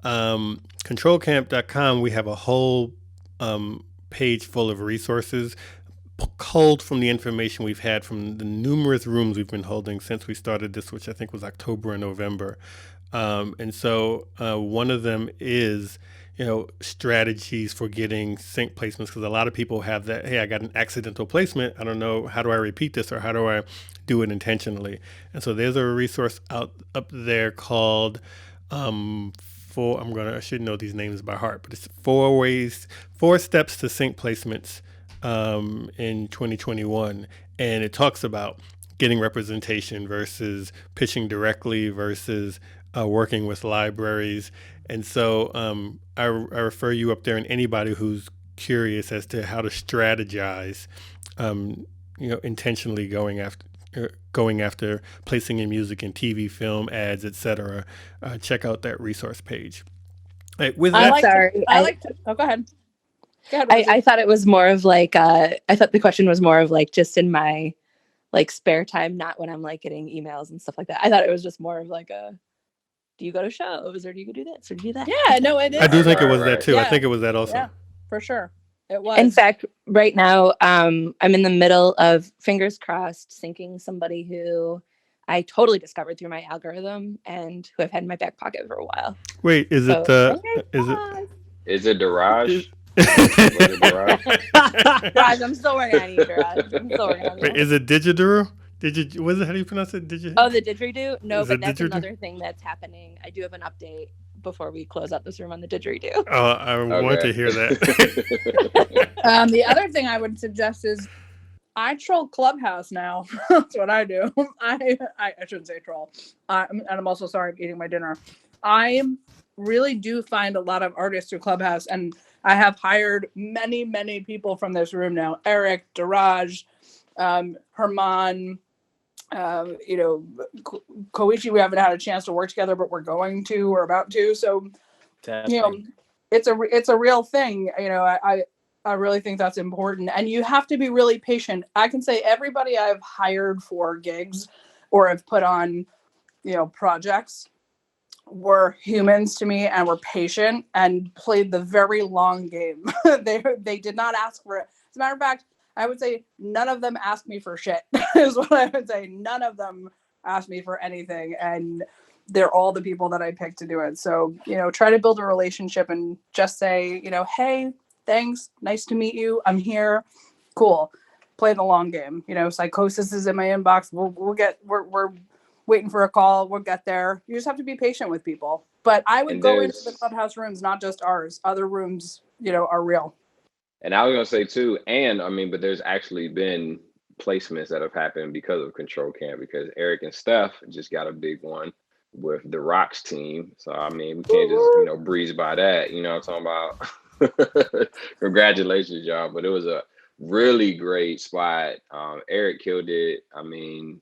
Controlcamp.com, we have a whole page full of resources culled from the information we've had from the numerous rooms we've been holding since we started this, which I think was October and November. And so one of them is, strategies for getting sync placements, because a lot of people have that, hey, I got an accidental placement. I don't know, how do I repeat this, or how do I do it intentionally? And so there's a resource up there called I should know these names by heart, but it's 4 steps to sync placements in 2021, and it talks about getting representation versus pitching directly versus working with libraries. And so I refer you up there, and anybody who's curious as to how to strategize, intentionally going after placing your music in TV, film, ads, etc. Check out that resource page. Go ahead. I thought it was more of like I thought the question was more of like just in my like spare time, not when I'm like getting emails and stuff like that. I thought it was just more of like do you go to shows, or do you go do this or do you do that? Yeah, no, it is. I do think it was that too. Yeah. I think it was that also. Yeah, for sure. It was. In fact, right now, I'm in the middle of, fingers crossed, syncing somebody who I totally discovered through my algorithm and who I've had in my back pocket for a while. Wait, is it Deraj? Deraj, I'm still working on you, Deraj. I'm still working on you. Wait, is it Digiduru? How do you pronounce it? Oh, the didgeridoo? No, Is but it that's didgeridoo? another thing that's happening. I do have an update before we close out this room on the didgeridoo. Oh, I want to hear that. The other thing I would suggest is I troll Clubhouse now. That's what I do. I shouldn't say troll. And I'm also sorry I'm eating my dinner. I really do find a lot of artists through Clubhouse, and I have hired many, many people from this room now. Eric, Deraj, Herman, Koichi, we haven't had a chance to work together, but we're about to. So, it's a real thing. I really think that's important, and you have to be really patient. I can say everybody I've hired for gigs or have put on, projects were humans to me and were patient and played the very long game. They did not ask for it. As a matter of fact, I would say none of them asked me for shit, is what I would say. None of them asked me for anything. And they're all the people that I picked to do it. So, try to build a relationship and just say, hey, thanks. Nice to meet you. I'm here. Cool. Play the long game. Sycosis is in my inbox. We're waiting for a call. We'll get there. You just have to be patient with people. But I would go into the Clubhouse rooms, not just ours. Other rooms, are real. And I was gonna say too, but there's actually been placements that have happened because of Control Camp, because Eric and Steff just got a big one with the Rocks team. So we can't just breeze by that. You know what I'm talking about? Congratulations, y'all. But it was a really great spot. Eric killed it.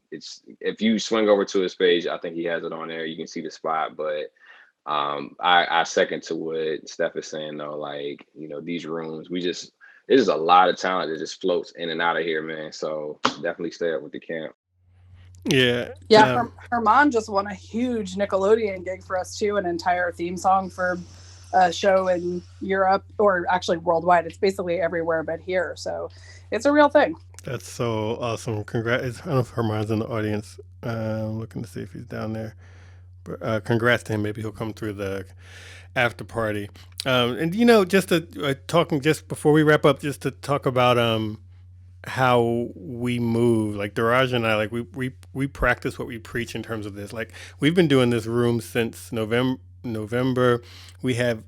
It's, if you swing over to his page, I think he has it on there. You can see the spot, but I second to what Steff is saying though. Like, these rooms, there's a lot of talent that just floats in and out of here, man. So definitely stay up with the camp. Yeah. Herman just won a huge Nickelodeon gig for us too, an entire theme song for a show in Europe, or actually worldwide. It's basically everywhere but here. So it's a real thing. That's so awesome. Congrats. I don't know if Herman's in the audience. I'm looking to see if he's down there. But congrats to him. Maybe he'll come through the after party. And just talking just before we wrap up, just to talk about how we move. Like Deraj and I, like we practice what we preach in terms of this. Like, we've been doing this room since November. We have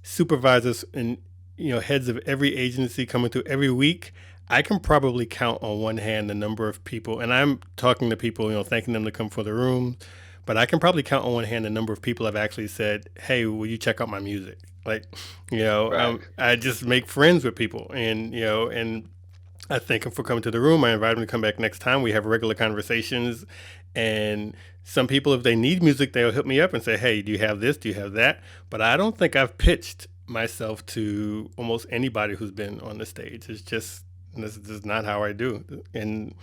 supervisors and heads of every agency coming through every week. I can probably count on one hand the number of people, and I'm talking to people, thanking them to come for the room, but I can probably count on one hand the number of people I've actually said, "Hey, will you check out my music?" Like, I just make friends with people, and and I thank them for coming to the room. I invite them to come back next time. We have regular conversations, and some people, if they need music, they'll hit me up and say, "Hey, do you have this? Do you have that?" But I don't think I've pitched myself to almost anybody who's been on the stage. This is not how I do, and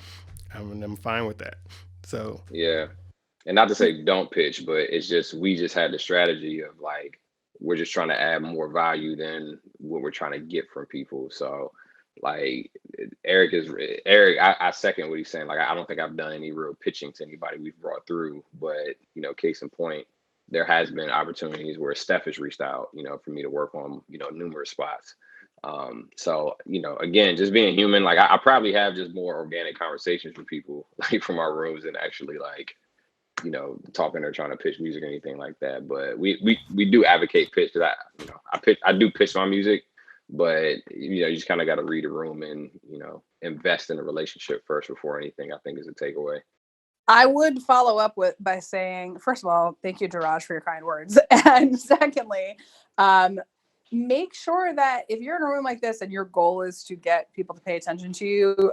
I'm fine with that. So Yeah. And not to say don't pitch, but it's just we just had the strategy of like we're just trying to add more value than what we're trying to get from people. So like Eric, I second what he's saying. Like I don't think I've done any real pitching to anybody we've brought through, but case in point, there has been opportunities where Steff has reached out, for me to work on, numerous spots. So again, just being human, like I probably have just more organic conversations with people like from our rooms than actually like talking or trying to pitch music or anything like that. But we do advocate pitch, because I do pitch my music, but you just kind of got to read a room and invest in a relationship first before anything, I think, is a takeaway. I would follow up by saying, first of all, thank you, Deraj, for your kind words. And secondly, make sure that if you're in a room like this and your goal is to get people to pay attention to you,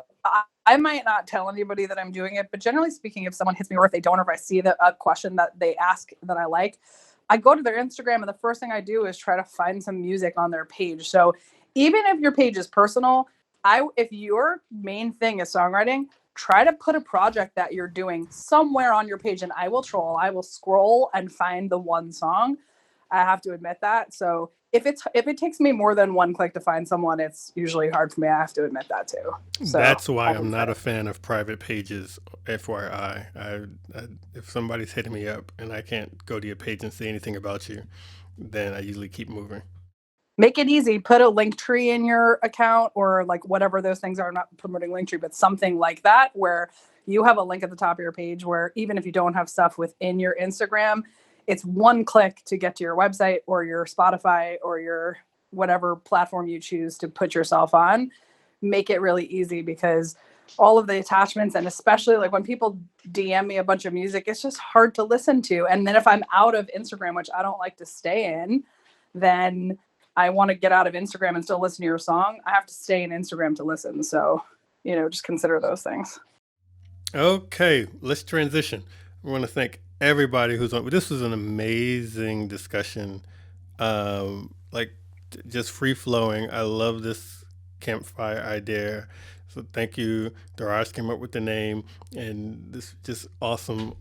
I might not tell anybody that I'm doing it, but generally speaking, if someone hits me or if they don't, or if I see a question that they ask that I like, I go to their Instagram and the first thing I do is try to find some music on their page. So even if your page is personal, if your main thing is songwriting, try to put a project that you're doing somewhere on your page, and I will troll. I will scroll and find the one song. I have to admit that. So if it takes me more than one click to find someone, it's usually hard for me. I have to admit that too. So that's why I'm not a fan of private pages. FYI, if somebody's hitting me up and I can't go to your page and say anything about you, then I usually keep moving. Make it easy. Put a link tree in your account, or like whatever those things are. I'm not promoting link tree, but something like that where you have a link at the top of your page where even if you don't have stuff within your Instagram, it's one click to get to your website or your Spotify or your whatever platform you choose to put yourself on. Make it really easy, because all of the attachments, and especially like when people DM me a bunch of music, it's just hard to listen to. And then if I'm out of Instagram, which I don't like to stay in, then I want to get out of Instagram and still listen to your song. I have to stay in Instagram to listen. So, just consider those things. Okay, let's transition. I want to thank everybody who's on. This was an amazing discussion. Just free flowing. I love this campfire idea. So thank you. Deraj came up with the name, and this just awesome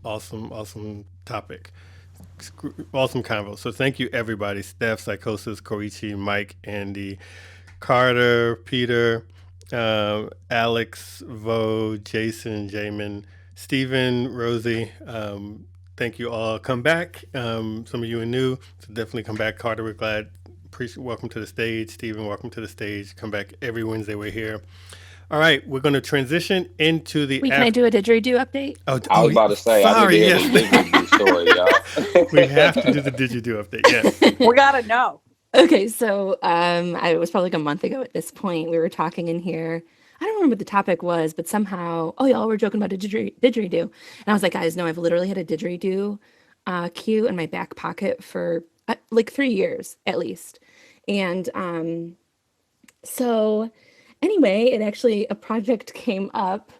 topic. Awesome convo. So thank you, everybody. Steff, Sycosis, Koichi, Mike, Andy, Carter, Peter, Alex, Vo, Jason, Jamin, Stephen, Rosie. Thank you all. Come back. Some of you are new, so definitely come back. Carter, we're glad. Welcome to the stage. Stephen, welcome to the stage. Come back every Wednesday. We're here. All right, we're going to transition into the. Wait, can I do a didgeridoo update? I was about to say, sorry, I need to hear the didgeridoo story, y'all. We have to do the didgeridoo update. Yes. We gotta know. Okay, so it was probably like a month ago at this point. We were talking in here. I don't remember what the topic was, but somehow, y'all were joking about a didgeridoo. And I was like, guys, no, I've literally had a didgeridoo cue in my back pocket for like 3 years at least. And so anyway, a project came up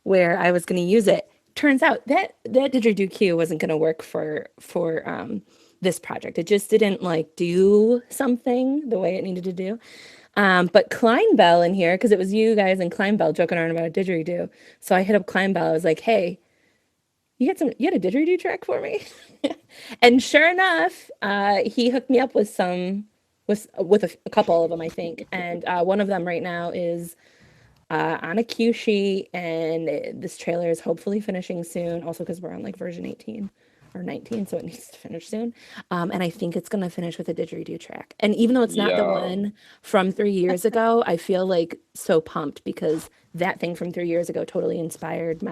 where I was going to use it. Turns out that didgeridoo cue wasn't going to work for this project. It just didn't do something the way it needed to do. But Kleinbell in here, because it was you guys and Kleinbell joking around about a didgeridoo. So I hit up Kleinbell. I was like, hey, you had a didgeridoo track for me? And sure enough, he hooked me up with a couple of them, I think. And one of them right now is on a cue sheet, and this trailer is hopefully finishing soon. Also, because we're on version 18 or 19, so it needs to finish soon. And I think it's gonna finish with a didgeridoo track. And even though it's not the one from 3 years ago, I feel so pumped, because that thing from 3 years ago totally inspired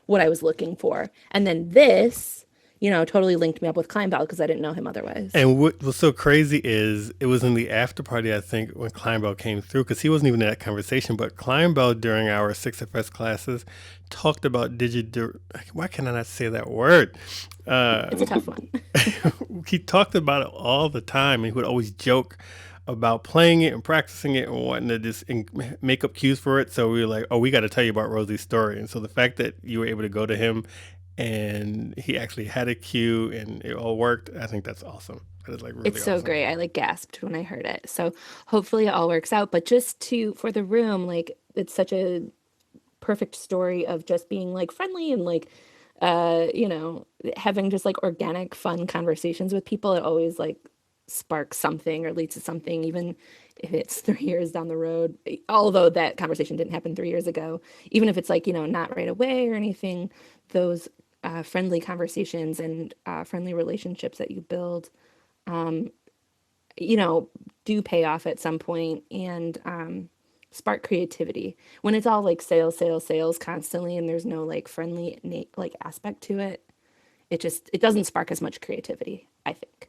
what I was looking for. And then this totally linked me up with Kleinbell because I didn't know him otherwise. And what was so crazy is it was in the after party, I think, when Kleinbell came through, because he wasn't even in that conversation, but Kleinbell during our 6FS classes talked about why can I not say that word? It's a tough one. He talked about it all the time, and he would always joke about playing it and practicing it and wanting to just make up cues for it. So we were like, oh, we got to tell you about Rosie's story. And so the fact that you were able to go to him and he actually had a cue and it all worked, I think that's awesome. That is like really It's so awesome. great. I like gasped when I heard it. So hopefully it all works out. But just for the room, like it's such a perfect story of just being like friendly and like having just like organic fun conversations with people. It always like sparks something or leads to something, even if it's 3 years down the road, although that conversation didn't happen 3 years ago. Even if it's like not right away or anything, those friendly conversations and friendly relationships that you build do pay off at some point and spark creativity. When it's all like sales constantly and there's no like friendly like aspect to it, it doesn't spark as much creativity, I think.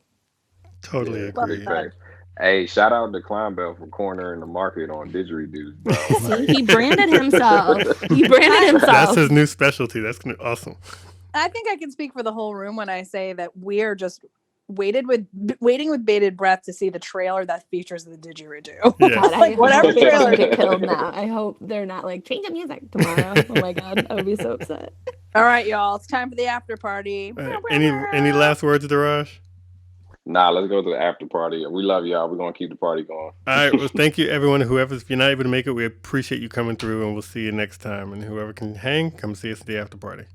Totally agree. Big facts. Hey, shout out to Kleinbell for cornering the market on didgeridoos, bro. See, he branded himself. That's his new specialty. That's awesome. I think I can speak for the whole room when I say that we're just waiting with bated breath to see the trailer that features the didgeridoo. Yeah. Like, whatever they trailer get killed now. I hope they're not like change the music tomorrow. Oh my god, I would be so upset. All right, y'all, it's time for the after party. Any last words, Deraj? Nah, let's go to the after party. We love y'all. We're gonna keep the party going. All right. Well, thank you, everyone. If you're not able to make it, we appreciate you coming through, and we'll see you next time. And whoever can hang, come see us at the after party.